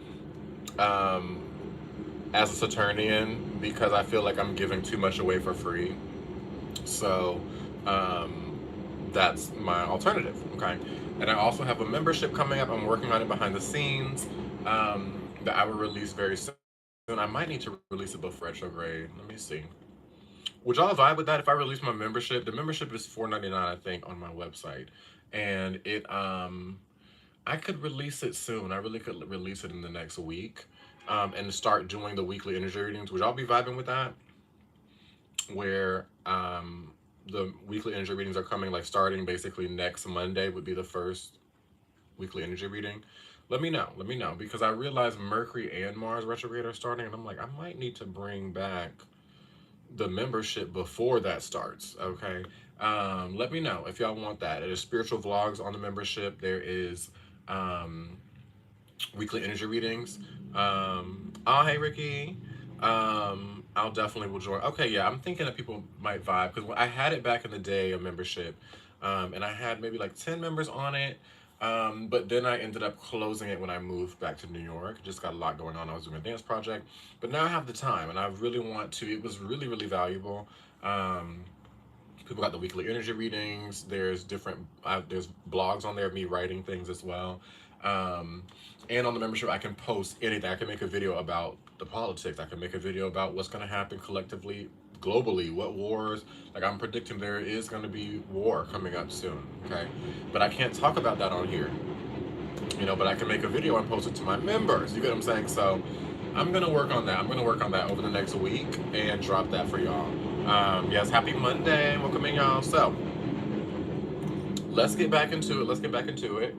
as a Saturnian because I feel like I'm giving too much away for free. So that's my alternative. Okay. And I also have a membership coming up. I'm working on it behind the scenes that I will release very soon. I might need to release it before retrograde. Let me see. Would y'all vibe with that if I release my membership? The membership is $4.99, I think, on my website. And I could release it soon. I really could release it in the next week. And start doing the weekly energy readings. Would y'all be vibing with that? Where the weekly energy readings are coming, like starting basically next Monday would be the first weekly energy reading. Let me know. Let me know because I realize Mercury and Mars retrograde are starting, and I'm like, I might need to bring back the membership before that starts. Okay. Let me know if y'all want that. There's spiritual vlogs on the membership. There is um, weekly energy readings. Oh, hey, Ricky. I'll definitely will join. Okay, yeah, I'm thinking that people might vibe because I had it back in the day, a membership, and I had maybe like 10 members on it. But then I ended up closing it when I moved back to New York. Just got a lot going on. I was doing a dance project, but now I have the time, and I really want to. It was really, really valuable. Um, People got the weekly energy readings. There's different there's blogs on there of me writing things as well. um, and on the membership I can post anything. I can make a video about the politics. I can make a video about what's going to happen collectively globally, what wars. Like, I'm predicting there is going to be war coming up soon. Okay, but I can't talk about that on here, but I can make a video and post it to my members. You get what I'm saying? So I'm gonna work on that. I'm gonna work on that over the next week and drop that for y'all. Yes, happy Monday. Welcome in, y'all. So let's get back into it. Let's get back into it.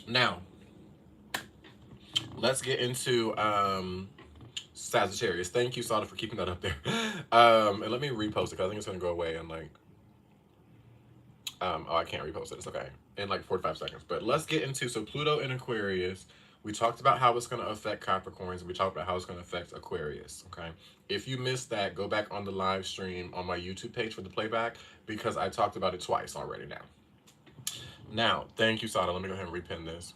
Now, let's get into Sagittarius. Thank you, Sada, for keeping that up there. And let me repost it because I think it's gonna go away in like oh, I can't repost it. It's okay. In like 45 seconds. But let's get into, so Pluto in Aquarius. We talked about how it's going to affect Capricorns, and we talked about how it's going to affect Aquarius. Okay. If you missed that, go back on the live stream on my YouTube page for the playback because I talked about it twice already now. Now, thank you, Sada. Let me go ahead and repin this.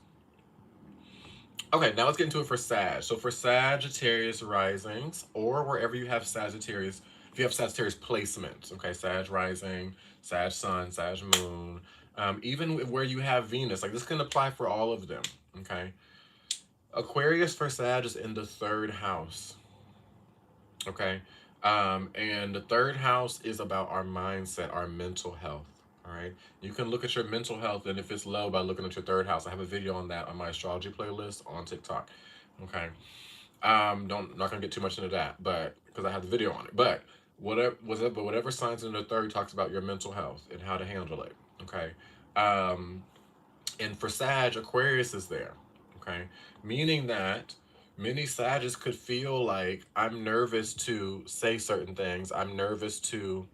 Okay, now let's get into it for Sag. So for Sagittarius risings, or wherever you have Sagittarius, if you have Sagittarius placements, okay, Sag rising, Sag sun, Sag moon, even where you have Venus, like this can apply for all of them, okay? Aquarius for Sag is in the third house, okay? And the third house is about our mindset, our mental health. All right. You can look at your mental health, and if it's low, by looking at your third house. I have a video on that on my astrology playlist on TikTok. Okay. Don't Not gonna get too much into that, but because I have the video on it. But whatever signs in the third talks about your mental health and how to handle it. Okay. Um, and for Sag, Aquarius is there. Okay. Meaning that many Sages could feel like I'm nervous to say certain things. I'm nervous to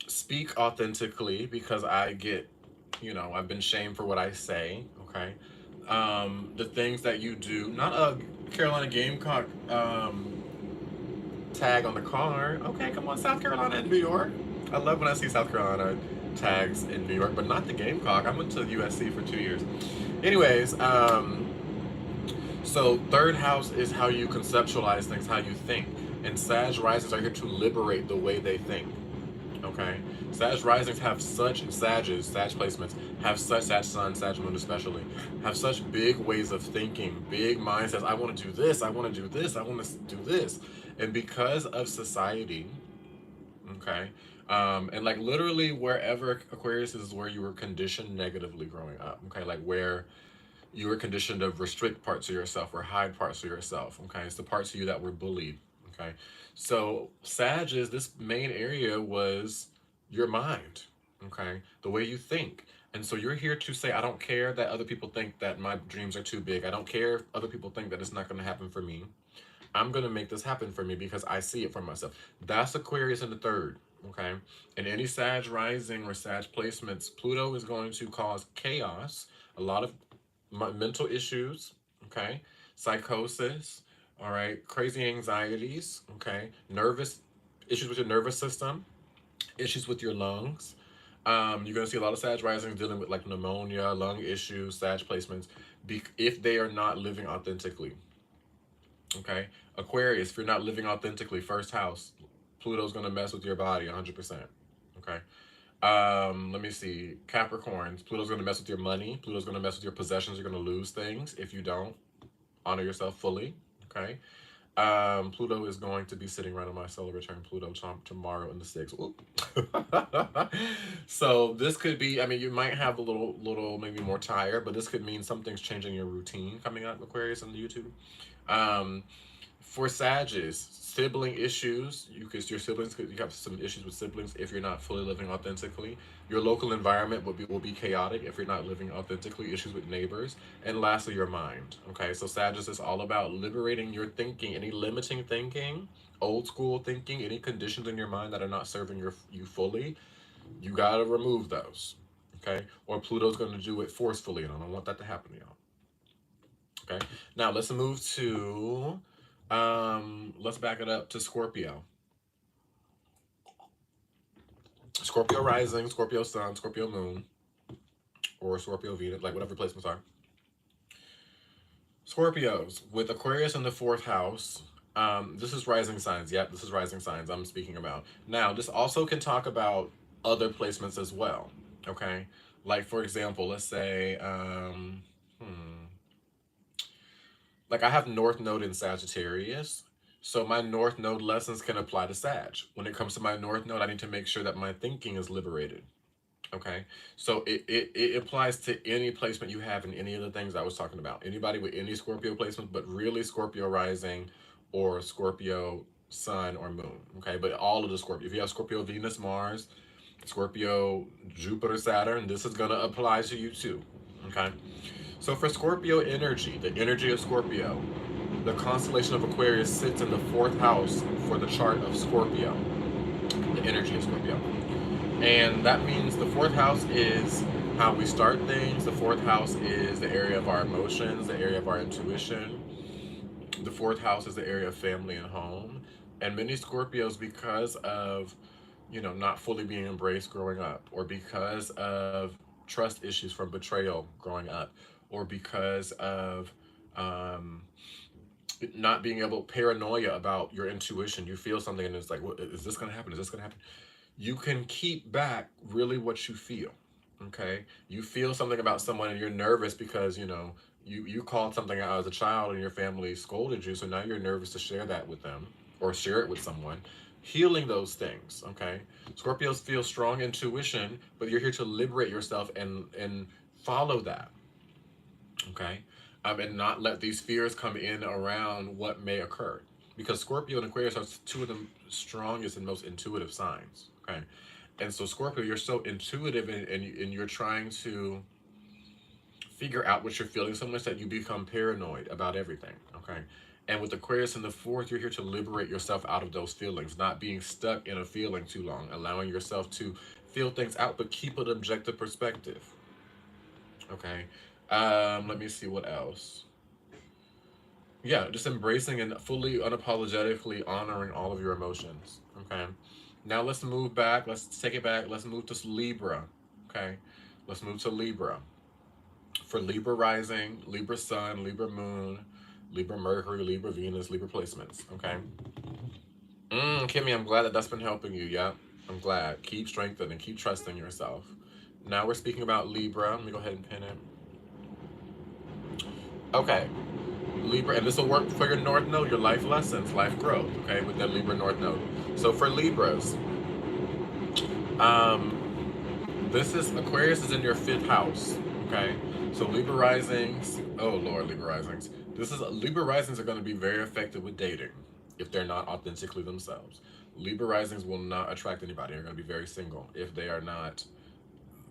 speak authentically because I've been shamed for what I say. Okay. The things that you do, not a Carolina Gamecock tag on the car. Okay, come on, South Carolina and New York. I love when I see South Carolina tags in New York, but not the Gamecock. I went to USC for 2 years. Anyways, so third house is how you conceptualize things, how you think. And Sag risings are here to liberate the way they think. Okay, Sag risings have such Sag placements have such Sag sun, Sag moon especially, have such big ways of thinking, big mindsets. I want to do this. I want to do this. I want to do this, and because of society, okay, and like literally wherever Aquarius is where you were conditioned negatively growing up. Okay, like where you were conditioned to restrict parts of yourself or hide parts of yourself. Okay, it's the parts of you that were bullied. Okay, so Sag is this main area was your mind. Okay, the way you think. And so you're here to say, I don't care that other people think that my dreams are too big. I don't care if other people think that it's not going to happen for me. I'm going to make this happen for me because I see it for myself. That's Aquarius in the third. Okay, and any Sag rising or Sag placements, Pluto is going to cause chaos, a lot of mental issues, okay, psychosis, all right, crazy anxieties, okay, nervous issues with your nervous system, issues with your lungs, You're going to see a lot of Sag risings dealing with like pneumonia, lung issues, Sag placements, if they are not living authentically. Okay, Aquarius, if you're not living authentically, first house, Pluto's going to mess with your body 100%. Okay. Let me see. Capricorns, Pluto's going to mess with your money. Pluto's going to mess with your possessions. You're going to lose things if you don't honor yourself fully. Okay. Pluto is going to be sitting right on my solar return Pluto tomorrow in the 6th. So this could be, I mean, you might have a little maybe more tired, but this could mean something's changing your routine coming up, Aquarius, on the YouTube. Um, for Sages, sibling issues, because your siblings, you have some issues with siblings if you're not fully living authentically. Your local environment will be chaotic if you're not living authentically. Issues with neighbors, and lastly, your mind. Okay, so Sages is all about liberating your thinking, any limiting thinking, old school thinking, any conditions in your mind that are not serving you fully. You gotta remove those. Okay, or Pluto's going to do it forcefully, and I don't want that to happen to y'all. Okay, now let's move to let's back it up to Scorpio. Scorpio rising, Scorpio sun, Scorpio moon, or Scorpio Venus, like whatever placements are. Scorpios with Aquarius in the 4th house. This is rising signs. Yep, this is rising signs I'm speaking about. Now, this also can talk about other placements as well. Okay, like for example, let's say, like I have North Node in Sagittarius. So my North Node lessons can apply to Sag. When it comes to my North Node, I need to make sure that my thinking is liberated. Okay. So it applies to any placement you have in any of the things I was talking about. Anybody with any Scorpio placement, but really Scorpio rising or Scorpio sun or moon. Okay. But all of the Scorpio, if you have Scorpio Venus, Mars, Scorpio Jupiter, Saturn, this is going to apply to you too. Okay. So for Scorpio energy, the energy of Scorpio, the constellation of Aquarius sits in the 4th house for the chart of Scorpio, the energy of Scorpio. And that means the 4th house is how we start things. The 4th house is the area of our emotions, the area of our intuition. The 4th house is the area of family and home. And many Scorpios, because of, not fully being embraced growing up, or because of trust issues from betrayal growing up, or because of not being able, paranoia about your intuition. You feel something and it's like, what, is this going to happen? Is this going to happen? You can keep back really what you feel. Okay, you feel something about someone and you're nervous because you called something out as a child and your family scolded you, so now you're nervous to share that with them or share it with someone. Healing those things. Okay, Scorpios feel strong intuition, but you're here to liberate yourself and follow that. Okay, and not let these fears come in around what may occur, because Scorpio and Aquarius are two of the strongest and most intuitive signs. Okay, and so Scorpio, you're so intuitive, and you're trying to figure out what you're feeling so much that you become paranoid about everything. Okay, and with Aquarius in the 4th, you're here to liberate yourself out of those feelings, not being stuck in a feeling too long, allowing yourself to feel things out, but keep an objective perspective. Okay, let me see what else. Yeah, just embracing and fully unapologetically honoring all of your emotions. Okay, now let's move back. Let's take it back. Let's move to Libra. Okay, let's move to Libra. For Libra rising, Libra sun, Libra moon, Libra Mercury, Libra Venus, Libra placements. Okay. Kimmy, I'm glad that that's been helping you. Yeah, I'm glad. Keep strengthening, keep trusting yourself. Now we're speaking about Libra. Let me go ahead and pin it. Okay, Libra, and this will work for your North Node, your life lessons, life growth, okay, with that Libra North Node. So for Libras, this is, Aquarius is in your 5th house, okay? So Libra risings, oh Lord, Libra risings. Libra risings are going to be very effective with dating if they're not authentically themselves. Libra risings will not attract anybody. They're going to be very single if they are not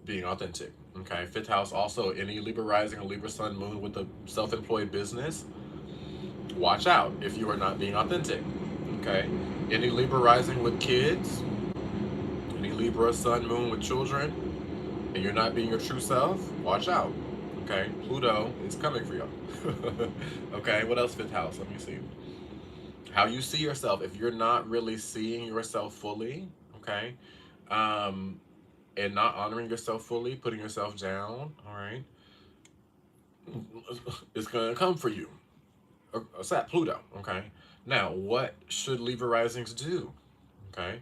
being authentic. Okay, 5th house also, any Libra rising or Libra sun moon with a self-employed business, watch out if you are not being authentic. Okay, any Libra rising with kids, any Libra sun moon with children, and you're not being your true self, watch out. Okay, Pluto is coming for you. Okay, what else? 5th house, let me see. How you see yourself. If you're not really seeing yourself fully, okay, and not honoring yourself fully, putting yourself down, all right, it's gonna come for you. It's at Pluto, okay? Now, what should Libra risings do? Okay?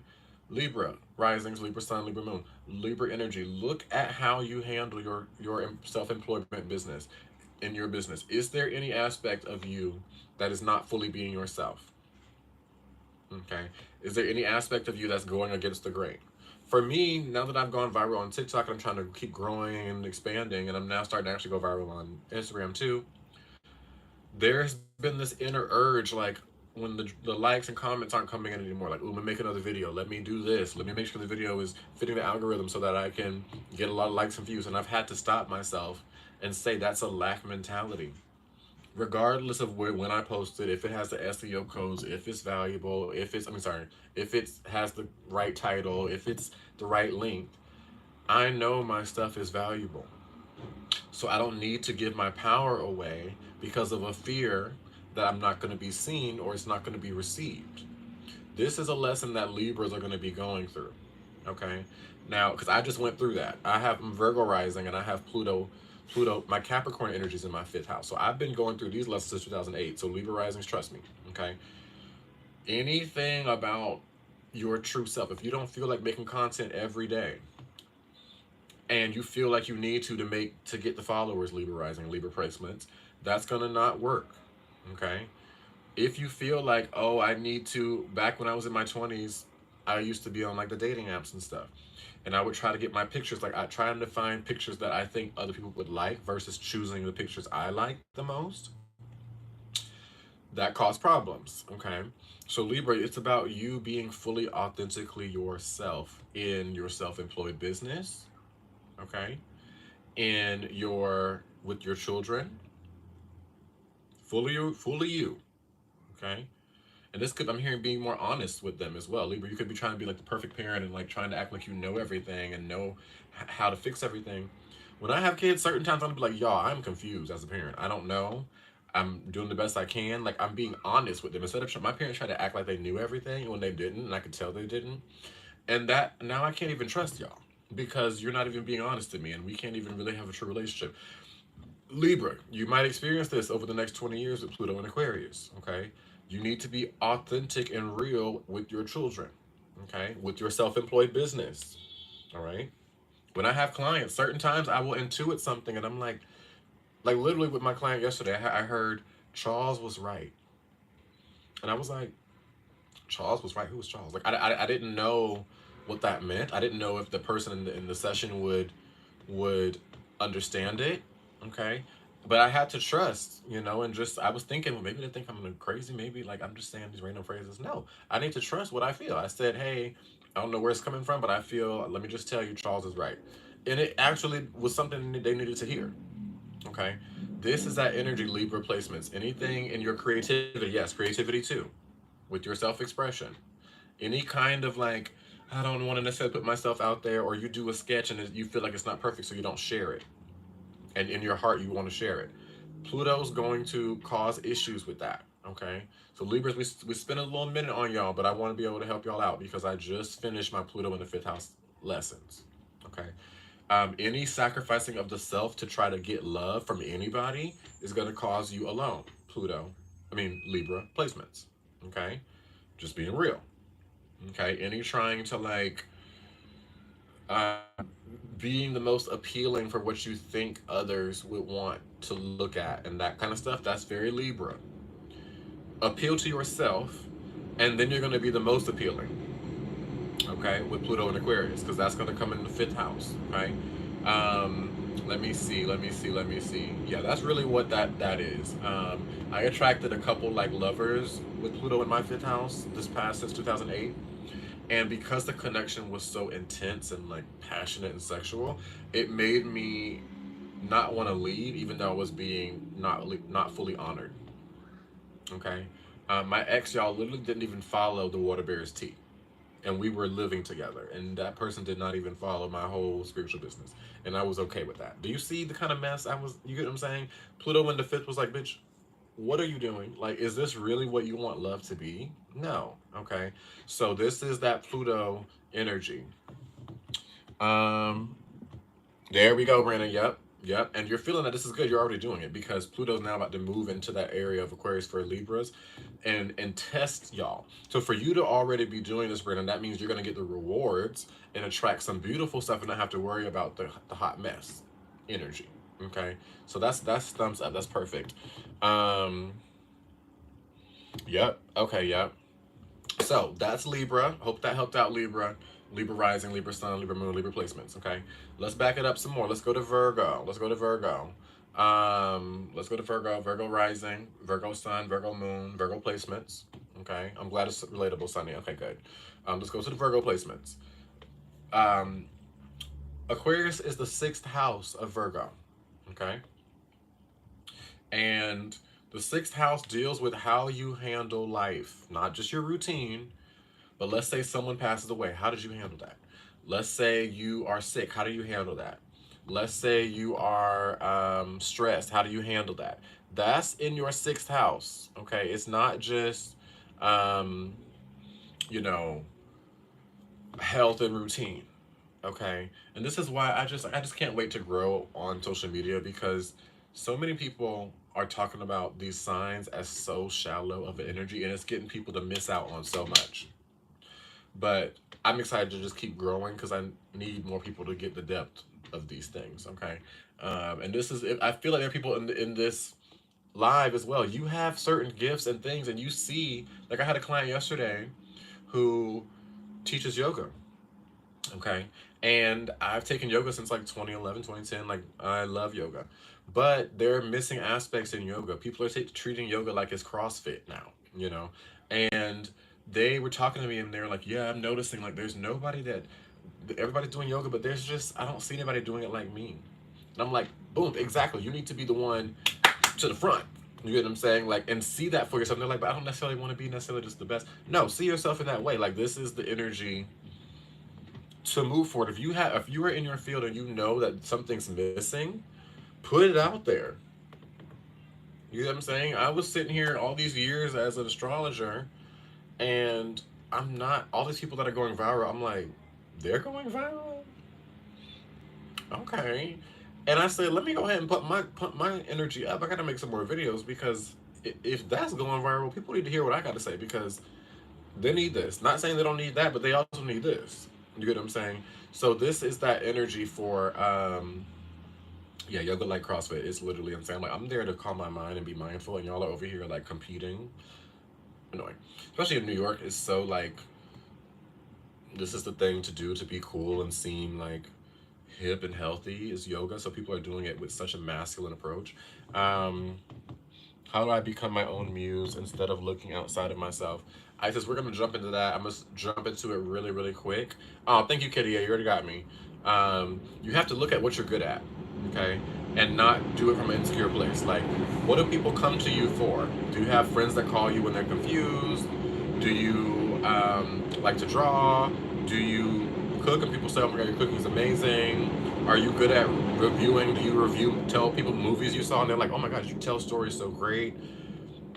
Libra risings, Libra sun, Libra moon, Libra energy. Look at how you handle your self-employment business in your business. Is there any aspect of you that is not fully being yourself? Okay. Is there any aspect of you that's going against the grain? For me, now that I've gone viral on TikTok and I'm trying to keep growing and expanding, and I'm now starting to actually go viral on Instagram too, there's been this inner urge like when the likes and comments aren't coming in anymore, like, ooh, let me make another video, let me do this, let me make sure the video is fitting the algorithm so that I can get a lot of likes and views. And I've had to stop myself and say that's a lack mentality. Regardless of where when I post it, if it has the SEO codes, if it's valuable, if it's if it has the right title, if it's the right link, I know my stuff is valuable. So I don't need to give my power away because of a fear that I'm not going to be seen or it's not going to be received. This is a lesson that Libras are going to be going through. Okay. Now, because I just went through that. I have Virgo rising and I have Pluto, my Capricorn energy is in my fifth house. So I've been going through these lessons since 2008. So Libra risings, trust me. Okay. Anything about your true self, if you don't feel like making content every day, and you feel like you need to get the followers, Libra rising, Libra placements, that's gonna not work. Okay. If you feel like, oh, I need to, back when I was in my 20s, I used to be on like the dating apps and stuff. And I would try to get my pictures, like I trying to find pictures that I think other people would like versus choosing the pictures I like the most. That caused problems. Okay. So Libra, it's about you being fully authentically yourself in your self-employed business. Okay. In your with your children, fully you. Okay. And this could, I'm hearing, being more honest with them as well. Libra, you could be trying to be like the perfect parent and like trying to act like you know everything and know how to fix everything. When I have kids, certain times I'm gonna be like, y'all, I'm confused as a parent. I don't know. I'm doing the best I can. Like I'm being honest with them instead of my parents tried to act like they knew everything when they didn't, and I could tell they didn't. And that now I can't even trust y'all because you're not even being honest to me, and we can't even really have a true relationship. Libra, you might experience this over the next 20 years with Pluto and Aquarius, okay? You need to be authentic and real with your children, okay? With your self employed business, all right? When I have clients, certain times I will intuit something and I'm like literally with my client yesterday, I heard Charles was right. And I was like, Charles was right. Who was Charles? Like, I didn't know what that meant. I didn't know if the person in the session would understand it. Okay. But I had to trust, and just I was thinking, well, maybe they think I'm crazy. Maybe like I'm just saying these random phrases. No, I need to trust what I feel. I said, hey, I don't know where it's coming from, but I feel. Let me just tell you, Charles is right, and it actually was something that they needed to hear. Okay, this is that energy Libra placements. Anything in your creativity, yes, creativity too, with your self-expression. Any kind of like, I don't want to necessarily put myself out there, or you do a sketch and you feel like it's not perfect, so you don't share it and in your heart you want to share it. Pluto's going to cause issues with that. Okay, so Libras, we spent a little minute on y'all, but I want to be able to help y'all out because I just finished my Pluto in the fifth house lessons. Okay, any sacrificing of the self to try to get love from anybody is going to cause you alone. Pluto, I mean Libra placements. Okay, just being real. Okay, any trying to like uh, being the most appealing for what you think others would want to look at and that kind of stuff, that's very Libra. Appeal to yourself, and then you're going to be the most appealing, okay, with Pluto and Aquarius, because that's going to come in the fifth house, okay? Let me see. Yeah, that's really what that is. I attracted a couple like lovers with Pluto in my fifth house this past since 2008. And because the connection was so intense and like passionate and sexual, it made me not want to leave, even though I was being not fully honored. Okay, my ex, y'all, literally didn't even follow the Water Bear's tea, and we were living together, and that person did not even follow my whole spiritual business, and I was okay with that. Do you see the kind of mess I was? You get what I'm saying? Pluto in the fifth was like, bitch, what are you doing? Like, is this really what you want love to be? No. Okay. So this is that Pluto energy. Um, there we go, Brandon. Yep. Yep. And you're feeling that this is good. You're already doing it because Pluto's now about to move into that area of Aquarius for Libras and test y'all. So for you to already be doing this, Brandon, that means you're gonna get the rewards and attract some beautiful stuff and not have to worry about the hot mess energy. Okay. So that's thumbs up. That's perfect. Um, yep. Okay, yep. So that's Libra. Hope that helped out, Libra. Libra rising, Libra sun, Libra moon, Libra placements. Okay. Let's back it up some more. Let's go to Virgo. Let's go to Virgo. Let's go to Virgo. Virgo rising, Virgo sun, Virgo moon, Virgo placements. Okay. I'm glad it's relatable, Sunny. Okay, good. Let's go to the Virgo placements. Um, Aquarius is the sixth house of Virgo. Okay. And the sixth house deals with how you handle life, not just your routine. But let's say someone passes away. How did you handle that? Let's say you are sick. How do you handle that? Let's say you are stressed. How do you handle that? That's in your sixth house. Okay. It's not just, um, you know, health and routine. Okay. And this is why I just can't wait to grow on social media because so many people are talking about these signs as so shallow of an energy and it's getting people to miss out on so much. But I'm excited to just keep growing because I need more people to get the depth of these things. Okay, and this is I feel like there are people in this live as well. You have certain gifts and things, and you see like I had a client yesterday who teaches yoga. Okay, and I've taken yoga since like 2011, 2010. Like I love yoga, but there are missing aspects in yoga. People are treating yoga like it's CrossFit now. And they were talking to me and they're like, yeah, I'm noticing like there's nobody that everybody's doing yoga, but there's just I don't see anybody doing it like me. And I'm like, boom, exactly. You need to be the one to the front. You get what I'm saying? Like, and see that for yourself. And they're like, but I don't necessarily want to be necessarily just the best. No, see yourself in that way. Like, this is the energy to move forward. If you are in your field and you know that something's missing, put it out there. You know what I'm saying? I was sitting here all these years as an astrologer and I'm not all these people that are going viral. I'm like, they're going viral. Okay, and I said, let me go ahead and put my energy up. I got to make some more videos because if that's going viral, people need to hear what I got to say because they need this. Not saying they don't need that, but they also need this. You get what I'm saying? So this is that energy for yeah, yoga like CrossFit. It's literally insane. Like I'm there to calm my mind and be mindful, and y'all are over here like competing. Annoying, especially in New York. It's so like this is the thing to do to be cool and seem like hip and healthy is yoga. So people are doing it with such a masculine approach. Um, how do I become my own muse instead of looking outside of myself? I says we're gonna jump into that. I'm gonna jump into it really, really quick. Oh, thank you, Kitty. Yeah, you already got me. You have to look at what you're good at, okay, and not do it from an insecure place. Like, what do people come to you for? Do you have friends that call you when they're confused? Do you like to draw? Do you cook and people say, "Oh my God, your cooking is amazing"? Are you good at reviewing? Do you tell people movies you saw and they're like, "Oh my God, you tell stories so great"?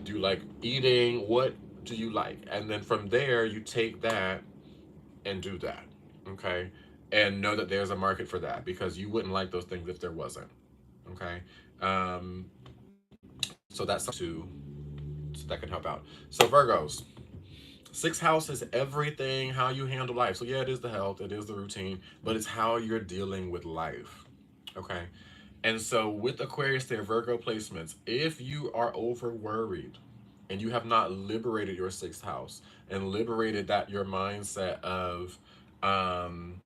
Do you like eating? What do you like? And then from there, you take that and do that, okay? And know that there's a market for that because you wouldn't like those things if there wasn't, okay? Um, so that's something so that can help out. So Virgos, sixth house is everything, how you handle life. So yeah, it is the health, it is the routine, but it's how you're dealing with life. Okay. And so with Aquarius, their Virgo placements, if you are over worried and you have not liberated your sixth house and liberated that your mindset of um,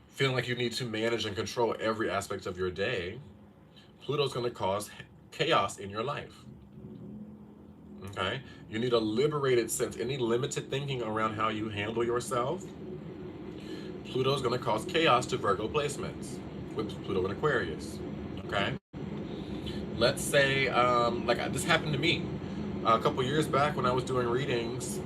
feeling like you need to manage and control every aspect of your day, Pluto's going to cause chaos in your life. Okay? You need a liberated sense. Any limited thinking around how you handle yourself, Pluto's going to cause chaos to Virgo placements with Pluto in Aquarius. Okay? Let's say, this happened to me a couple years back when I was doing readings.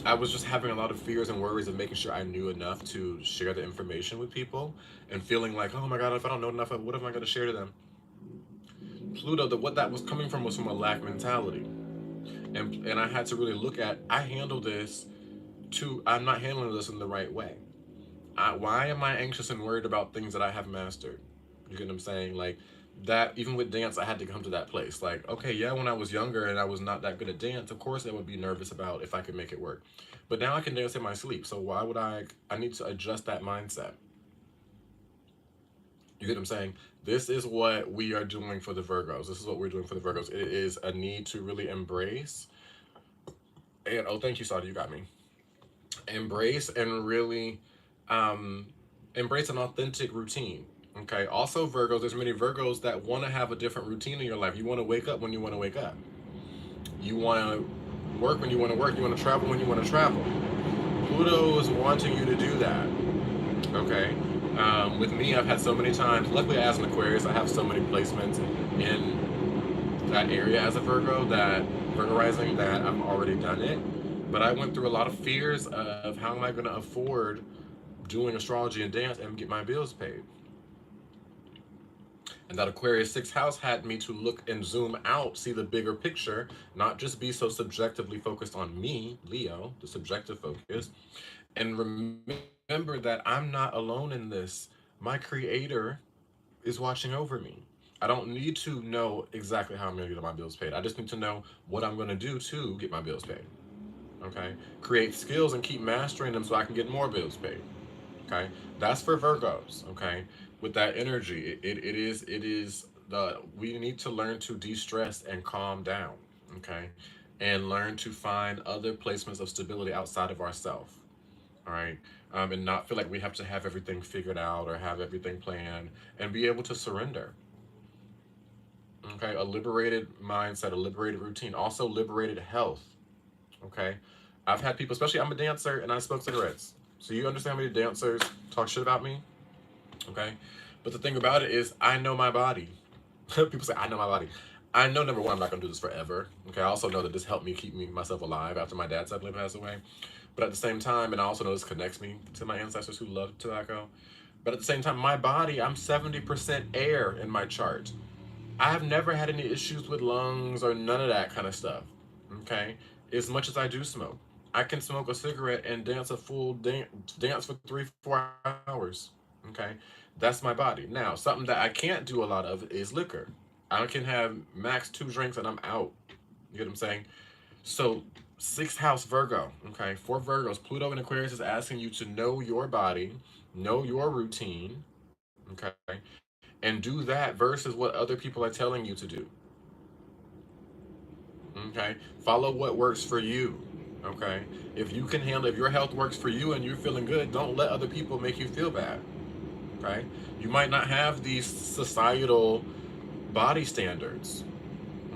I was just having a lot of fears and worries of making sure I knew enough to share the information with people and feeling like, oh my God, if I don't know enough, what am I going to share to them? Pluto, what that was coming from was from a lack mentality. And I had to really look at, I'm not handling this in the right way. Why am I anxious and worried about things that I have mastered? You get what I'm saying? Like that, even with dance, I had to come to that place. Like, okay, yeah, when I was younger and I was not that good at dance, of course I would be nervous about if I could make it work. But now I can dance in my sleep. So why would I need to adjust that mindset. You get what I'm saying? This is what we are doing for the Virgos. This is what we're doing for the Virgos. It is a need to really embrace. And oh, thank you, Saudi. You got me. Embrace and really um, embrace an authentic routine. Okay. Also, Virgos, there's many Virgos that want to have a different routine in your life. You want to wake up when you want to wake up. You want to work when you want to work. You want to travel when you want to travel. Pluto is wanting you to do that. Okay. With me, I've had so many times. Luckily, as an Aquarius, I have so many placements in that area as a Virgo, that Virgo rising, that I've already done it. But I went through a lot of fears of how am I going to afford doing astrology and dance and get my bills paid. And that Aquarius sixth house had me to look and zoom out, see the bigger picture, not just be so subjectively focused on me, Leo, the subjective focus, and remember that I'm not alone in this. My creator is watching over me. I don't need to know exactly how I'm going to get my bills paid. I just need to know what I'm going to do to get my bills paid. Okay? Create skills and keep mastering them so I can get more bills paid. Okay? That's for Virgos. Okay? With that energy, it is the we need to learn to de-stress and calm down. Okay? And learn to find other placements of stability outside of ourselves. All right. And not feel like we have to have everything figured out or have everything planned, and be able to surrender. Okay. A liberated mindset, a liberated routine, also liberated health. Okay. I've had people, especially I'm a dancer and I smoke cigarettes. So you understand how many dancers talk shit about me? Okay. But the thing about it is, I know my body. People say, I know my body. I know, number one, I'm not going to do this forever. Okay. I also know that this helped me keep myself alive after my dad suddenly passed away. But at the same time, and I also know this connects me to my ancestors who loved tobacco. But at the same time, my body, I'm 70% air in my chart. I have never had any issues with lungs or none of that kind of stuff. Okay? As much as I do smoke, I can smoke a cigarette and dance a full dance for 3 4 hours. Okay? That's my body. Now, something that I can't do a lot of is liquor. I can have max 2 drinks and I'm out. You get what I'm saying? So, sixth house Virgo, okay, for Virgos, Pluto and Aquarius is asking you to know your body, know your routine, okay, and do that versus what other people are telling you to do, okay? Follow what works for you, okay? If you can handle, if your health works for you and you're feeling good, don't let other people make you feel bad, okay? You might not have these societal body standards,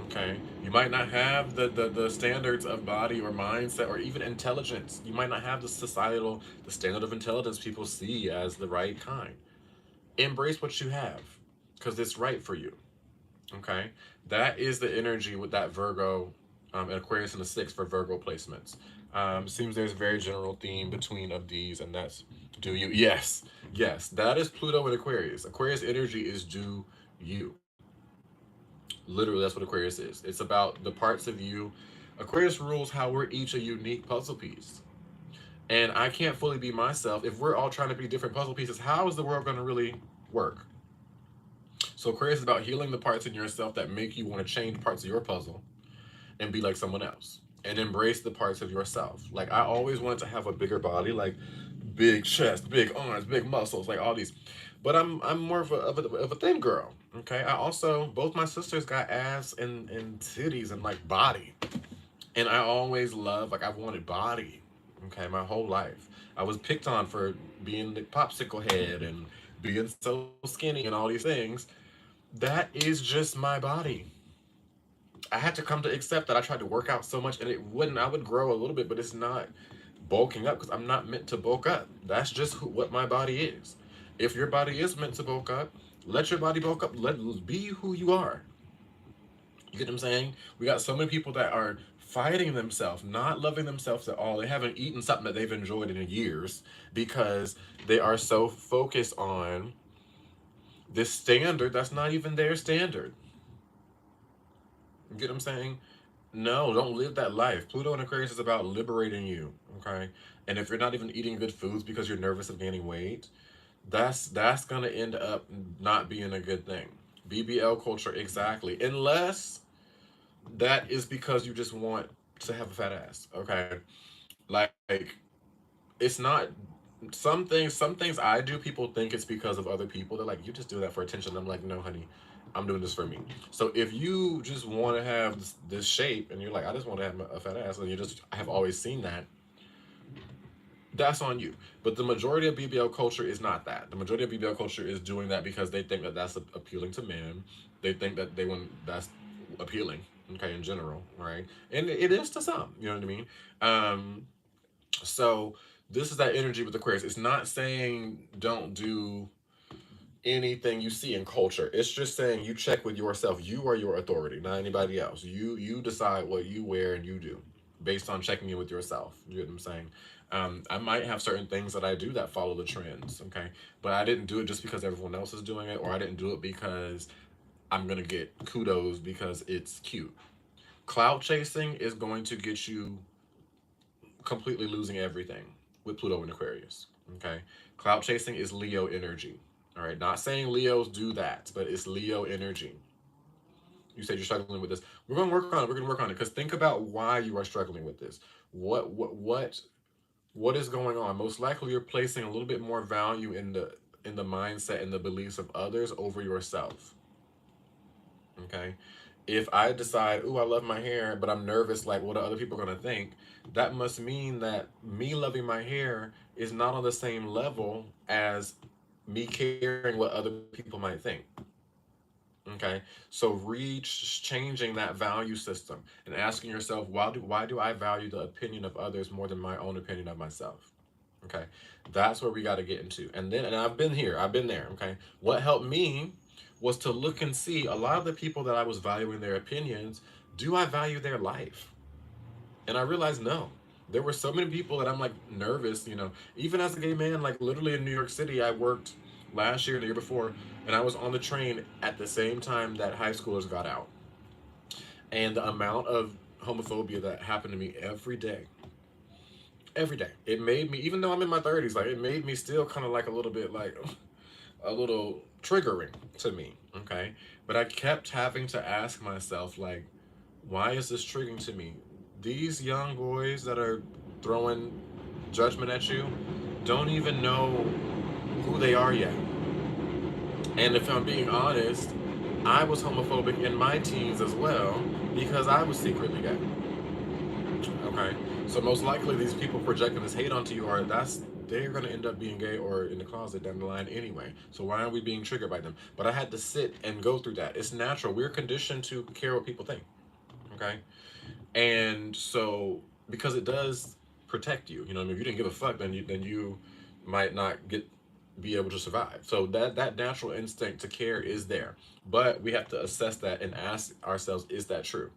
okay? You might not have the standards of body or mindset or even intelligence. You might not have the standard of intelligence people see as the right kind. Embrace what you have because it's right for you, okay? That is the energy with that Virgo and Aquarius in the sixth for Virgo placements. Seems there's a very general theme between of these, and that's do you. Yes, yes, that is Pluto and Aquarius. Aquarius energy is do you. Literally, that's what Aquarius is. It's about the parts of you. Aquarius rules how we're each a unique puzzle piece. And I can't fully be myself if we're all trying to be different puzzle pieces. How is the world going to really work? So Aquarius is about healing the parts in yourself that make you want to change parts of your puzzle and be like someone else. And embrace the parts of yourself. Like I always wanted to have a bigger body, like big chest, big arms, big muscles, like all these. But I'm more of a thin girl. Okay. I also both my sisters got ass and titties and like body. And I always loved, like I've wanted body. Okay, my whole life. I was picked on for being the popsicle head and being so skinny and all these things. That is just my body. I had to come to accept that. I tried to work out so much and it wouldn't. I would grow a little bit, but it's not bulking up because I'm not meant to bulk up. That's just what my body is. If your body is meant to bulk up, let your body bulk up. Let be who you are. You get what I'm saying? We got so many people that are fighting themselves, not loving themselves at all. They haven't eaten something that they've enjoyed in years because they are so focused on this standard that's not even their standard. You get what I'm saying? No, don't live that life. Pluto in Aquarius is about liberating you, okay? And if you're not even eating good foods because you're nervous of gaining weight, that's gonna end up not being a good thing. BBL culture, exactly. Unless that is because you just want to have a fat ass, okay? Like it's not some things I do, people think it's because of other people. They're like, you just do that for attention. I'm like, no, honey, I'm doing this for me. So if you just want to have this shape and you're like, I just want to have a fat ass, and you just have always seen that, that's on you. But the majority of BBL culture is not that. The majority of BBL culture is doing that because they think that that's appealing to men. They think that they want that's appealing, okay, in general, right? And it is to some, you know what I mean? Um, so this is that energy with Aquarius. It's not saying don't do anything you see in culture. It's just saying you check with yourself. You are your authority, not anybody else. You decide what you wear and you do based on checking in with yourself. You know what I'm saying? I might have certain things that I do that follow the trends, okay? But I didn't do it just because everyone else is doing it, or I didn't do it because I'm gonna get kudos because it's cute. Cloud chasing is going to get you completely losing everything with Pluto in Aquarius. Okay. Cloud chasing is Leo energy. All right. Not saying Leos do that, but it's Leo energy. You said you're struggling with this. We're going to work on it. We're going to work on it. Because think about why you are struggling with this. What is going on? Most likely you're placing a little bit more value in the mindset and the beliefs of others over yourself. Okay. If I decide, ooh, I love my hair, but I'm nervous, like, what are other people going to think? That must mean that me loving my hair is not on the same level as me caring what other people might think. Okay. So changing that value system and asking yourself, why do I value the opinion of others more than my own opinion of myself? Okay. That's where we got to get into. And I've been here, I've been there. Okay. What helped me was to look and see a lot of the people that I was valuing their opinions, do I value their life? And I realized no. There were so many people that I'm like nervous, even as a gay man, like literally in New York City, I worked last year, the year before, and I was on the train at the same time that high schoolers got out. And the amount of homophobia that happened to me every day, it made me, even though I'm in my 30s, like it made me still kind of like a little bit like a little triggering to me, okay? But I kept having to ask myself, like, why is this triggering to me? These young boys that are throwing judgment at you don't even know who they are yet. And if I'm being honest, I was homophobic in my teens as well because I was secretly gay. Okay, so most likely these people projecting this hate onto you they're gonna end up being gay or in the closet down the line anyway. So why aren't we being triggered by them? But I had to sit and go through that. It's natural. We're conditioned to care what people think. Okay, and so because it does protect you, I mean, if you didn't give a fuck, then you might not be able to survive. So that natural instinct to care is there, but we have to assess that and ask ourselves, is that true?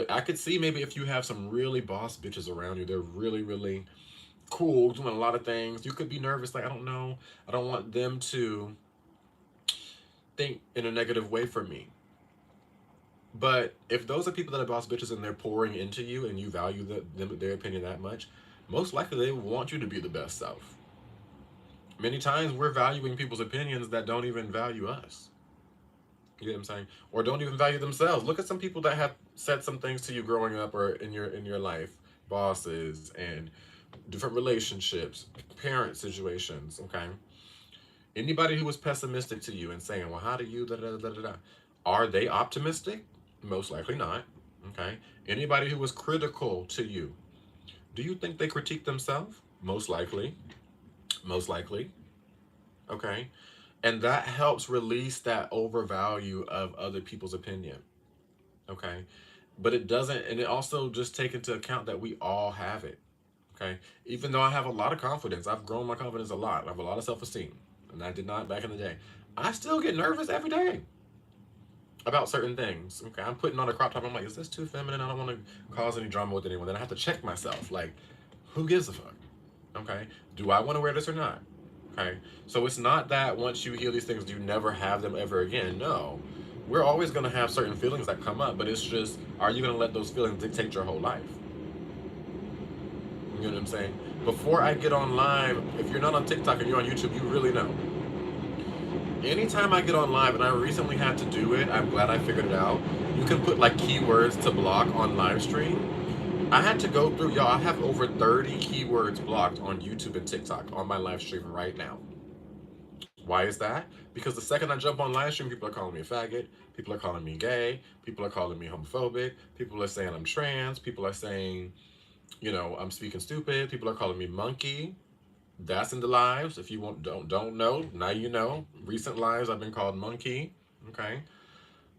I could see maybe if you have some really boss bitches around you, they're really, really cool, doing a lot of things. You could be nervous, like, I don't know. I don't want them to think in a negative way for me. But if those are people that are boss bitches and they're pouring into you and you value their opinion that much, most likely they want you to be the best self. Many times we're valuing people's opinions that don't even value us. You get what I'm saying? Or don't even value themselves. Look at some people that have said some things to you growing up or in your life, bosses and different relationships, parent situations. Okay, anybody who was pessimistic to you and saying, "Well, how do you da da da da da," are they optimistic? Most likely not. Okay, anybody who was critical to you, do you think they critique themselves? Most likely. Most likely. Okay, and that helps release that overvalue of other people's opinion. Okay, but it doesn't, and it also just take into account that we all have it. Okay, even though I have a lot of confidence, I've grown my confidence a lot. I have a lot of self-esteem, and I did not back in the day. I still get nervous every day about certain things. Okay, I'm putting on a crop top. I'm like, is this too feminine? I don't want to cause any drama with anyone. Then I have to check myself. Like, who gives a fuck? Okay, do I want to wear this or not? Okay, so it's not that once you heal these things, you never have them ever again. No, we're always going to have certain feelings that come up, but it's just, are you going to let those feelings dictate your whole life? You know what I'm saying? Before I get on live, if you're not on TikTok and you're on YouTube, you really know. Anytime I get on live, and I recently had to do it, I'm glad I figured it out. You can put like keywords to block on live stream. I had to go through, y'all, I have over 30 keywords blocked on YouTube and TikTok on my live stream right now. Why is that? Because the second I jump on live stream, people are calling me a faggot, people are calling me gay, people are calling me homophobic, people are saying I'm trans, people are saying, you know, I'm speaking stupid, people are calling me monkey. That's in the lives. If you don't know, now you know. Recent lives I've been called monkey. Okay.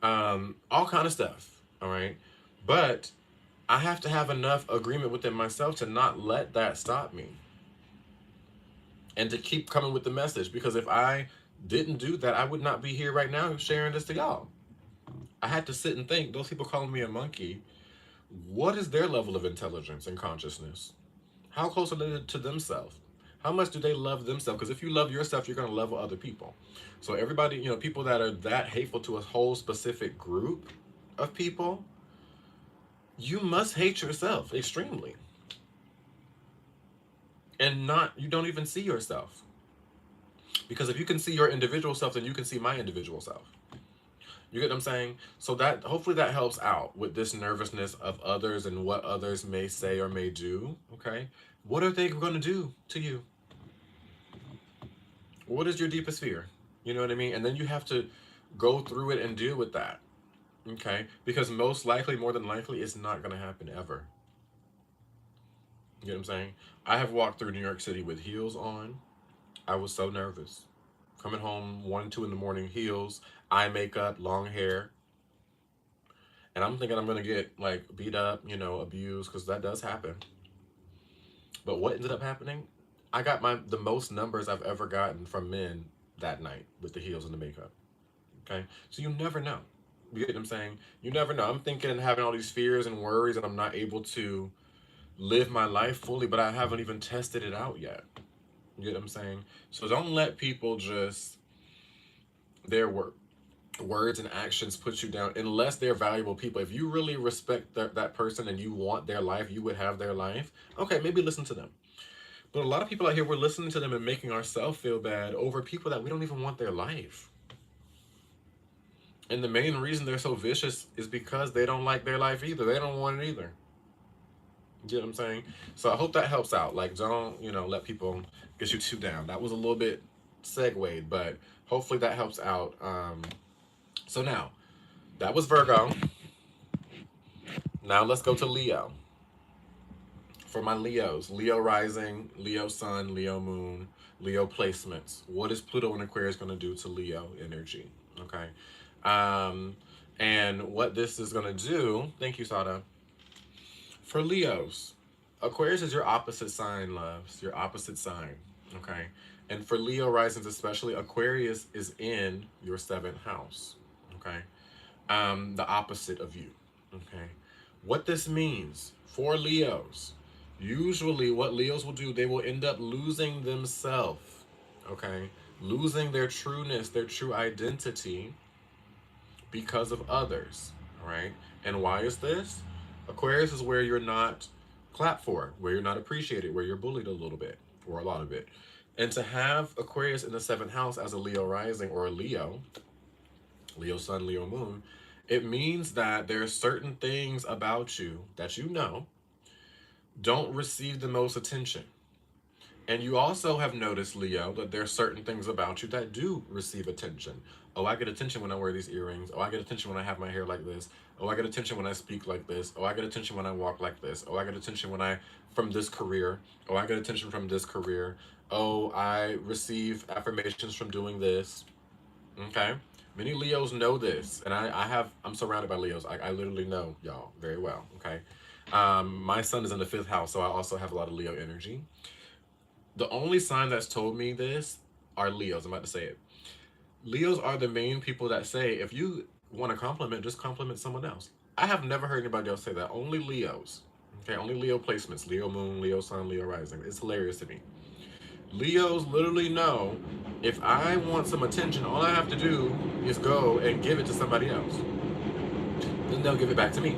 All kind of stuff. All right. But I have to have enough agreement within myself to not let that stop me. And to keep coming with the message. Because if I didn't do that, I would not be here right now sharing this to y'all. I had to sit and think, those people calling me a monkey, what is their level of intelligence and consciousness? How close are they to themselves? How much do they love themselves? Because if you love yourself, you're going to love other people. So everybody, you know, people that are that hateful to a whole specific group of people, you must hate yourself extremely. And you don't even see yourself. Because if you can see your individual self, then you can see my individual self. You get what I'm saying? So that, hopefully that helps out with this nervousness of others and what others may say or may do, okay? What are they going to do to you? What is your deepest fear? You know what I mean? And then you have to go through it and deal with that, okay? Because most likely, more than likely, it's not going to happen ever. You know what I'm saying? I have walked through New York City with heels on. I was so nervous. Coming home 1, 2 in the morning, heels, eye makeup, long hair. And I'm thinking I'm going to get like beat up, you know, abused, because that does happen. But what ended up happening? I got the most numbers I've ever gotten from men that night with the heels and the makeup. Okay? So you never know. You get what I'm saying? You never know. I'm thinking and having all these fears and worries, and I'm not able to live my life fully, but I haven't even tested it out yet. You get what I'm saying? So don't let people just, their words and actions put you down unless they're valuable people. If you really respect that person and you want their life, you would have their life, okay, maybe listen to them. But a lot of people out here, we're listening to them and making ourselves feel bad over people that we don't even want their life. And the main reason they're so vicious is because they don't like their life either. They don't want it either. You get what I'm saying? So I hope that helps out. Like, don't, you know, let people get you too down. That was a little bit segued, but hopefully that helps out. So now, that was Virgo. Now let's go to Leo. For my Leos, Leo rising, Leo sun, Leo moon, Leo placements. What is Pluto and Aquarius going to do to Leo energy? Okay. And what this is going to do, thank you, Sada. For Leos, Aquarius is your opposite sign, loves, your opposite sign. Okay. And for Leo risings especially, Aquarius is in your 7th house. Okay. The opposite of you. Okay. What this means for Leos, usually what Leos will do, they will end up losing themselves, okay? Losing their trueness, their true identity because of others, all right? And why is this? Aquarius is where you're not clapped for, where you're not appreciated, where you're bullied a little bit or a lot of it. And to have Aquarius in the 7th house as a Leo rising or a Leo sun, Leo moon, it means that there are certain things about you that you know don't receive the most attention. And you also have noticed, Leo, that there are certain things about you that do receive attention. Oh, I get attention when I wear these earrings. Oh, I get attention when I have my hair like this. Oh, I get attention when I speak like this. Oh, I get attention when I walk like this. Oh, I get attention when from this career. Oh, I get attention from this career. Oh, I receive affirmations from doing this. Okay? Many Leos know this, and I'm surrounded by Leos. I literally know y'all very well, okay? My sun is in the 5th house, so I also have a lot of Leo energy. The only sign that's told me this are Leos. I'm about to say it. Leos are the main people that say, if you want a compliment, just compliment someone else. I have never heard anybody else say that. Only Leos. Okay, only Leo placements. Leo moon, Leo sun, Leo rising. It's hilarious to me. Leos literally know if I want some attention, all I have to do is go and give it to somebody else. Then they'll give it back to me.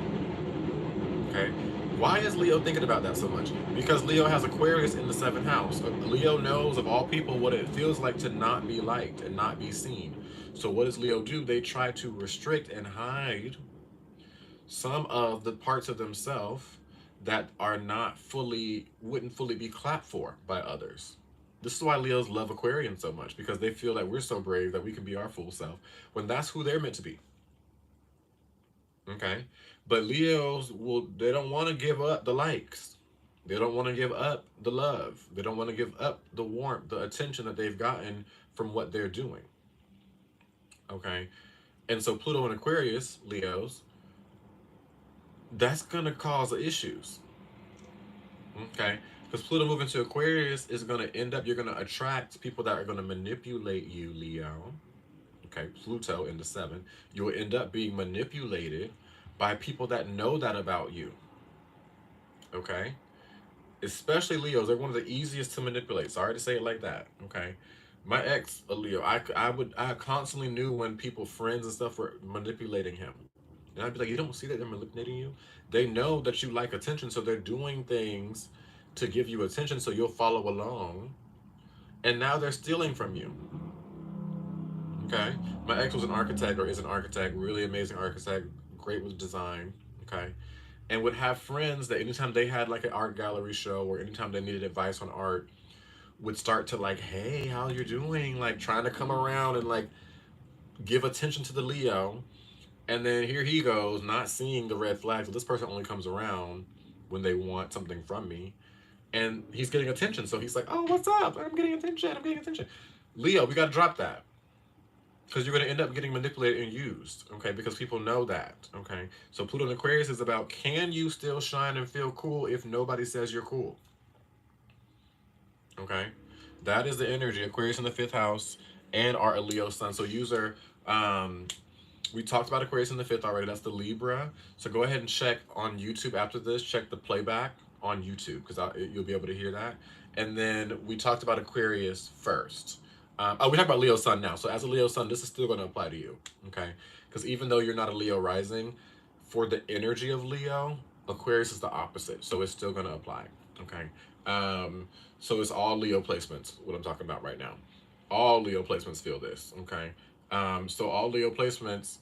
Okay? Why is Leo thinking about that so much? Because Leo has Aquarius in the seventh house. Leo knows of all people what it feels like to not be liked and not be seen. So what does Leo do? They try to restrict and hide some of the parts of themselves that are not fully, wouldn't fully be clapped for by others. This is why Leos love Aquarians so much, because they feel that we're so brave that we can be our full self when that's who they're meant to be. Okay? But Leos will, they don't want to give up the likes. They don't want to give up the love. They don't want to give up the warmth, the attention that they've gotten from what they're doing. Okay? And so Pluto and Aquarius, Leos, that's going to cause issues. Okay? Because Pluto moving to Aquarius is going to end up, you're going to attract people that are going to manipulate you, Leo. Okay? Pluto in the seven. You'll end up being manipulated by people that know that about you. Okay? Especially Leos, they're one of the easiest to manipulate. Sorry to say it like that. Okay? My ex, a Leo, I constantly knew when people, friends and stuff, were manipulating him. And I'd be like, you don't see that they're manipulating you? They know that you like attention, so they're doing things to give you attention so you'll follow along. And now they're stealing from you. Okay? My ex was an architect, or is an architect, really amazing architect, great with design. Okay? And would have friends that anytime they had like an art gallery show or anytime they needed advice on art, would start to like, hey, how you doing? Like trying to come around and like give attention to the Leo. And then here he goes, not seeing the red flags. This person only comes around when they want something from me. And he's getting attention. So he's like, oh, what's up? I'm getting attention. I'm getting attention. Leo, we got to drop that. Because you're going to end up getting manipulated and used. Okay. Because people know that. Okay. So Pluto and Aquarius is about, can you still shine and feel cool if nobody says you're cool? Okay. That is the energy. Aquarius in the fifth house and our Leo sun. So user, we talked about Aquarius in the fifth already. That's the Libra. So go ahead and check on YouTube after this. Check the playback on YouTube because you'll be able to hear that. And then we talked about Aquarius first. We talked about Leo sun now. So as a Leo sun, this is still going to apply to you. Okay. Because even though you're not a Leo rising, for the energy of Leo, Aquarius is the opposite. So it's still going to apply. Okay. So it's all Leo placements, what I'm talking about right now. All Leo placements feel this. Okay. So all Leo placements,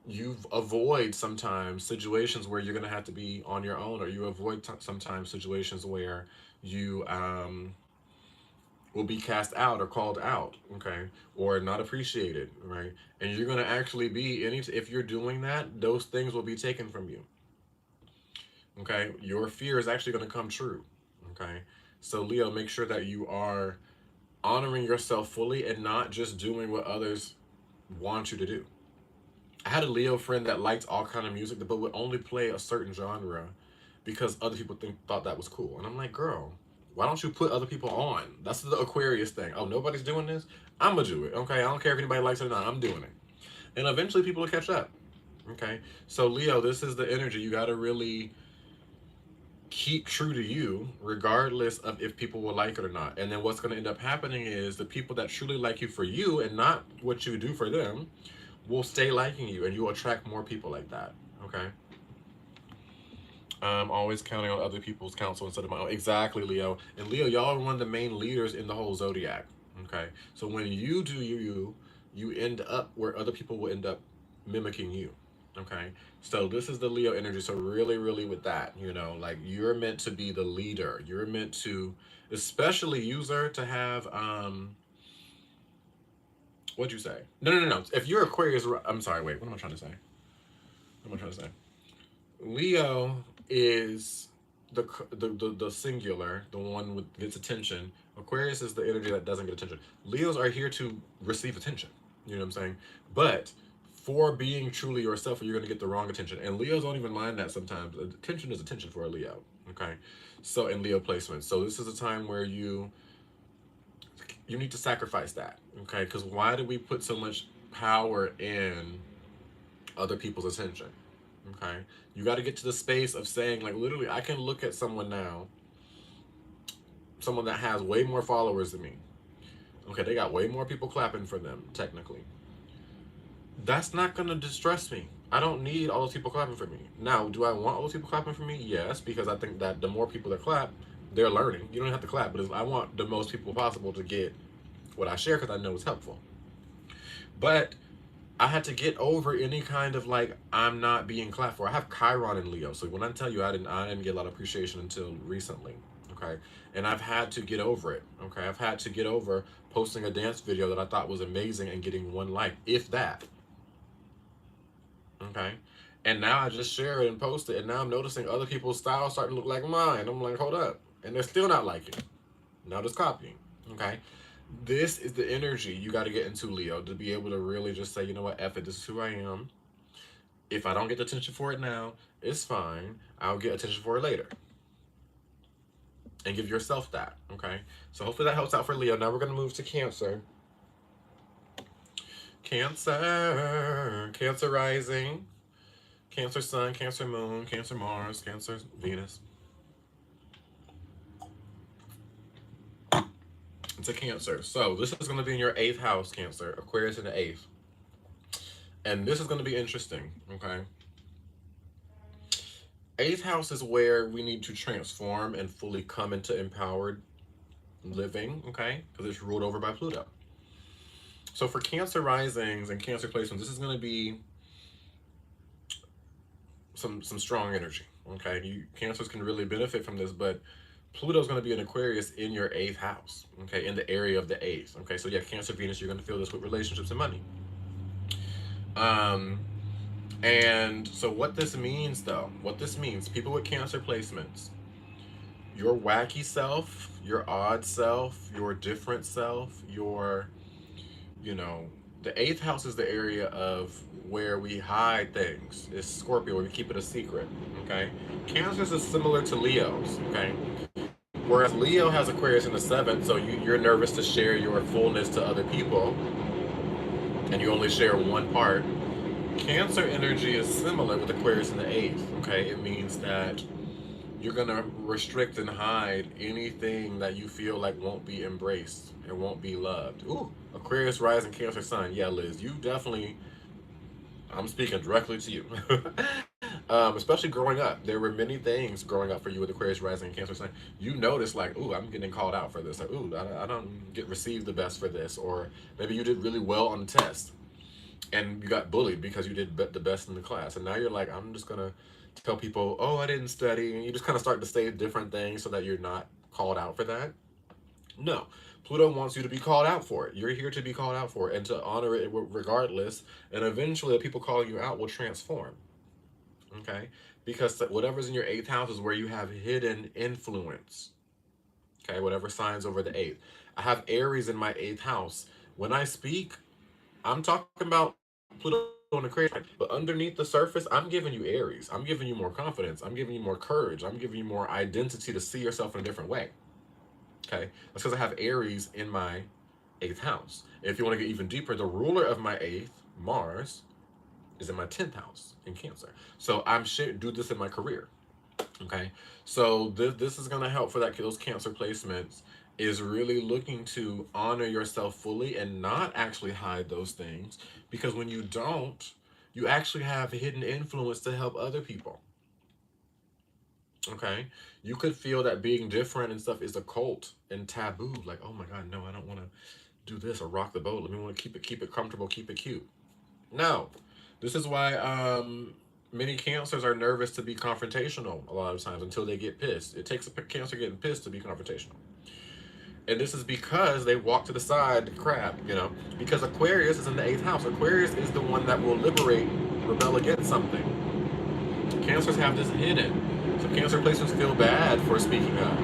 you avoid sometimes situations where you're going to have to be on your own, or you avoid sometimes situations where you will be cast out or called out, okay, or not appreciated, right? And you're going to actually be, if you're doing that, those things will be taken from you, okay? Your fear is actually going to come true, okay? So Leo, make sure that you are honoring yourself fully and not just doing what others want you to do. I had a Leo friend that liked all kind of music, but would only play a certain genre because other people thought that was cool. And I'm like, girl, why don't you put other people on? That's the Aquarius thing. Oh, nobody's doing this? I'm going to do it. Okay, I don't care if anybody likes it or not. I'm doing it. And eventually people will catch up. Okay, so Leo, this is the energy. You got to really keep true to you regardless of if people will like it or not. And then what's going to end up happening is the people that truly like you for you and not what you do for them will stay liking you, and you'll attract more people like that. Okay. I'm always counting on other people's counsel instead of my own. Exactly, Leo. And Leo, y'all are one of the main leaders in the whole zodiac. Okay. So when you do you end up where other people will end up mimicking you. Okay. So this is the Leo energy. So really, really with that, like you're meant to be the leader. You're meant to, especially user, to have what'd you say? No. If you're Aquarius, I'm sorry, wait, what am I trying to say? What am I trying to say? Leo is the singular, the one with gets attention. Aquarius is the energy that doesn't get attention. Leos are here to receive attention. You know what I'm saying? But for being truly yourself, you're going to get the wrong attention. And Leos don't even mind that sometimes. Attention is attention for a Leo. Okay? So in Leo placement. So this is a time where you need to sacrifice that. Okay? Because why do we put so much power in other people's attention? Okay, you got to get to the space of saying, like, literally, I can look at someone now someone that has way more followers than me. Okay, they got way more people clapping for them, technically. That's not gonna distress me. I don't need all those people clapping for me. Now, do I want all those people clapping for me? Yes, because I think that the more people that clap, they're learning. You don't have to clap, but I want the most people possible to get what I share because I know it's helpful. But I had to get over any kind of like I'm not being clapped for. I have Chiron in Leo, so when I tell you I didn't get a lot of appreciation until recently. Okay, and I've had to get over it. Okay, I've had to get over posting a dance video that I thought was amazing and getting one like, if that. Okay, and now I just share it and post it, and now I'm noticing other people's styles starting to look like mine. I'm like, hold up, and they're still not liking. Now just copying. Okay, this is the energy you got to get into, Leo, to be able to really just say, you know what, F it, this is who I am. If I don't get the attention for it now, it's fine. I'll get attention for it later. And give yourself that. Okay. So hopefully that helps out for Leo. Now we're gonna move to Cancer. Cancer. Cancer rising. Cancer sun, Cancer moon, Cancer Mars, Cancer Venus. It's a Cancer. So this is going to be in your 8th house, Cancer. Aquarius in the 8th. And this is going to be interesting, okay? 8th house is where we need to transform and fully come into empowered living, okay? Because it's ruled over by Pluto. So for Cancer risings and Cancer placements, this is going to be some strong energy, okay? Cancers can really benefit from this, but Pluto's going to be an Aquarius in your 8th house, okay? In the area of the 8th, okay? So yeah, Cancer, Venus, you're going to feel this with relationships and money. And so what this means, though, what this means, people with Cancer placements, your wacky self, your odd self, your different self, your, you know, the 8th house is the area of where we hide things. It's Scorpio, where we keep it a secret, okay? Cancers is similar to Leo's, okay? Whereas Leo has Aquarius in the 7th, so you're nervous to share your fullness to other people, and you only share one part. Cancer energy is similar with Aquarius in the 8th, okay? It means that you're going to restrict and hide anything that you feel like won't be embraced and won't be loved. Ooh, Aquarius rising, Cancer sun. Yeah, Liz, you definitely, I'm speaking directly to you. Especially growing up, there were many things growing up for you with Aquarius rising and Cancer sun. You notice like, ooh, I'm getting called out for this. Or, ooh, I don't get received the best for this. Or maybe you did really well on the test and you got bullied because you did the best in the class. And now you're like, I'm just going to tell people, oh, I didn't study. And you just kind of start to say different things so that you're not called out for that. No, Pluto wants you to be called out for it. You're here to be called out for it and to honor it regardless. And eventually the people calling you out will transform. Okay? Because whatever's in your 8th house is where you have hidden influence. Okay? Whatever signs over the 8th. I have Aries in my 8th house. When I speak, I'm talking about Pluto and Aquarius, but underneath the surface, I'm giving you Aries. I'm giving you more confidence. I'm giving you more courage. I'm giving you more identity to see yourself in a different way. Okay? That's because I have Aries in my 8th house. If you want to get even deeper, the ruler of my 8th, Mars, is in my 10th house in Cancer. So I'm do this in my career. Okay? So this is going to help for those Cancer placements, is really looking to honor yourself fully and not actually hide those things, because when you don't, you actually have hidden influence to help other people. Okay, you could feel that being different and stuff is a cult and taboo, like, oh my god, no, I don't want to do this or rock the boat. Let me want to keep it comfortable, keep it cute. No, this is why many Cancers are nervous to be confrontational a lot of times until they get pissed. It takes a Cancer getting pissed to be confrontational. And this is because they walk to the side to crap, you know, because Aquarius is in the 8th house. Aquarius is the one that will liberate, rebel against something. Cancers have this hidden. So Cancer placements feel bad for speaking up.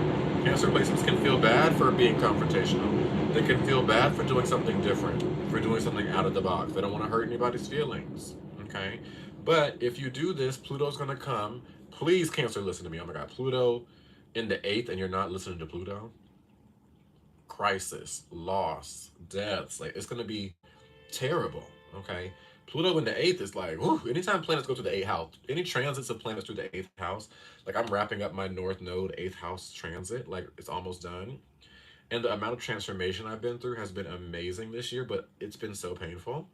Cancer placements can feel bad for being confrontational. They can feel bad for doing something different, for doing something out of the box. They don't want to hurt anybody's feelings, okay? But if you do this, Pluto's going to come. Please, Cancer, listen to me. Oh my God, Pluto in the 8th and you're not listening to Pluto? Crisis, loss, deaths. Like, it's going to be terrible. Okay. Pluto in the eighth is like, whew, anytime planets go to the eighth house, any transits of planets through the eighth house, like I'm wrapping up my North Node eighth house transit, like it's almost done. And the amount of transformation I've been through has been amazing this year, but it's been so painful.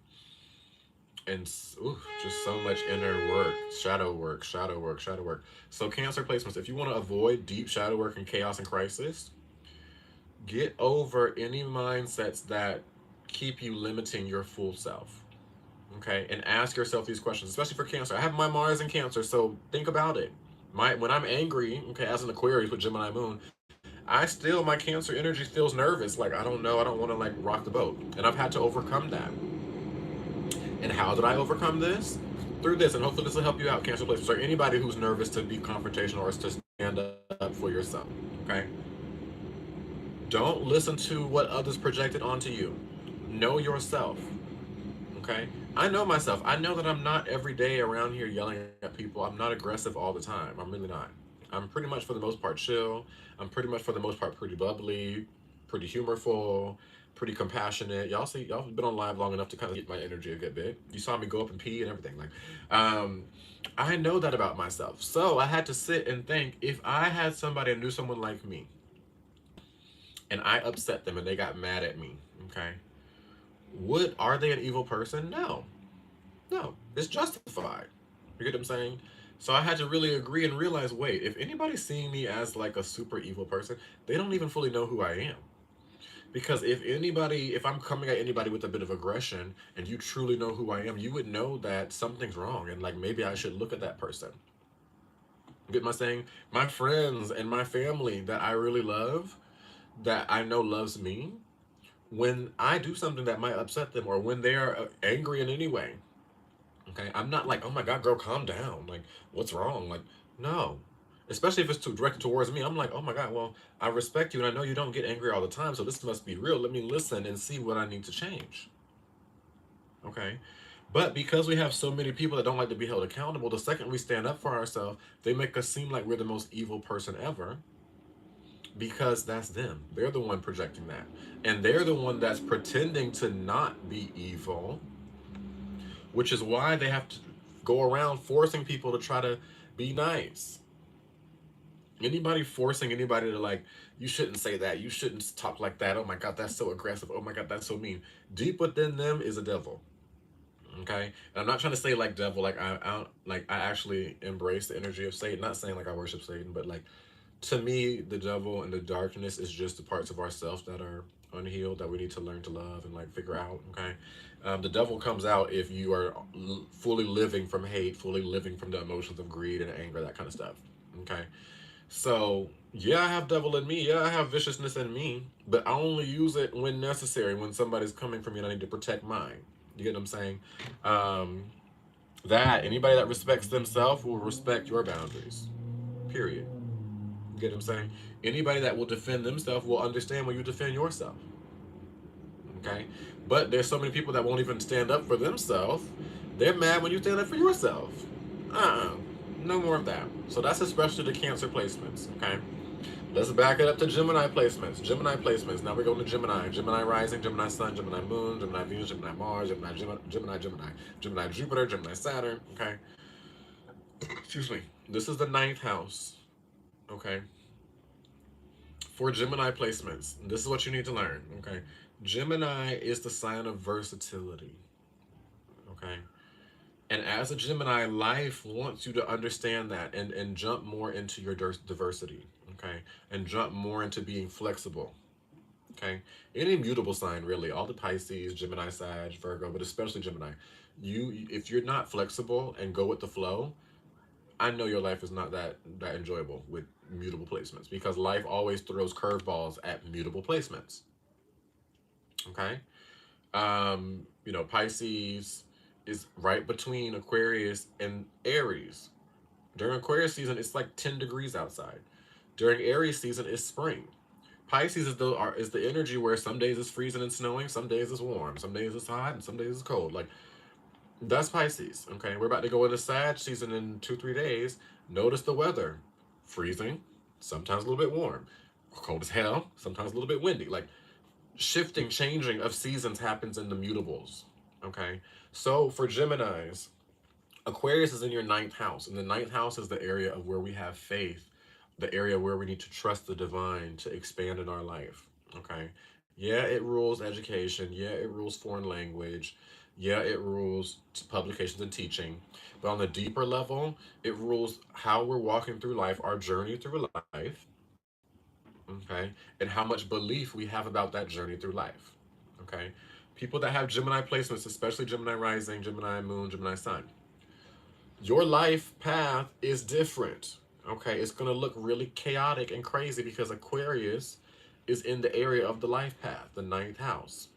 And ooh, just so much inner work, shadow work, shadow work, shadow work. So Cancer placements, if you want to avoid deep shadow work and chaos and crisis, get over any mindsets that keep you limiting your full self. Okay, and ask yourself these questions, especially for Cancer. I have my Mars in Cancer, so think about it. When I'm angry, okay, as an Aquarius with Gemini Moon, my Cancer energy feels nervous. Like I don't know, I don't want to like rock the boat, and I've had to overcome that. And how did I overcome this? Through this, and hopefully this will help you out, Cancer placements, or anybody who's nervous to be confrontational or to stand up for yourself. Okay, don't listen to what others projected onto you. Know yourself. Okay, I know myself. I know that I'm not every day around here yelling at people. I'm not aggressive all the time. I'm really not. I'm pretty much for the most part chill. I'm pretty much for the most part pretty bubbly, pretty humorful, pretty compassionate. Y'all been on live long enough to kind of get my energy a good bit. You saw me go up and pee and everything. Um, I know that about myself. So I had to sit and think, if I had somebody, I knew someone like me, and I upset them and they got mad at me, okay? Are they an evil person? No. No. It's justified. You get what I'm saying? So I had to really agree and realize, wait, if anybody's seeing me as like a super evil person, they don't even fully know who I am. Because if I'm coming at anybody with a bit of aggression and you truly know who I am, you would know that something's wrong and like maybe I should look at that person. You get my saying? My friends and my family that I really love, that I know loves me, when I do something that might upset them or when they are angry in any way, okay, I'm not like, oh my God, girl, calm down. Like, what's wrong? Like, no. Especially if it's too directed towards me, I'm like, oh my God, well, I respect you and I know you don't get angry all the time, so this must be real. Let me listen and see what I need to change. Okay. But because we have so many people that don't like to be held accountable, the second we stand up for ourselves, they make us seem like we're the most evil person ever because that's them. They're the one projecting that. And they're the one that's pretending to not be evil, which is why they have to go around forcing people to try to be nice. Anybody forcing anybody to like, you shouldn't say that, you shouldn't talk like that. Oh my God, that's so aggressive. Oh my God, that's so mean. Deep within them is a devil. Okay, and I'm not trying to say like devil, like I actually embrace the energy of Satan. Not saying like I worship Satan, but like to me, the devil and the darkness is just the parts of ourselves that are unhealed that we need to learn to love and like figure out. Okay, the devil comes out if you are fully living from hate, fully living from the emotions of greed and anger, that kind of stuff. Okay, so yeah, I have devil in me. Yeah, I have viciousness in me, but I only use it when necessary. When somebody's coming for me and I need to protect mine. You get what I'm saying? Um, that anybody that respects themselves will respect your boundaries. Period. You get what I'm saying? Anybody that will defend themselves will understand when you defend yourself. Okay? But there's so many people that won't even stand up for themselves. They're mad when you stand up for yourself. Uh-uh. No more of that. So that's especially the Cancer placements. Okay? Let's back it up to Gemini placements. Gemini placements. Now we're going to Gemini. Gemini rising, Gemini sun, Gemini moon, Gemini Venus, Gemini Mars, Gemini Jupiter, Gemini Saturn. Okay? Excuse me. This is the ninth house. Okay? For Gemini placements, this is what you need to learn. Okay? Gemini is the sign of versatility. Okay? And as a Gemini, life wants you to understand that and jump more into your diversity. Okay? And jump more into being flexible. Okay? Any mutable sign, really. All the Pisces, Gemini, Sag, Virgo, but especially Gemini. If you're not flexible and go with the flow, I know your life is not that enjoyable with mutable placements because life always throws curveballs at mutable placements. Okay? Pisces is right between Aquarius and Aries. During Aquarius season, it's like 10 degrees outside. During Aries season, it's spring. Pisces is the energy where some days it's freezing and snowing, some days it's warm, some days it's hot, and some days it's cold. Like that's Pisces. Okay, we're about to go into Sag season in 2-3 days. Notice the weather: freezing, sometimes a little bit warm, cold as hell, sometimes a little bit windy. Like shifting, changing of seasons happens in the mutables. Okay, so for Geminis, Aquarius is in your ninth house, and the ninth house is the area of where we have faith, the area where we need to trust the divine to expand in our life. Okay. Yeah, it rules education. Yeah, it rules foreign language. Yeah, it rules publications and teaching. But on the deeper level, it rules how we're walking through life, our journey through life, okay, and how much belief we have about that journey through life. Okay. People that have Gemini placements, especially Gemini rising, Gemini moon, Gemini sun, your life path is different. Okay, it's gonna look really chaotic and crazy because Aquarius is in the area of the life path, the ninth house.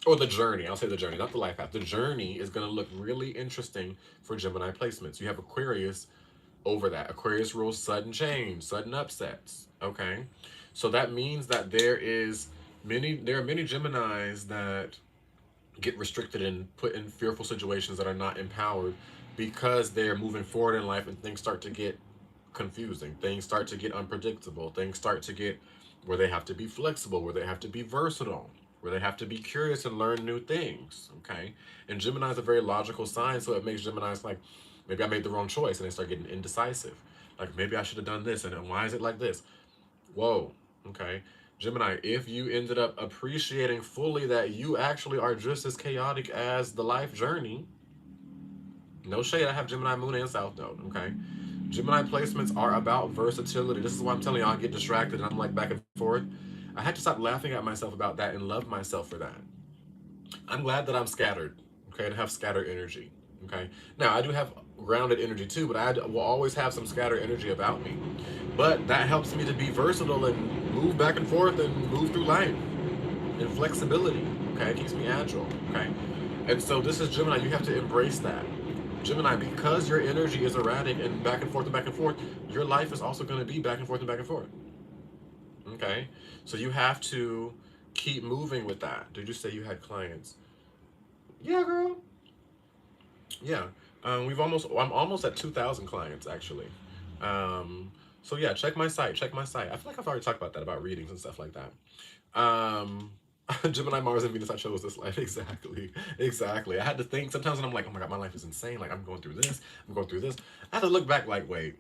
Or the journey, I'll say the journey, not the life path. The journey is gonna look really interesting for Gemini placements. You have Aquarius over that. Aquarius rules sudden change, sudden upsets. Okay. So that means that there are many Geminis that get restricted and put in fearful situations that are not empowered because they're moving forward in life and things start to get confusing. Things start to get unpredictable. Things start to get where they have to be flexible, where they have to be versatile, where they have to be curious and learn new things. Okay. And Gemini is a very logical sign, so it makes Geminis like, maybe I made the wrong choice, and they start getting indecisive. Like, maybe I should have done this, and then why is it like this? Whoa. Okay. Gemini, if you ended up appreciating fully that you actually are just as chaotic as the life journey, no shade, I have Gemini moon and south node. Okay. Gemini placements are about versatility. This is why I'm telling y'all I get distracted and I'm like back and forth. I had to stop laughing at myself about that and love myself for that. I'm glad that I'm scattered, okay, and have scattered energy. Okay. Now I do have grounded energy too, but I will always have some scattered energy about me. But that helps me to be versatile and move back and forth and move through life. And flexibility. Okay, it keeps me agile. Okay. And so this is Gemini, you have to embrace that. Gemini, because your energy is erratic and back and forth, your life is also going to be back and forth and back and forth. Okay. So you have to keep moving with that. Did you say you had clients? Yeah, girl. Yeah. I'm almost at 2,000 clients actually. So yeah, check my site. Check my site. I feel like I've already talked about that, about readings and stuff like that. Gemini, Mars, and Venus. I chose this life exactly, exactly. I had to think sometimes, when I'm like, oh my god, my life is insane. Like I'm going through this. I'm going through this. I had to look back, like, wait,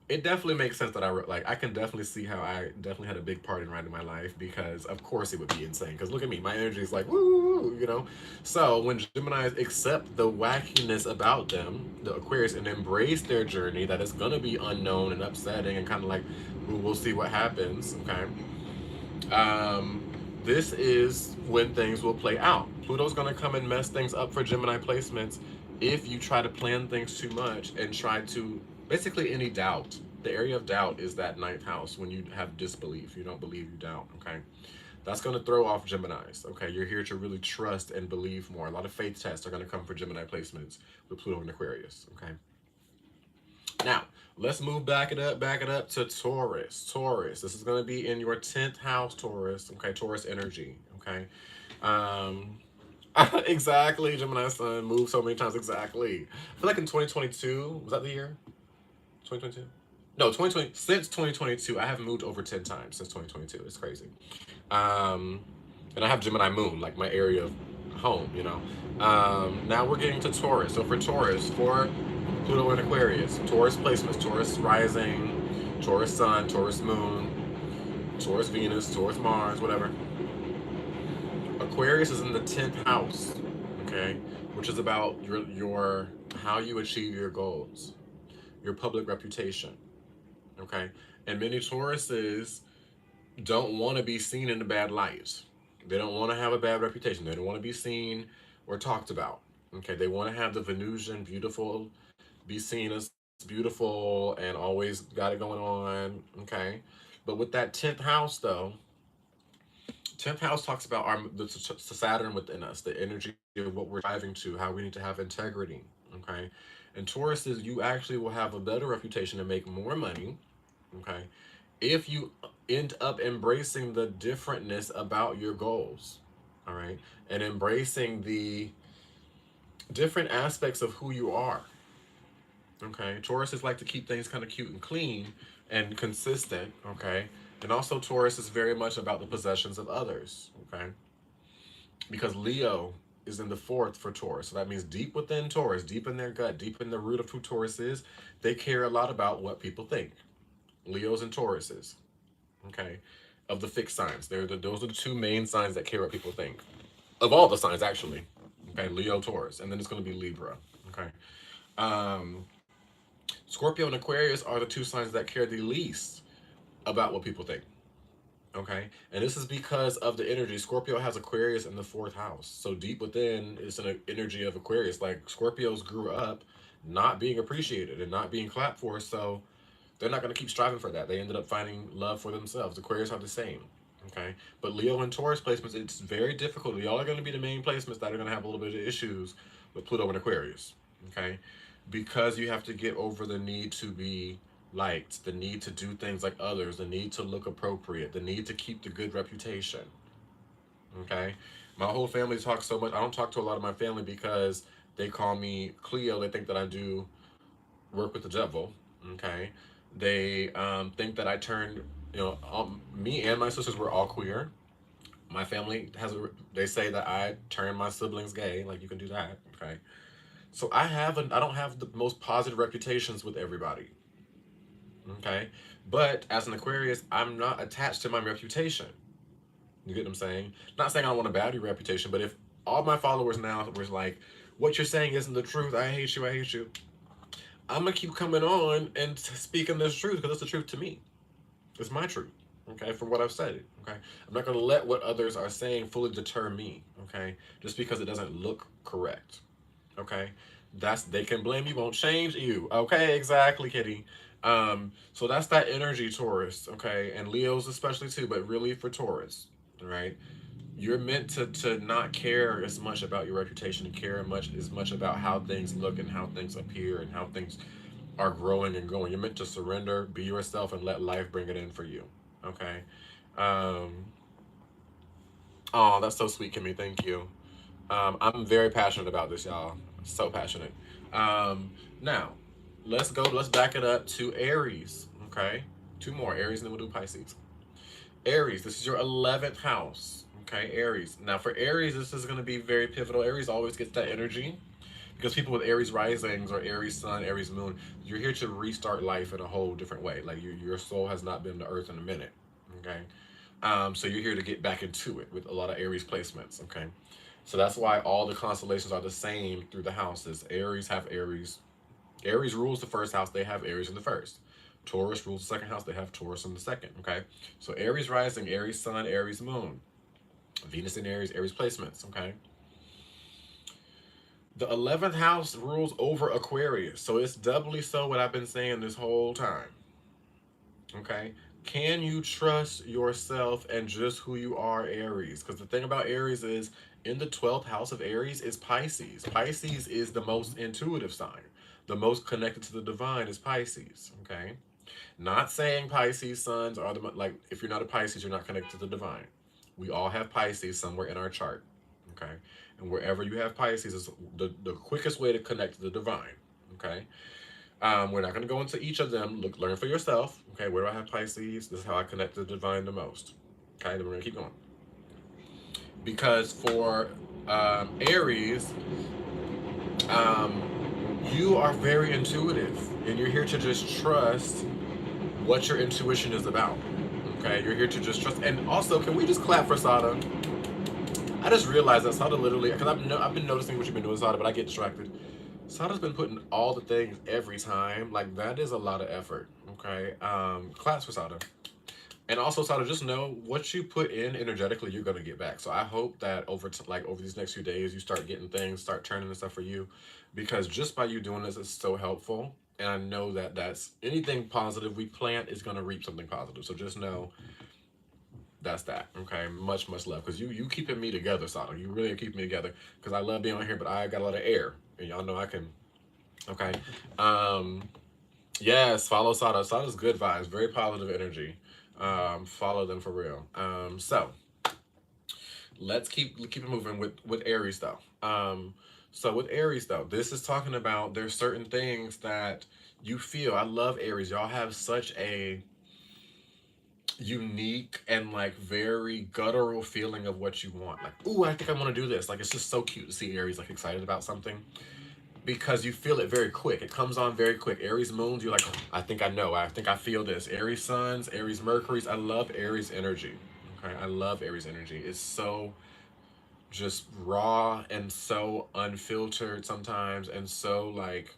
it definitely makes sense that I can definitely see how I definitely had a big part in writing my life, because of course it would be insane, because look at me, my energy is like woo, you know. So when Geminis accept the wackiness about them, the Aquarius, and embrace their journey that is going to be unknown and upsetting and kind of like, ooh, we'll see what happens. Okay. This is when things will play out. Pluto's going to come and mess things up for Gemini placements if you try to plan things too much and try to, basically, any doubt. The area of doubt is that ninth house. When you have disbelief, you don't believe, you doubt. Okay. That's going to throw off Geminis. Okay. You're here to really trust and believe more. A lot of faith tests are going to come for Gemini placements with Pluto and Aquarius. Okay. Now, let's move back it up to Taurus. Taurus. This is going to be in your 10th house, Taurus. Okay, Taurus energy. Okay. Um, exactly, Gemini Sun moved so many times. Exactly. I feel like in 2022, was that the year? 2022? No, 2020. Since 2022, I have moved over 10 times since 2022. It's crazy. Um, and I have Gemini Moon, like my area of home, you know. Now we're getting to Taurus. So for Taurus, for Pluto and Aquarius, Taurus placements, Taurus rising, Taurus Sun, Taurus Moon, Taurus Venus, Taurus Mars, whatever. Aquarius is in the 10th house, okay, which is about your how you achieve your goals, your public reputation, okay. And many Tauruses don't want to be seen in a bad light. They don't want to have a bad reputation. They don't want to be seen or talked about. Okay, they want to have the Venusian beautiful, be seen as beautiful and always got it going on. Okay, but with that 10th house though, 10th house talks about the Saturn within us, the energy of what we're striving to, how we need to have integrity. Okay, and Taurus is, you actually will have a better reputation and make more money. Okay, if you end up embracing the differentness about your goals, all right, and embracing the different aspects of who you are. Okay, Taurus like to keep things kind of cute and clean and consistent. Okay, and also Taurus is very much about the possessions of others. Okay, because Leo is in the fourth for Taurus. So that means deep within Taurus, deep in their gut, deep in the root of who Taurus is, they care a lot about what people think. Leos and Tauruses, okay, of the fixed signs. Those are the two main signs that care what people think. Of all the signs, actually. Okay, Leo, Taurus, and then it's going to be Libra. Okay. Um, Scorpio and Aquarius are the two signs that care the least about what people think. Okay, and this is because of the energy. Scorpio has Aquarius in the fourth house, so deep within is an energy of Aquarius. Like Scorpios grew up not being appreciated and not being clapped for, so they're not going to keep striving for that. They ended up finding love for themselves. Aquarius are the same. Okay, but Leo and Taurus placements, it's very difficult. Y'all are going to be the main placements that are going to have a little bit of issues with Pluto and Aquarius. Okay, because you have to get over the need to be liked, the need to do things like others, the need to look appropriate, the need to keep the good reputation. Okay, my whole family talks so much. I don't talk to a lot of my family because they call me Cleo. They think that I do work with the devil. Okay, they think that I turned, me and my sisters were all queer. My family they say that I turned my siblings gay. Like, you can do that. Okay, so I don't have the most positive reputations with everybody. Okay, but as an Aquarius, I'm not attached to my reputation. You get what I'm saying? Not saying I want a bad reputation, but if all my followers now were like, "What you're saying isn't the truth. I hate you. I hate you." I'm gonna keep coming on and speaking this truth because it's the truth to me. It's my truth. Okay, from what I've said. Okay, I'm not gonna let what others are saying fully deter me. Okay, just because it doesn't look correct. Okay, they can blame you, won't change you. Okay, exactly, Kitty. So that's that energy, Taurus. Okay, and Leos especially too, but really for Taurus. Right, you're meant to not care as much about your reputation and care as much about how things look and how things appear and how things are growing and going. You're meant to surrender, be yourself, and let life bring it in for you. Okay. Um, oh, that's so sweet, Kimmy. Thank you. I'm very passionate about this, y'all. So passionate. Um, Now, let's go. Let's back it up to Aries. Okay. Two more Aries, and then we'll do Pisces. Aries, this is your 11th house. Okay, Aries. Now, for Aries, this is going to be very pivotal. Aries always gets that energy because people with Aries risings or Aries sun, Aries moon, you're here to restart life in a whole different way. Like, your soul has not been to Earth in a minute. Okay, so you're here to get back into it with a lot of Aries placements. Okay, so that's why all the constellations are the same through the houses. Aries have Aries. Aries rules the first house. They have Aries in the first. Taurus rules the second house. They have Taurus in the second. Okay, so Aries rising, Aries sun, Aries moon, Venus in Aries, Aries placements. Okay, the 11th house rules over Aquarius, so it's doubly so what I've been saying this whole time. Okay, can you trust yourself and just who you are, Aries? Because the thing about Aries is, in the 12th house of Aries is Pisces. Pisces is the most intuitive sign. The most connected to the divine is Pisces. Okay, not saying Pisces sons are the, like, if you're not a Pisces, you're not connected to the divine. We all have Pisces somewhere in our chart. Okay, and wherever you have Pisces is the quickest way to connect to the divine. Okay, we're not going to go into each of them. Learn for yourself. Okay, where do I have Pisces? This is how I connect to the divine the most. Okay, then we're going to keep going. Because for Aries, you are very intuitive, and you're here to just trust what your intuition is about. Okay, you're here to just trust. And also, can we just clap for Sada? I just realized that Sada literally, because I've been noticing what you've been doing, Sada, but I get distracted. Sada's been putting all the things every time. Like, that is a lot of effort. Okay, claps for Sada. And also, Sada, just know what you put in energetically, you're gonna get back. So I hope that over these next few days, you start getting things, start turning this stuff for you, because just by you doing this, it's so helpful. And I know that that's anything positive we plant is gonna reap something positive. So just know that's that. Okay, much love, because you keeping me together, Sada. You really are keeping me together, because I love being on here, but I got a lot of air, and y'all know I can. Okay, yes, follow Sada. Sada's good vibes, very positive energy. Follow them for real. So let's keep it moving with Aries though. So with Aries though, this is talking about there's certain things that you feel. I love Aries. Y'all have such a unique and like very guttural feeling of what you want. Like, ooh, I think I want to do this. Like, it's just so cute to see Aries like excited about something because you feel it very quick. It comes on very quick. Aries moons, you're like, oh, I think I know. I think I feel this. Aries suns, Aries Mercury's. I love Aries energy. Okay, I love Aries energy. It's so just raw and so unfiltered sometimes, and so like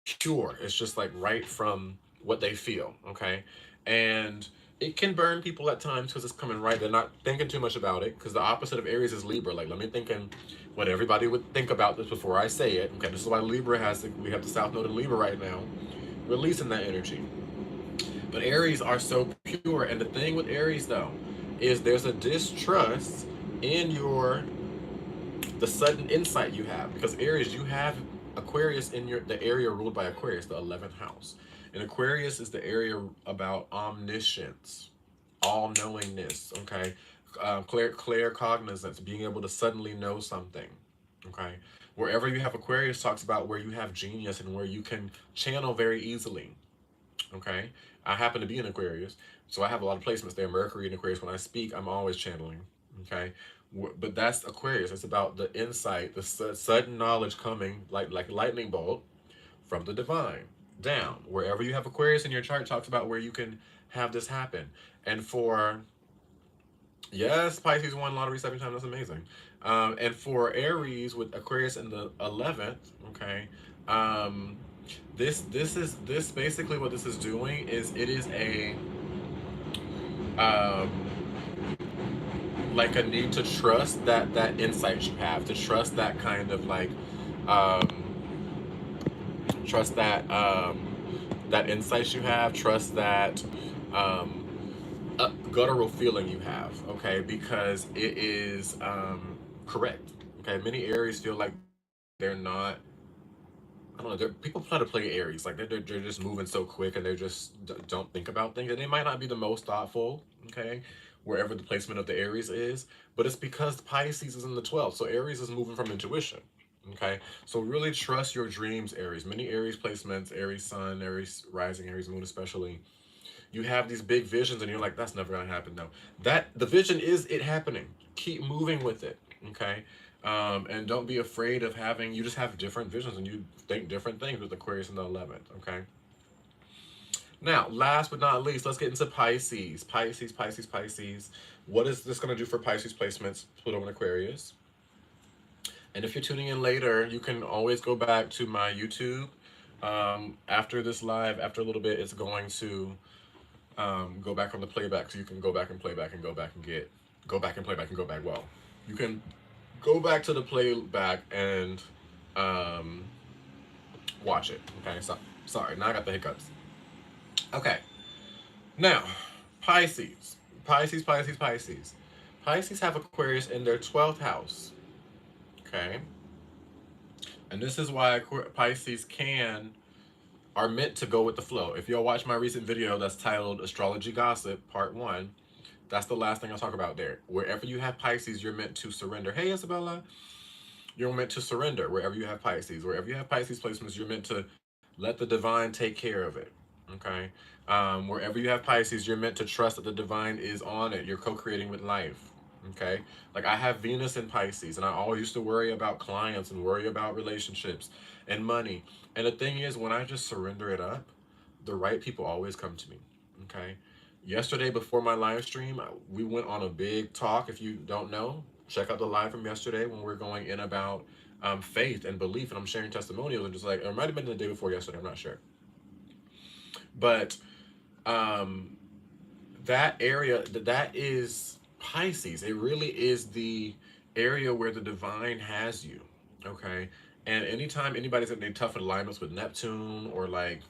pure. It's just like right from what they feel. Okay, and it can burn people at times because it's coming right. They're not thinking too much about it because the opposite of Aries is Libra. Like, let me thinking what everybody would think about this before I say it. Okay, this is why Libra we have the South Node in Libra right now, releasing that energy. But Aries are so pure, and the thing with Aries though is there's a distrust in your the sudden insight you have because Aries, you have Aquarius in the area ruled by Aquarius, the 11th house, and Aquarius is the area about omniscience, all knowingness. Okay, clear cognizance, being able to suddenly know something. Okay, wherever you have Aquarius talks about where you have genius and where you can channel very easily. Okay, I happen to be in Aquarius, so I have a lot of placements there. Mercury in Aquarius. When I speak, I'm always channeling. Okay, but that's Aquarius. It's about the insight, the sudden knowledge coming like a lightning bolt from the divine down. Wherever you have Aquarius in your chart, talks about where you can have this happen. And for yes, Pisces won lottery 7 times. That's amazing. And for Aries with Aquarius in the 11th, okay. Um, this basically what this is doing is it is a um, like a need to trust that insight you have, to trust that kind of like um, trust that insight you have, trust that um, guttural feeling you have, okay, because it is correct. Okay, many Aries feel like they're not. I don't know. People try to play Aries, like they're just moving so quick and they just don't think about things, and they might not be the most thoughtful. Okay, wherever the placement of the Aries is, but it's because Pisces is in the 12th, so Aries is moving from intuition. Okay, so really trust your dreams, Aries. Many Aries placements, Aries Sun, Aries Rising, Aries Moon, especially. You have these big visions, and you're like, "That's never gonna happen." No, that the vision is it happening. Keep moving with it. Okay, and don't be afraid of having. You just have different visions, and you think different things with Aquarius in the 11th. Okay. Now, last but not least, let's get into Pisces. Pisces, Pisces, Pisces. What is this gonna do for Pisces placements? Pluto and Aquarius. And if you're tuning in later, you can always go back to my YouTube. After this live, after a little bit, it's going to go back on the playback, so you can go back and play back and go back and play back and go back. Well, you can go back to the playback and um, watch it. Okay, so sorry, now I got the hiccups. Okay, now Pisces, Pisces, Pisces, Pisces. Pisces have Aquarius in their 12th house. Okay, and this is why Pisces are meant to go with the flow. If y'all watch my recent video that's titled Astrology Gossip Part 1, that's the last thing I'll talk about there. Wherever you have Pisces, you're meant to surrender. Hey, Isabella. You're meant to surrender wherever you have Pisces. Wherever you have Pisces placements, you're meant to let the divine take care of it. Okay? Wherever you have Pisces, you're meant to trust that the divine is on it. You're co-creating with life. Okay? Like I have Venus in Pisces, and I always used to worry about clients and worry about relationships and money. And the thing is, when I just surrender it up, the right people always come to me. Okay? Yesterday, before my live stream, we went on a big talk. If you don't know, check out the live from yesterday when we're going in about faith and belief, and I'm sharing testimonials. And just like, or it might have been the day before yesterday, I'm not sure. But um, that area, that is Pisces. It really is the area where the divine has you. Okay. And anytime anybody's in tough alignments with Neptune or like,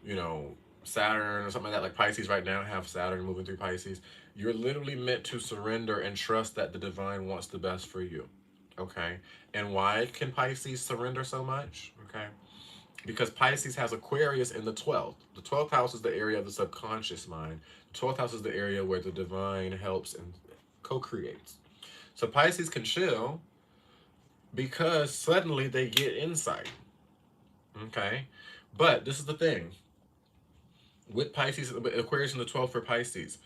you know, Saturn or something like that, like Pisces right now have Saturn moving through Pisces, you're literally meant to surrender and trust that the divine wants the best for you. Okay. And why can Pisces surrender so much? Okay. Because Pisces has Aquarius in the 12th. The 12th house is the area of the subconscious mind. The 12th house is the area where the divine helps and co-creates. So Pisces can chill because suddenly they get insight. Okay. But this is the thing. with Pisces, Aquarius in the 12th for Pisces,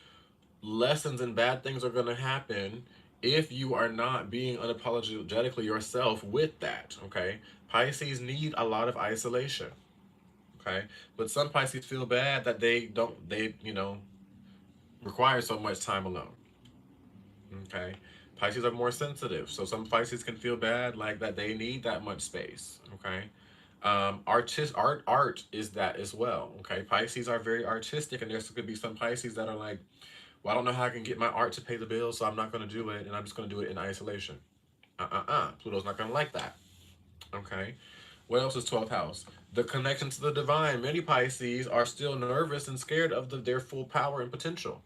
lessons and bad things are going to happen if you are not being unapologetically yourself with that. Okay, Pisces need a lot of isolation. Okay, but some Pisces feel bad that they require so much time alone. Okay, Pisces are more sensitive, so some Pisces can feel bad like that they need that much space. Okay, art is that as well. Okay, Pisces are very artistic, and there's could be some Pisces that are like, well, I don't know how I can get my art to pay the bills, so I'm not going to do it, and I'm just going to do it in isolation. Pluto's not going to like that. Okay. What else is 12th house? The connection to the divine. Many Pisces are still nervous and scared of their full power and potential.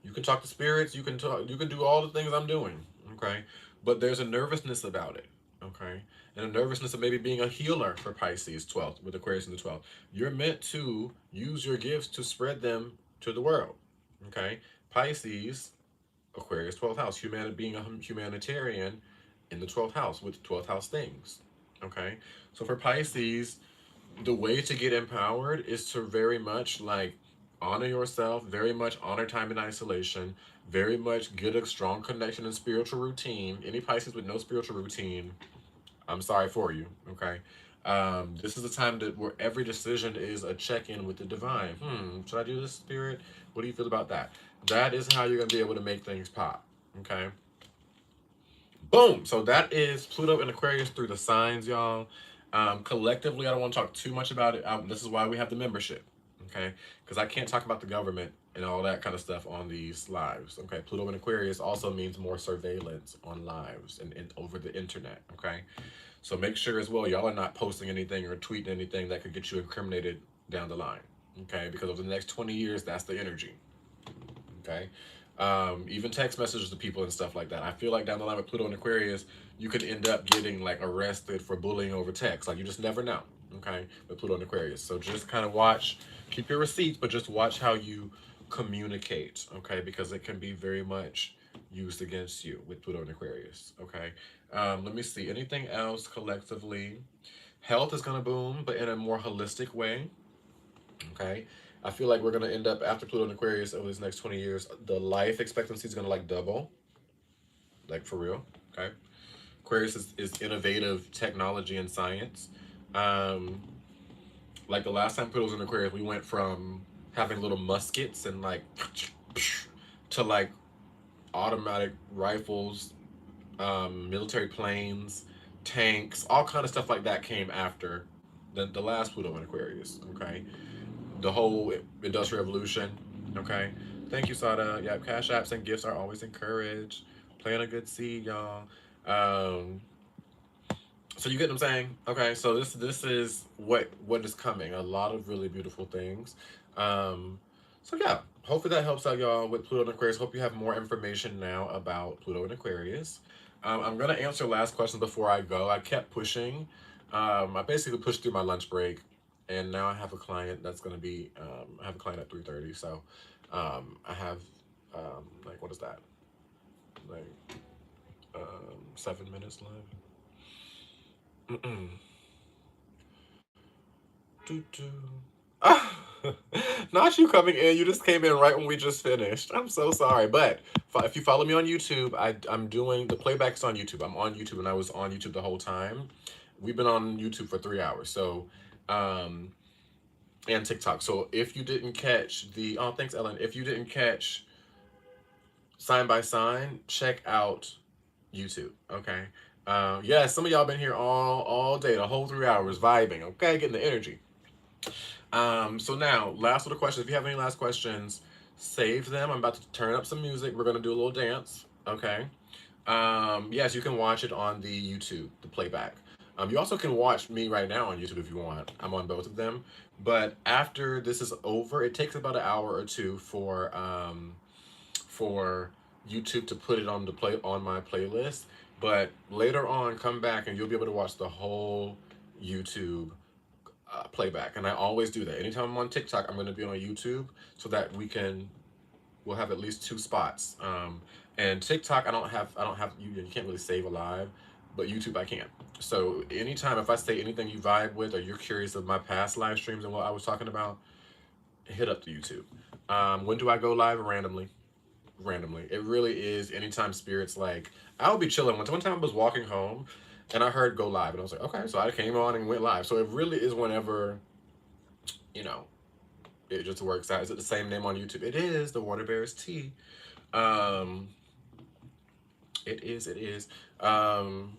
You can talk to spirits, you can do all the things I'm doing. Okay. But there's a nervousness about it. Okay. And a nervousness of maybe being a healer for Pisces 12th with Aquarius in the 12th. You're meant to use your gifts to spread them to the world. Okay. Pisces, Aquarius 12th house, being a humanitarian in the 12th house with 12th house things. Okay. So for Pisces, the way to get empowered is to very much like honor yourself, very much honor time in isolation, very much get a strong connection and spiritual routine. Any Pisces with no spiritual routine, I'm sorry for you. Okay. This is the time where every decision is a check-in with the divine. Should I do this, spirit? What do you feel about that? That is how you're gonna be able to make things pop. Okay. Boom. So that is Pluto and Aquarius through the signs, y'all. Collectively, I don't want to talk too much about it. This is why we have the membership, okay? Because I can't talk about the government and all that kind of stuff on these lives, okay? Pluto and Aquarius also means more surveillance on lives and over the internet, okay? So make sure as well, y'all are not posting anything or tweeting anything that could get you incriminated down the line, okay? Because over the next 20 years, that's the energy, okay? Even text messages to people and stuff like that. I feel like down the line with Pluto and Aquarius, you could end up getting like arrested for bullying over text. Like you just never know. Okay, with Pluto and Aquarius. So just kind of watch, keep your receipts, but just watch how you communicate. Okay, because it can be very much used against you with Pluto and Aquarius. Okay, let me see. Anything else collectively? Health is gonna boom, but in a more holistic way. Okay. I feel like we're gonna end up after Pluto and Aquarius over these next 20 years, the life expectancy is gonna like double. Like for real. Okay. Aquarius is innovative technology and science. Um, like the last time Pluto was in Aquarius, we went from having little muskets and like to like automatic rifles, military planes, tanks, all kind of stuff like that came after the last Pluto in Aquarius. Okay, the whole industrial revolution. Okay, thank you, Sada. Yeah, cash apps and gifts are always encouraged. Plant a good seed, y'all. Um, so you get what I'm saying? Okay, so this is what is coming. A lot of really beautiful things. Um, so yeah, hopefully that helps out y'all with Pluto and Aquarius. Hope you have more information now about Pluto and Aquarius. I'm gonna answer last question before I go. I kept pushing. I basically pushed through my lunch break, and now I have a client that's gonna be. I have a client at 3:30. So, I have like what is that? Like 7 minutes left. Doo doo. Ah, not you coming in. You just came in right when we just finished. I'm so sorry. But if you follow me on YouTube, I'm doing the playbacks on YouTube. I'm on YouTube and I was on YouTube the whole time. We've been on YouTube for 3 hours. So, um, and TikTok. So if you didn't catch oh, thanks, Ellen. If you didn't catch Sign by Sign, check out YouTube. Okay. Yeah, some of y'all been here all day, the whole 3 hours, vibing. Okay, getting the energy. So now, last little questions. If you have any last questions, save them. I'm about to turn up some music. We're gonna do a little dance. Okay. Yes, you can watch it on the YouTube, the playback. You also can watch me right now on YouTube if you want. I'm on both of them. But after this is over, it takes about an hour or two for YouTube to put it on the play on my playlist. But later on, come back and you'll be able to watch the whole YouTube playback. And I always do that. Anytime I'm on TikTok, I'm going to be on YouTube so that we'll have at least two spots. And TikTok, I don't have you can't really save a live, but YouTube I can. So anytime if I say anything you vibe with or you're curious of my past live streams and what I was talking about, hit up the YouTube. When do I go live? Randomly. It really is anytime spirits like I'll be chilling. One time I was walking home and I heard go live and I was like, okay, so I came on and went live. So it really is whenever, you know, it just works out. Is it the same name on YouTube? It is the Water Bears Tea. Um it is. Um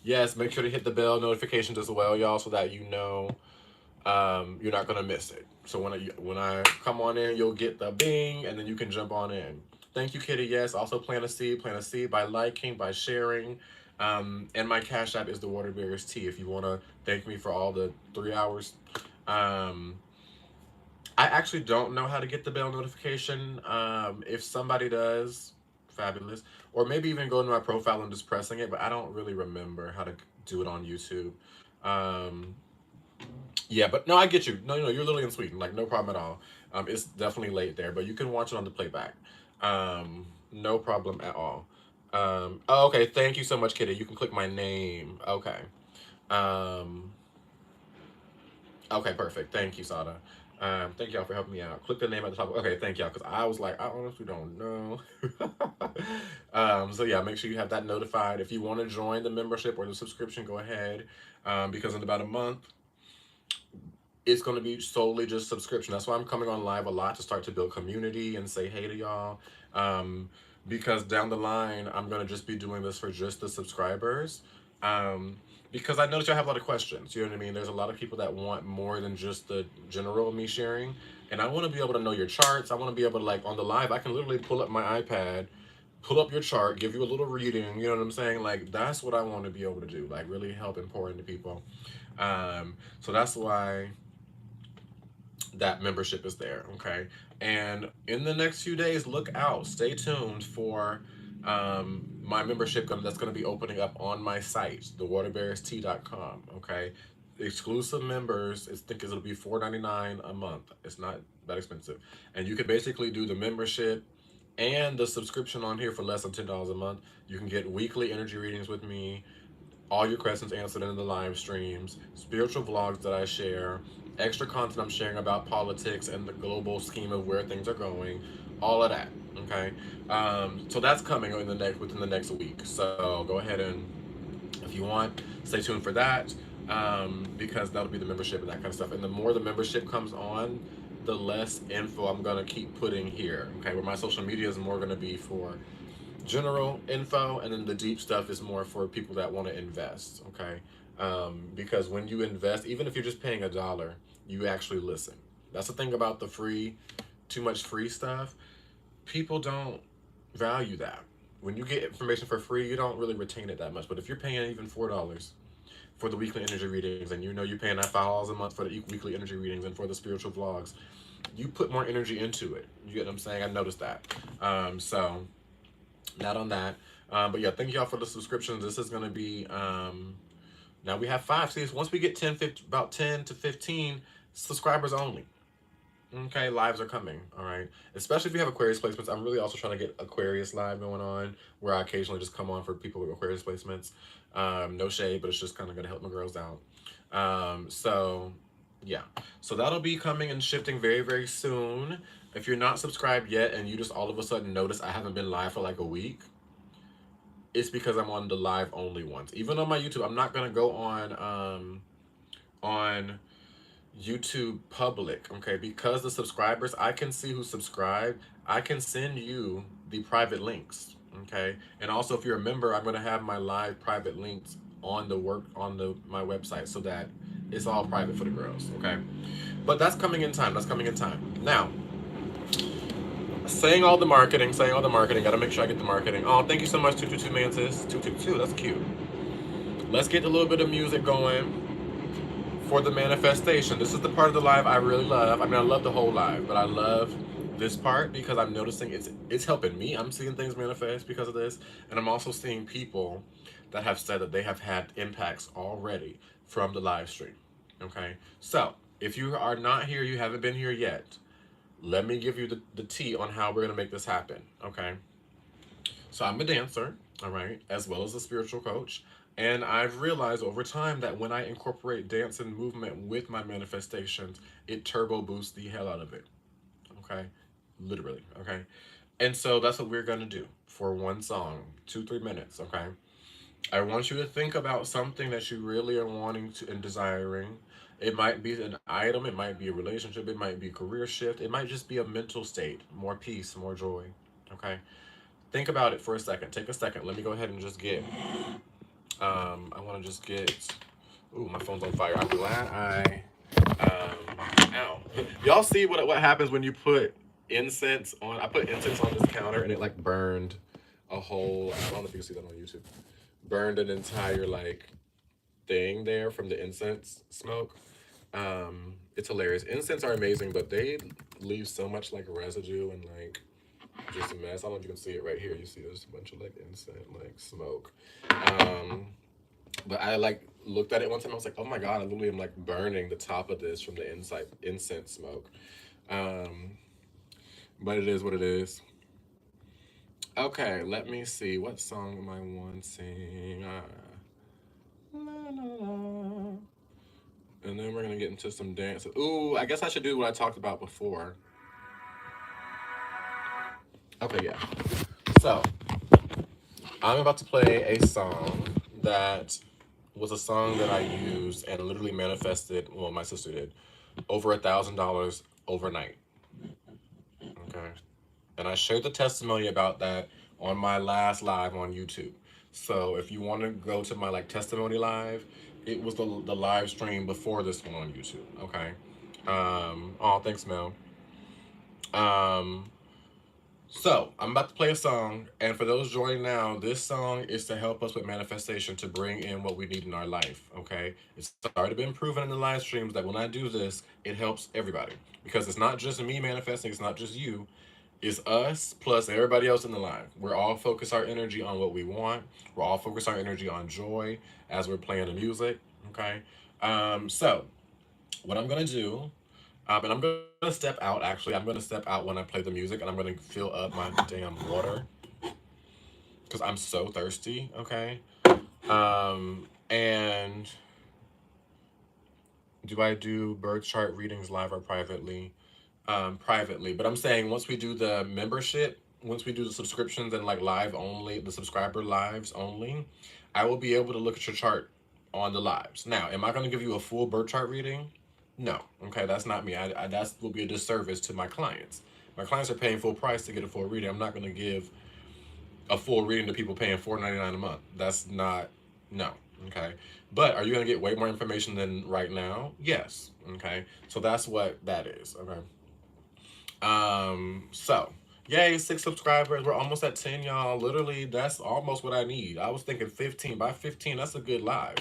yes, make sure to hit the bell notifications as well, y'all, so that you know you're not gonna miss it. So when I come on in, you'll get the bing, and then you can jump on in. Thank you, Kitty. Yes, also plant a seed by liking, by sharing, and my cash app is the Water Bearers Tea. If you want to thank me for all the 3 hours, um, I actually don't know how to get the bell notification. If somebody does, fabulous. Or maybe even go to my profile and just pressing it, but I don't really remember how to do it on YouTube. Um, yeah, but no, I get you. No, you're literally in Sweden, like no problem at all. It's definitely late there, but you can watch it on the playback. No problem at all. Oh, okay, thank you so much, Kitty. You can click my name. Okay. Um, okay, perfect. Thank you, Sada. Thank y'all for helping me out. Click the name at the top. Okay, thank y'all, because I was like, I honestly don't know. So yeah, make sure you have that notified. If you want to join the membership or the subscription, go ahead. Because in about a month, it's going to be solely just subscription. That's why I'm coming on live a lot to start to build community and say hey to y'all. Um, because down the line, I'm going to just be doing this for just the subscribers. Um, because I noticed y'all have a lot of questions. You know what I mean? There's a lot of people that want more than just the general me sharing. And I want to be able to know your charts. I want to be able to, like, on the live, I can literally pull up my iPad, pull up your chart, give you a little reading. You know what I'm saying? Like, that's what I want to be able to do. Like, really help and pour into people. So that's why that membership is there. Okay. And in the next few days, look out, stay tuned for my membership that's going to be opening up on my site, thewaterbearstea.com. Okay. Exclusive members, I think it'll be $4.99 a month. It's not that expensive. And you can basically do the membership and the subscription on here for less than $10 a month. You can get weekly energy readings with me, all your questions answered in the live streams, spiritual vlogs that I share, extra content I'm sharing about politics and the global scheme of where things are going, all of that. Okay, so that's coming in the next within the next week. So go ahead and, if you want, stay tuned for that, because that'll be the membership and that kind of stuff. And the more the membership comes on, the less info I'm gonna keep putting here. Okay, where my social media is more gonna be for general info, and then the deep stuff is more for people that want to invest. Okay, because when you invest, even if you're just paying $1, you actually listen. That's the thing about the free, too much free stuff. People don't value that. When you get information for free, you don't really retain it that much. But if you're paying even $4 for the weekly energy readings, and you know you're paying that $5 a month for the weekly energy readings and for the spiritual vlogs, you put more energy into it. You get what I'm saying? I noticed that. So not on that. But yeah, thank y'all for the subscriptions. This is going to be, now we have 5. See, once we get 10, 15, about 10 to 15 subscribers only. Okay, lives are coming, all right? Especially if you have Aquarius placements. I'm really also trying to get Aquarius live going on, where I occasionally just come on for people with Aquarius placements. No shade, but it's just kind of going to help my girls out. So, yeah. So that'll be coming and shifting very, very soon. If you're not subscribed yet and you just all of a sudden notice I haven't been live for like a week, it's because I'm on the live only ones. Even on my YouTube, I'm not gonna go on YouTube public, okay? Because the subscribers, I can see who subscribed. I can send you the private links, okay? And also, if you're a member, I'm gonna have my live private links on my website, so that it's all private for the girls, okay? But that's coming in time. That's coming in time. Now, saying all the marketing, gotta make sure I get the marketing. Oh, thank you so much, 222 man, sis. 222, that's cute. Let's get a little bit of music going for the manifestation. This is the part of the live I really love. I mean, I love the whole live, but I love this part because I'm noticing it's helping me. I'm seeing things manifest because of this, and I'm also seeing people that have said that they have had impacts already from the live stream. Okay, so if you are not here, you haven't been here yet, let me give you the tea on how we're going to make this happen. Okay, so I'm a dancer, all right, as well as a spiritual coach, And I've realized over time that when I incorporate dance and movement with my manifestations, it turbo boosts the hell out of it. Okay? Literally. Okay? And so that's what we're going to do for one song, 2, 3 minutes. Okay? I want you to think about something that you really are wanting to and desiring. It might be an item, it might be a relationship, it might be a career shift, it might just be a mental state, more peace, more joy. Okay? Think about it for a second. Take a second. Let me go ahead and just get I want to just get. Ooh, my phone's on fire. I'm glad ow. Y'all see what happens when you put incense on? I put incense on this counter and it like burned a whole. I don't know if you can see that on YouTube. Burned an entire like thing there from the incense smoke. It's hilarious. Incense are amazing, but they leave so much like residue and like just a mess. I don't know if you can see it right here. You see there's a bunch of like incense like smoke. Um, but I like looked at it one time. I was like, oh my god, I literally am like burning the top of this from the inside incense smoke. Um, but it is what it is. Okay, let me see. What song am I wanting? La, la, la. And then we're gonna get into some dance. Ooh, I guess I should do what I talked about before. Okay, yeah. So I'm about to play a song that was a song that I used and literally manifested. Well, my sister did over $1,000 overnight. Okay. And I shared the testimony about that on my last live on YouTube. So if you want to go to my like testimony live, it was the live stream before this one on YouTube. Okay. Oh, thanks, Mel. Um, so I'm about to play a song, and for those joining now, this song is to help us with manifestation to bring in what we need in our life. Okay, it's already been proven in the live streams that when I do this, it helps everybody because it's not just me manifesting, it's not just you, it's us plus everybody else in the live. We're all focus our energy on what we want. We're all focus our energy on joy as we're playing the music. Okay, so what I'm gonna do and I'm gonna step out. Actually, I'm gonna step out when I play the music, and I'm gonna fill up my damn water because I'm so thirsty. Okay. And do I do birth chart readings live or privately? Privately. But I'm saying once we do the membership, once we do the subscriptions and like live only, the subscriber lives only, I will be able to look at your chart on the lives. Now, am I going to give you a full birth chart reading? No. Okay, that's not me. That will be a disservice to my clients. My clients are paying full price to get a full reading. I'm not going to give a full reading to people paying $4.99 a month. That's not no. Okay. But are you gonna get way more information than right now? Yes. Okay. So that's what that is. Okay. So yay, 6 subscribers. We're almost at 10, y'all. Literally, that's almost what I need. I was thinking 15. By 15, that's a good live.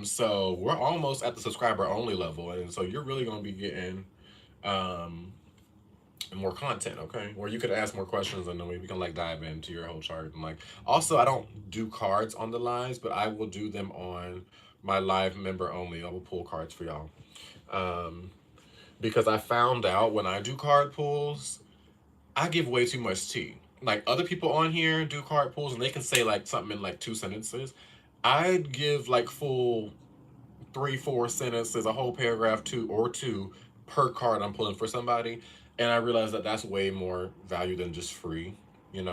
So we're almost at the subscriber only level, and so you're really gonna be getting um more content, okay? Where you could ask more questions and then we can like dive into your whole chart and like also I don't do cards on the lives, but I will do them on my live member only. I will pull cards for y'all. Um because I found out when I do card pulls, I give way too much tea. Like other people on here do card pulls and they can say like something in like 2 sentences. I give like full 3, 4 sentences, a whole paragraph, two per card I'm pulling for somebody, and I realized that that's way more value than just free,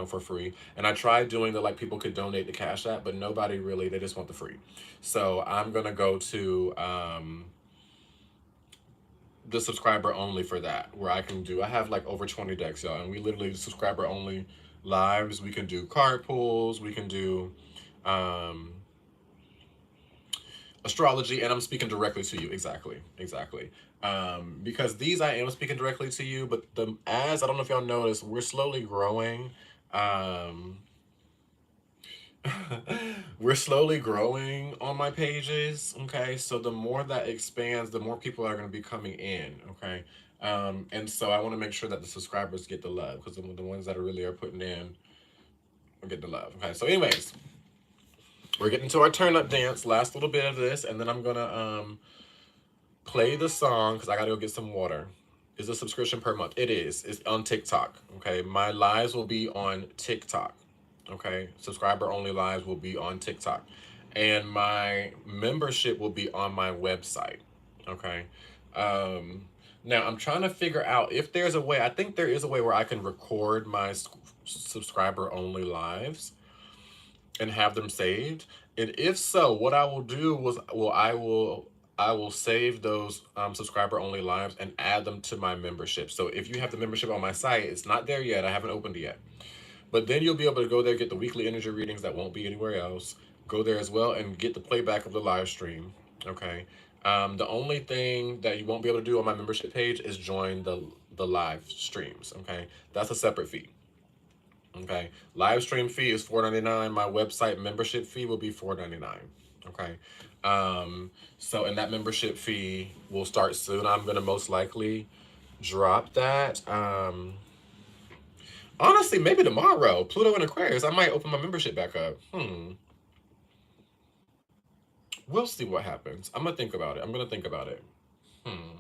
for free. And I tried doing the like people could donate the Cash App, but nobody really. They just want the free. So I'm gonna go to the subscriber only for that, where I can do. I have like over 20 decks, y'all, and we literally subscriber only lives. We can do card pulls. We can do. Um, Astrology, and I'm speaking directly to you. Exactly, exactly. Because these I am speaking directly to you, but the as I don't know if y'all noticed, we're slowly growing. Um, we're slowly growing on my pages. Okay, so the more that expands, the more people are going to be coming in. Okay, and so I want to make sure that the subscribers get the love because the ones that are really are putting in will get the love. Okay, so anyways, we're getting to our turn up dance. Last little bit of this, and then I'm gonna play the song because I gotta go get some water. Is a subscription per month? It is. It's on TikTok. Okay, my lives will be on TikTok. Okay, subscriber only lives will be on TikTok, and my membership will be on my website. Okay. Um, Now I'm trying to figure out if there's a way. I think there is a way where I can record my subscriber only lives and have them saved. And if so, what I will do was, I will save those subscriber only lives and add them to my membership. So if you have the membership on my site, it's not there yet. I haven't opened it yet. But then you'll be able to go there, get the weekly energy readings that won't be anywhere else. Go there as well and get the playback of the live stream. Okay. The only thing that you won't be able to do on my membership page is join the live streams. Okay, that's a separate fee. Okay, live stream fee is $4.99. My website membership fee will be $4.99. Okay, so and that membership fee will start soon. I'm gonna most likely drop that. Honestly, maybe tomorrow, Pluto and Aquarius, I might open my membership back up. We'll see what happens. I'm gonna think about it. I'm gonna think about it. Hmm.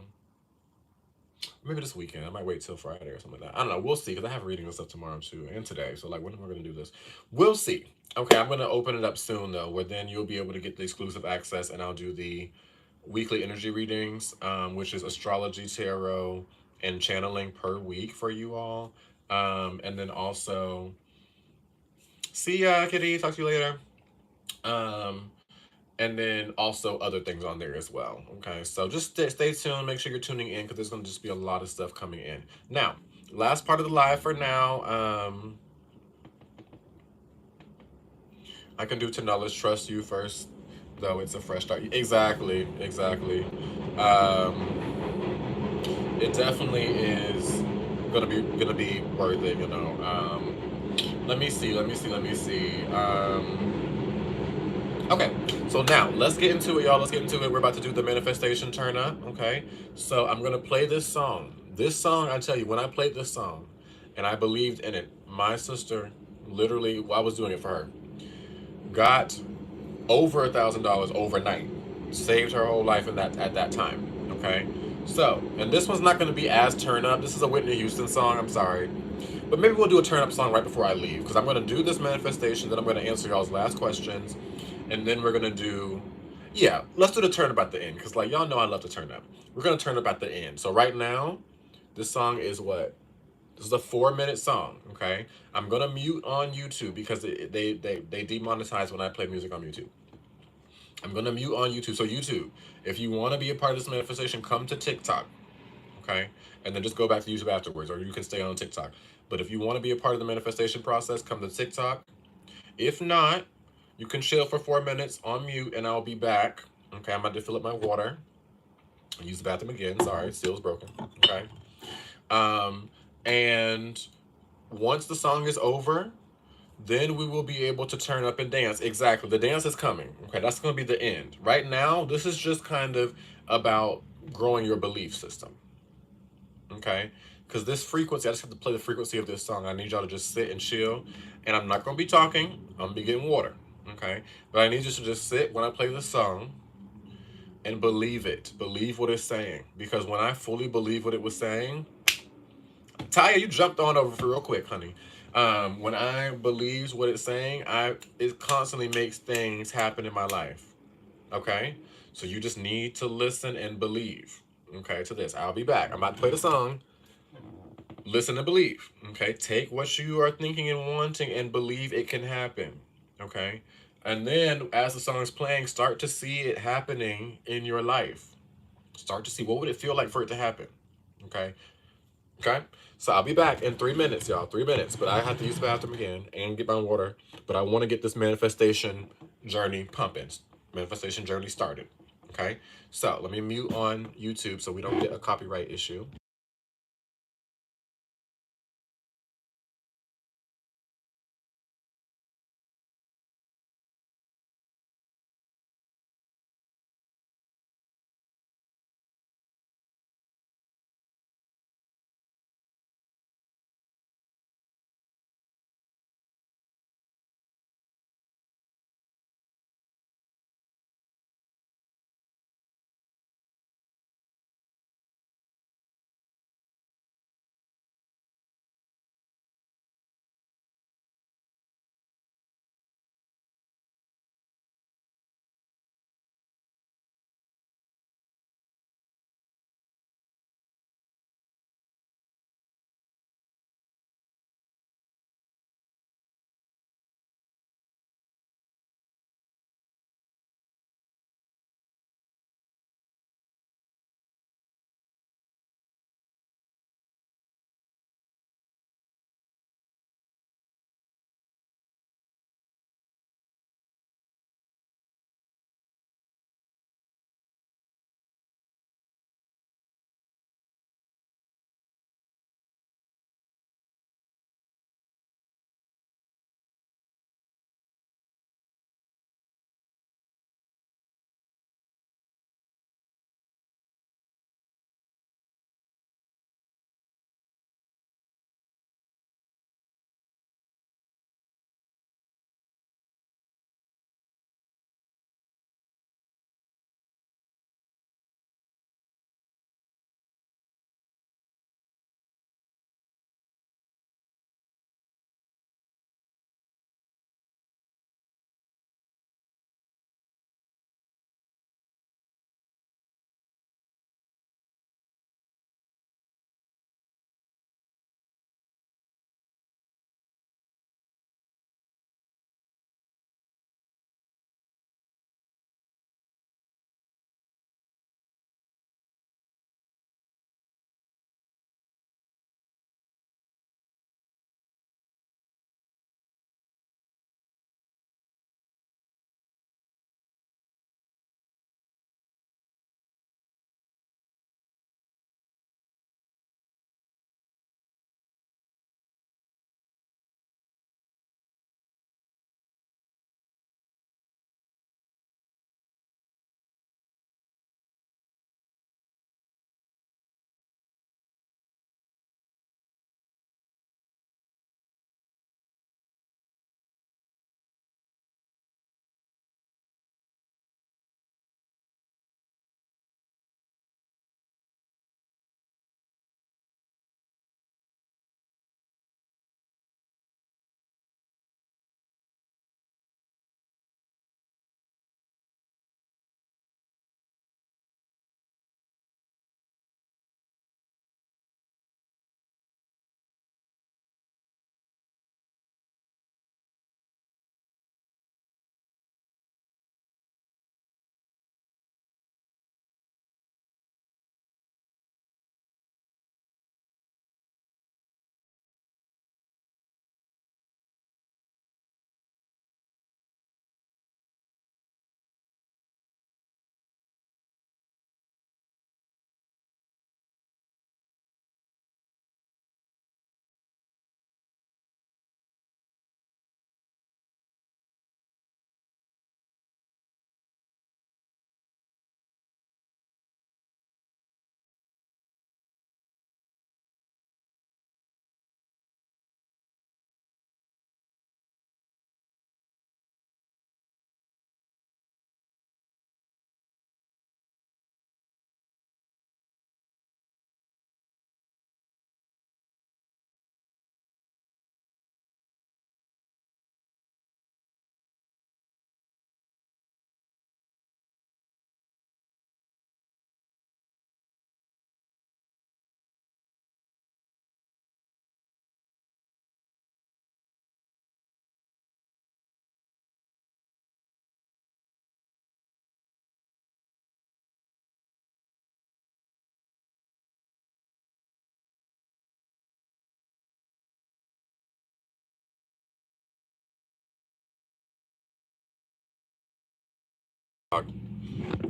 Maybe this weekend. I might wait till Friday or something like that. I don't know. We'll see because I have readings and stuff tomorrow too and today. So like, when am I gonna do this? We'll see. Okay, I'm gonna open it up soon though, where then you'll be able to get the exclusive access, and I'll do the weekly energy readings, which is astrology, tarot, and channeling per week for you all. And then also, see ya, Kitty. Talk to you later. Um, and then also other things on there as well. Okay, so just stay tuned. Make sure you're tuning in because there's going to just be a lot of stuff coming in. Now, last part of the live for now. I can do to knowledge trust you first, though it's a fresh start. Exactly, exactly. It definitely is gonna be worth it. You know. Let me see. Let me see. Let me see. Okay, so now let's get into it, y'all. Let's get into it. We're about to do the manifestation turn up. Okay, so I'm gonna play this song. This song, I tell you, when I played this song, and I believed in it, my sister, literally, well, I was doing it for her, got over $1,000 overnight. Saved her whole life in that at that time. Okay, so and this one's not gonna be as turn up. This is a Whitney Houston song. I'm sorry. But maybe we'll do a turn up song right before I leave because I'm going to do this manifestation, then I'm going to answer y'all's last questions, and then we're going to do, yeah, let's do the turn up at the end because, like, y'all know I love to turn up. We're going to turn up at the end. So, right now, this song is what? This is a 4-minute song, okay? I'm going to mute on YouTube because they demonetize when I play music on YouTube. I'm going to mute on YouTube. So, YouTube, if you want to be a part of this manifestation, come to TikTok, okay? And then just go back to YouTube afterwards, or you can stay on TikTok. But if you want to be a part of the manifestation process, come to TikTok. If not, you can chill for 4 minutes on mute, and I'll be back. Okay, I'm about to fill up my water. Use the bathroom again. Sorry, seal's broken. Okay. Um, and once the song is over, then we will be able to turn up and dance. Exactly. The dance is coming. Okay, that's going to be the end. Right now, this is just kind of about growing your belief system. Okay, because this frequency, I just have to play the frequency of this song. I need y'all to just sit and chill, and I'm not gonna be talking. I'm gonna be getting water. Okay, but I need you to just sit when I play this song and believe it. Believe what it's saying, because when I fully believe what it was saying, Taya, you jumped on over for real quick, honey. When I believes what it's saying, it constantly makes things happen in my life. Okay, so you just need to listen and believe. Okay, to this. I'll be back. I'm about to play the song. Listen and believe. Okay, take what you are thinking and wanting and believe it can happen. Okay, and then as the song is playing, start to see it happening in your life. Start to see what would it feel like for it to happen. Okay, okay. So I'll be back in 3 minutes, y'all. 3 minutes, but I have to use the bathroom again and get my water. But I want to get this manifestation journey pumping. Manifestation journey started. Okay, so let me mute on YouTube so we don't get a copyright issue.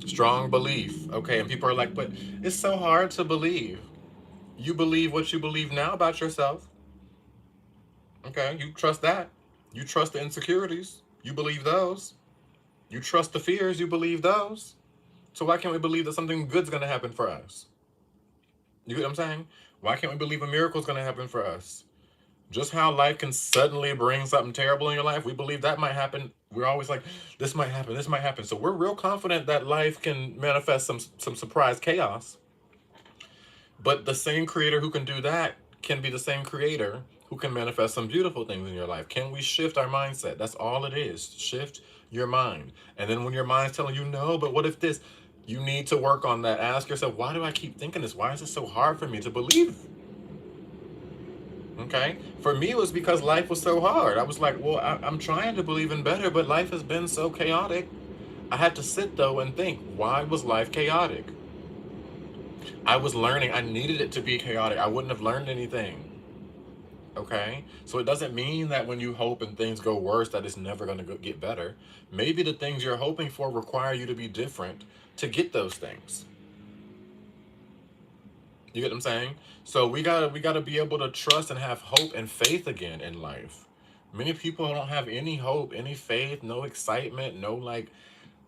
Strong belief. Okay, and people are like, but it's so hard to believe. You believe what you believe now about yourself. Okay, you trust that. You trust the insecurities. You believe those. You trust the fears. You believe those. So why can't we believe that something good's gonna happen for us? You get what I'm saying? Why can't we believe a miracle's gonna happen for us? Just how life can suddenly bring something terrible in your life, we believe that might happen. We're always like, this might happen, this might happen. So we're real confident that life can manifest some surprise chaos. But the same creator who can do that can be the same creator who can manifest some beautiful things in your life. Can we shift our mindset? That's all it is. Shift your mind. And then when your mind's telling you, no, but what if this? You need to work on that. Ask yourself, why do I keep thinking this? Why is it so hard for me to believe? Okay. For me, it was because life was so hard. I was like, well, I'm trying to believe in better, but life has been so chaotic. I had to sit though and think, why was life chaotic? I was learning. I needed it to be chaotic. I wouldn't have learned anything. Okay? So it doesn't mean that when you hope and things go worse that it's never going to get better. Maybe the things you're hoping for require you to be different to get those things. You get what I'm saying? So we gotta be able to trust and have hope and faith again in life. Many people don't have any hope, any faith, no excitement, no like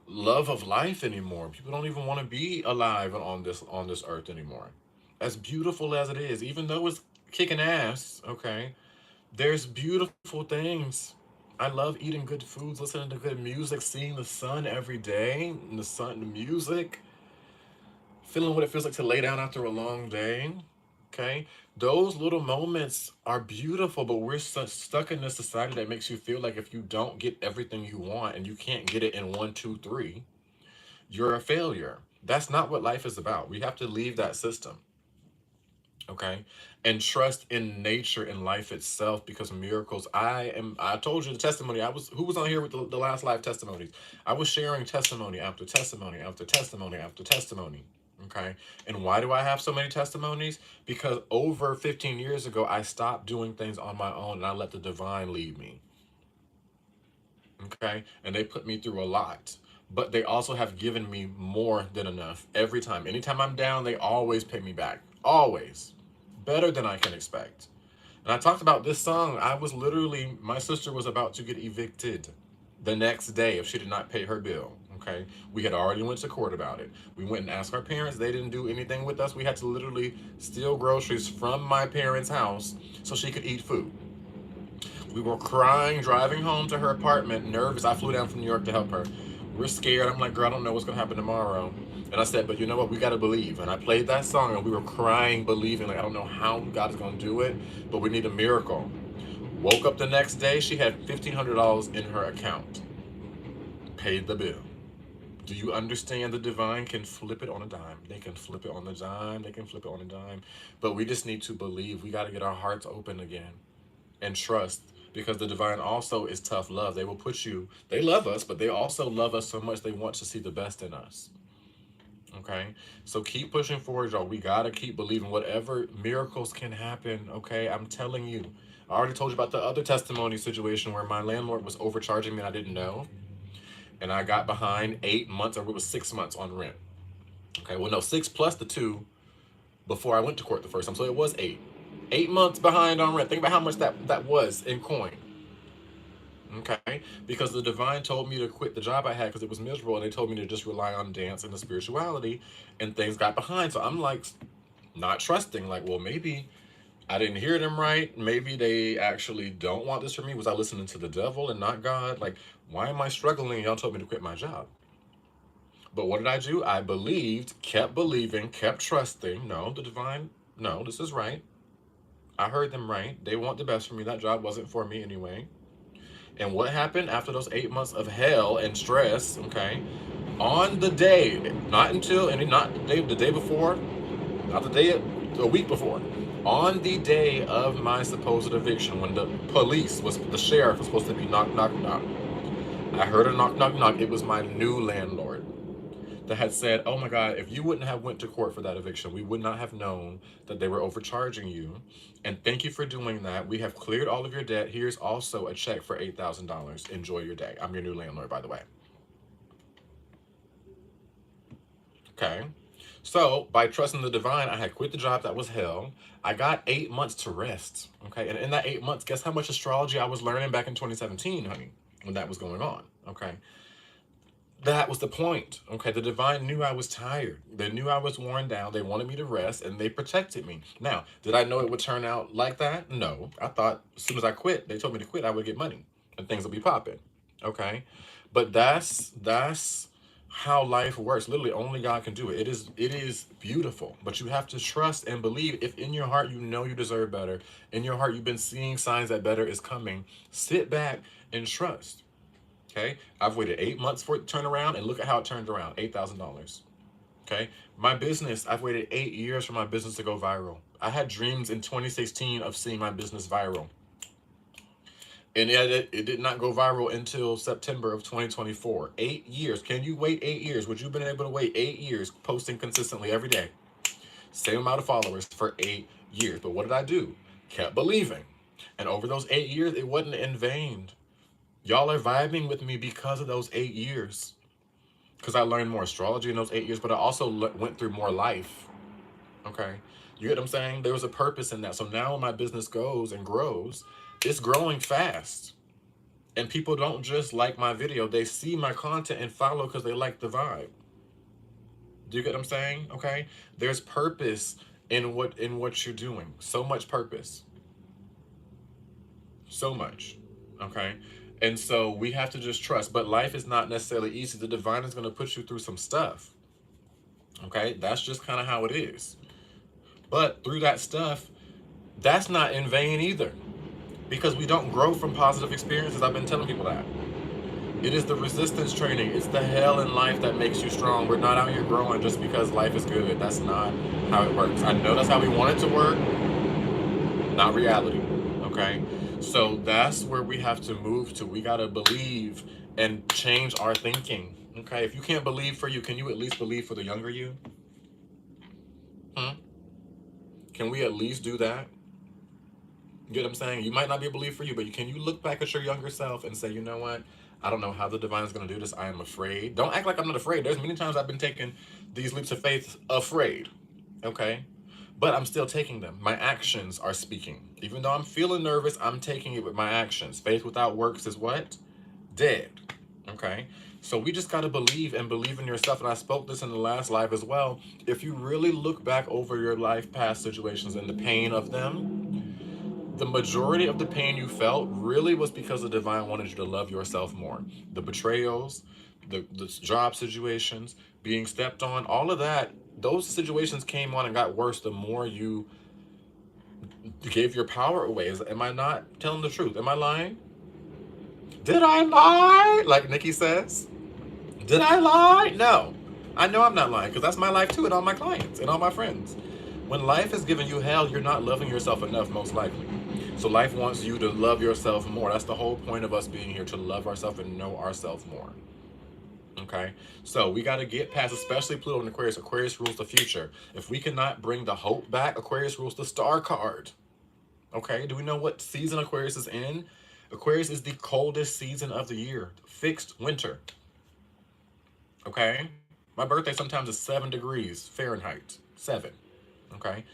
love of life anymore. People don't even want to be alive on this earth anymore. As beautiful as it is, even though it's kicking ass, okay, there's beautiful things. I love eating good foods, listening to good music, seeing the sun every day, and the sun, the music, feeling what it feels like to lay down after a long day. Okay, those little moments are beautiful, but we're stuck in this society that makes you feel like if you don't get everything you want and you can't get it in one, two, three, you're a failure. That's not what life is about. We have to leave that system, okay? And trust in nature and life itself because miracles. I told you the testimony. I was who was on here with the last live testimonies. I was sharing testimony after testimony after testimony after testimony. Okay. And why do I have so many testimonies? Because over 15 years ago, I stopped doing things on my own and I let the divine lead me. Okay. And they put me through a lot. But they also have given me more than enough every time. Anytime I'm down, they always pay me back. Always. Better than I can expect. And I talked about this song. I was literally, my sister was about to get evicted the next day if she did not pay her bill. Okay. We had already went to court about it. We went and asked our parents. They didn't do anything with us. We had to literally steal groceries from my parents' house so she could eat food. We were crying, driving home to her apartment, nervous. I flew down from New York to help her. We're scared. I'm like, girl, I don't know what's going to happen tomorrow. And I said, but you know what? We got to believe. And I played that song and we were crying, believing, like, I don't know how God is going to do it, but we need a miracle. Woke up the next day, she had $1,500 in her account. Paid the bill. Do you understand the divine can flip it on a dime? They can flip it on the dime. They can flip it on a dime. But we just need to believe. We got to get our hearts open again and trust because the divine also is tough love. They will put you, they love us, but they also love us so much they want to see the best in us. Okay, so keep pushing forward, y'all. We gotta keep believing whatever miracles can happen. Okay, I'm telling you. I already told you about the other testimony situation where my landlord was overcharging me and I didn't know. And I got behind 8 months, or it was 6 months on rent. Okay, well, no, six plus the two before I went to court the first time. So it was eight. 8 months behind on rent. Think about how much that was in coin. Okay, because the divine told me to quit the job I had because it was miserable, and they told me to just rely on dance and the spirituality, and things got behind. So I'm like, not trusting. Like, well, maybe I didn't hear them right. Maybe they actually don't want this for me. Was I listening to the devil and not God? Like, why am I struggling? Y'all told me to quit my job. But what did I do? I believed, kept believing, kept trusting. No, the divine, no, this is right. I heard them right. They want the best for me. That job wasn't for me anyway. And what happened after those 8 months of hell and stress? Okay, on the day, not until and not the day before, not the day, a week before, on the day of my supposed eviction, when the sheriff was supposed to be knock knock knock. I heard a knock knock knock. It was my new landlord that had said, "Oh my God, if you wouldn't have went to court for that eviction, we would not have known that they were overcharging you. And thank you for doing that. We have cleared all of your debt. Here's also a check for $8,000. Enjoy your day. I'm your new landlord, by the way." Okay. So by trusting the divine, I had quit the job that was hell. I got 8 months to rest. Okay. And in that 8 months, guess how much astrology I was learning back in 2017, honey, when that was going on. Okay. That was the point. Okay. The divine knew I was tired. They knew I was worn down. They wanted me to rest and they protected me. Now, did I know it would turn out like that? No. I thought as soon as I quit, they told me to quit, I would get money and things would be popping. Okay. But that's how life works. Literally only God can do it. It is beautiful. But you have to trust and believe. If in your heart you know you deserve better, in your heart you've been seeing signs that better is coming, sit back and trust. Okay, I've waited 8 months for it to turn around, and look at how it turned around. $8,000. Okay, my business. I've waited 8 years for my business to go viral. I had dreams in 2016 of seeing my business viral, and it did not go viral until September of 2024. 8 years. Can you wait 8 years? Would you have been able to wait 8 years posting consistently every day? Same amount of followers for 8 years. But what did I do? Kept believing, and over those 8 years, it wasn't in vain. Y'all are vibing with me because of those 8 years. Because I learned more astrology in those 8 years, but I also went through more life. Okay. You get what I'm saying? There was a purpose in that. So now when my business goes and grows, it's growing fast. And people don't just like my video, they see my content and follow because they like the vibe. Do you get what I'm saying? Okay. There's purpose in what you're doing. So much purpose. So much. Okay. And so we have to just trust. But life is not necessarily easy. The divine is going to put you through some stuff. Okay. That's just kind of how it is. But through that stuff, that's not in vain either. Because we don't grow from positive experiences. I've been telling people that. It is the resistance training. It's the hell in life that makes you strong. We're not out here growing just because life is good. That's not how it works. I know that's how we want it to work, not reality. Okay? So that's where we have to move to. We got to believe and change our thinking. Okay? If you can't believe for you, can you at least believe for the younger you? Hmm? Can we at least do that? You get what I'm saying? You might not be able to believe for you, but can you look back at your younger self and say, you know what? I don't know how the divine is going to do this. I am afraid. Don't act like I'm not afraid. There's many times I've been taking these leaps of faith afraid. Okay? But I'm still taking them. My actions are speaking. Even though I'm feeling nervous, I'm taking it with my actions. Faith without works is what? Dead. Okay? So we just got to believe and believe in yourself. And I spoke this in the last live as well. If you really look back over your life past situations and the pain of them, the majority of the pain you felt really was because the divine wanted you to love yourself more. The betrayals, the job situations, being stepped on, all of that, those situations came on and got worse the more you gave your power away. Am I not telling the truth? Am I lying? Did I lie? Like Nikki says. Did I lie? No. I know I'm not lying because that's my life too, and all my clients and all my friends. When life is giving you hell, you're not loving yourself enough, most likely. So life wants you to love yourself more. That's the whole point of us being here, to love ourselves and know ourselves more. Okay? So we got to get past, especially Pluto and Aquarius. Aquarius rules the future. If we cannot bring the hope back, Aquarius rules the star card. Okay? Do we know what season Aquarius is in? Aquarius is the coldest season of the year. Fixed winter. Okay? My birthday sometimes is 7 degrees Fahrenheit. 7. Okay?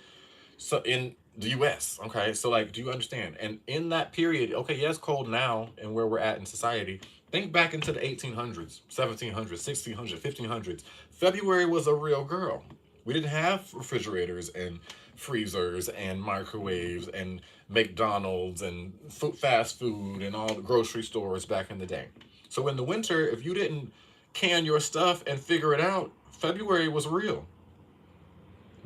So in the US, okay? So like, do you understand? And in that period, okay, yeah, it's cold now and where we're at in society. Think back into the 1800s, 1700s, 1600s, 1500s. February was a real girl. We didn't have refrigerators and freezers and microwaves and McDonald's and fast food and all the grocery stores back in the day. So in the winter, if you didn't can your stuff and figure it out, February was real.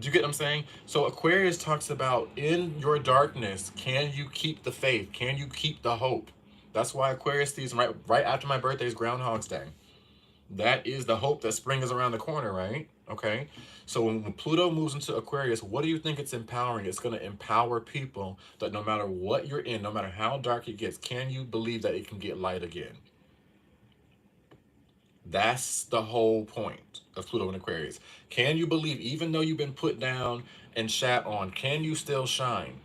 Do you get what I'm saying? So Aquarius talks about in your darkness, can you keep the faith? Can you keep the hope? That's why Aquarius season right after my birthday is Groundhog's Day. That is the hope that spring is around the corner, right? Okay. So when Pluto moves into Aquarius, what do you think it's empowering? It's going to empower people that no matter what you're in, no matter how dark it gets, can you believe that it can get light again? That's the whole point of Pluto and Aquarius. Can you believe, even though you've been put down and shat on, can you still shine?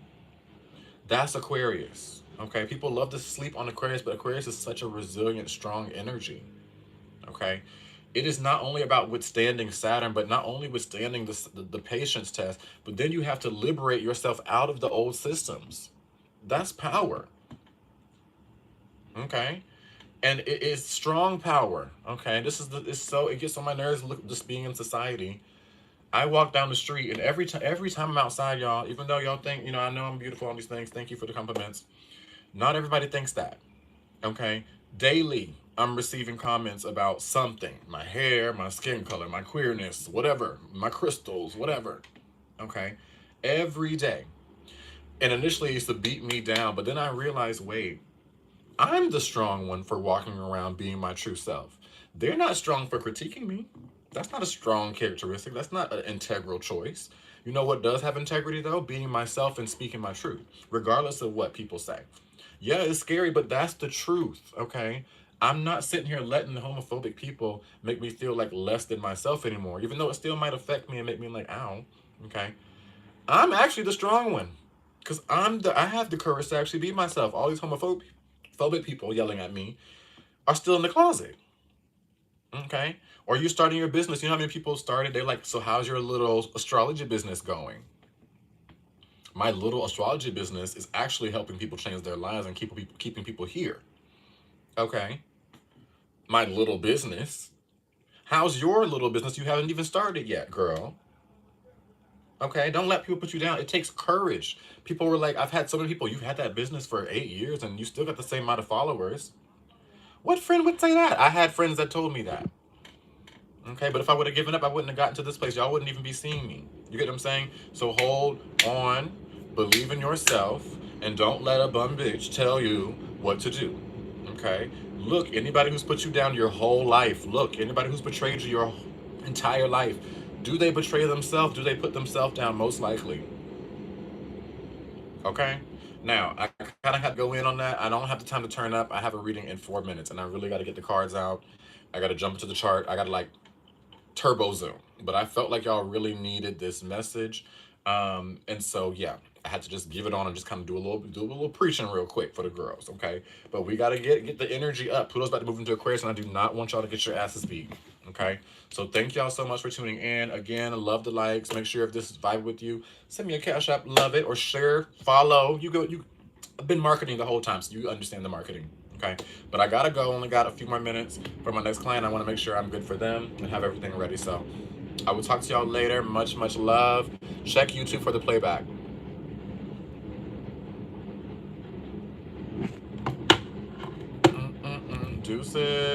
That's Aquarius. Okay, people love to sleep on Aquarius, but Aquarius is such a resilient, strong energy. Okay, It is not only about withstanding Saturn, but not only withstanding the patience test, but then you have to liberate yourself out of the old systems. That's power. Okay. And it is strong power. Okay. This is it's so, it gets on my nerves, look, just being in society. I walk down the street, and every time I'm outside, y'all, even though y'all think, I know I'm beautiful, all these things, thank you for the compliments. Not everybody thinks that. Okay. Daily, I'm receiving comments about something: my hair, my skin color, my queerness, whatever, my crystals, whatever. Okay. Every day. And initially, it used to beat me down, but then I realized, wait, I'm the strong one for walking around being my true self. They're not strong for critiquing me. That's not a strong characteristic. That's not an integral choice. You know what does have integrity, though? Being myself and speaking my truth, regardless of what people say. Yeah, it's scary, but that's the truth, okay? I'm not sitting here letting the homophobic people make me feel like less than myself anymore, even though it still might affect me and make me like, ow, okay? I'm actually the strong one, because I have the courage to actually be myself. All these homophobic people yelling at me are still in the closet. Okay. Or you starting your business. You know how many people started? They're like, so how's your little astrology business going? My little astrology business is actually helping people change their lives and keeping people here. Okay. My little business. How's your little business? You haven't even started yet, girl. Okay. Don't let people put you down. It takes courage. People were like, I've had so many people, you've had that business for 8 years and you still got the same amount of followers. What friend would say that? I had friends that told me that. Okay, but if I would have given up, I wouldn't have gotten to this place. Y'all wouldn't even be seeing me. You get what I'm saying? So hold on, believe in yourself, and don't let a bum bitch tell you what to do. Okay? Look, anybody who's put you down your whole life, look, anybody who's betrayed you your entire life, do they betray themselves? Do they put themselves down? Most likely. Okay? Now, I kind of have to go in on that. I don't have the time to turn up. I have a reading in 4 minutes, and I really got to get the cards out. I got to jump into the chart. I got to like turbo zoom, but I felt like y'all really needed this message, and so yeah, I had to just give it on and just kind of do a little preaching real quick for the girls. Okay, but we got to get the energy up. Pluto's about to move into Aquarius, and I do not want y'all to get your asses beat. Okay, so thank y'all so much for tuning in. Again, love the likes. Make sure if this is vibe with you, send me a cash app, love it, or share, follow. I've been marketing the whole time, so you understand the marketing. Okay, but I gotta go. Only got a few more minutes for my next client. I want to make sure I'm good for them and have everything ready. So I will talk to y'all later. Much love. Check YouTube for the playback. Deuces.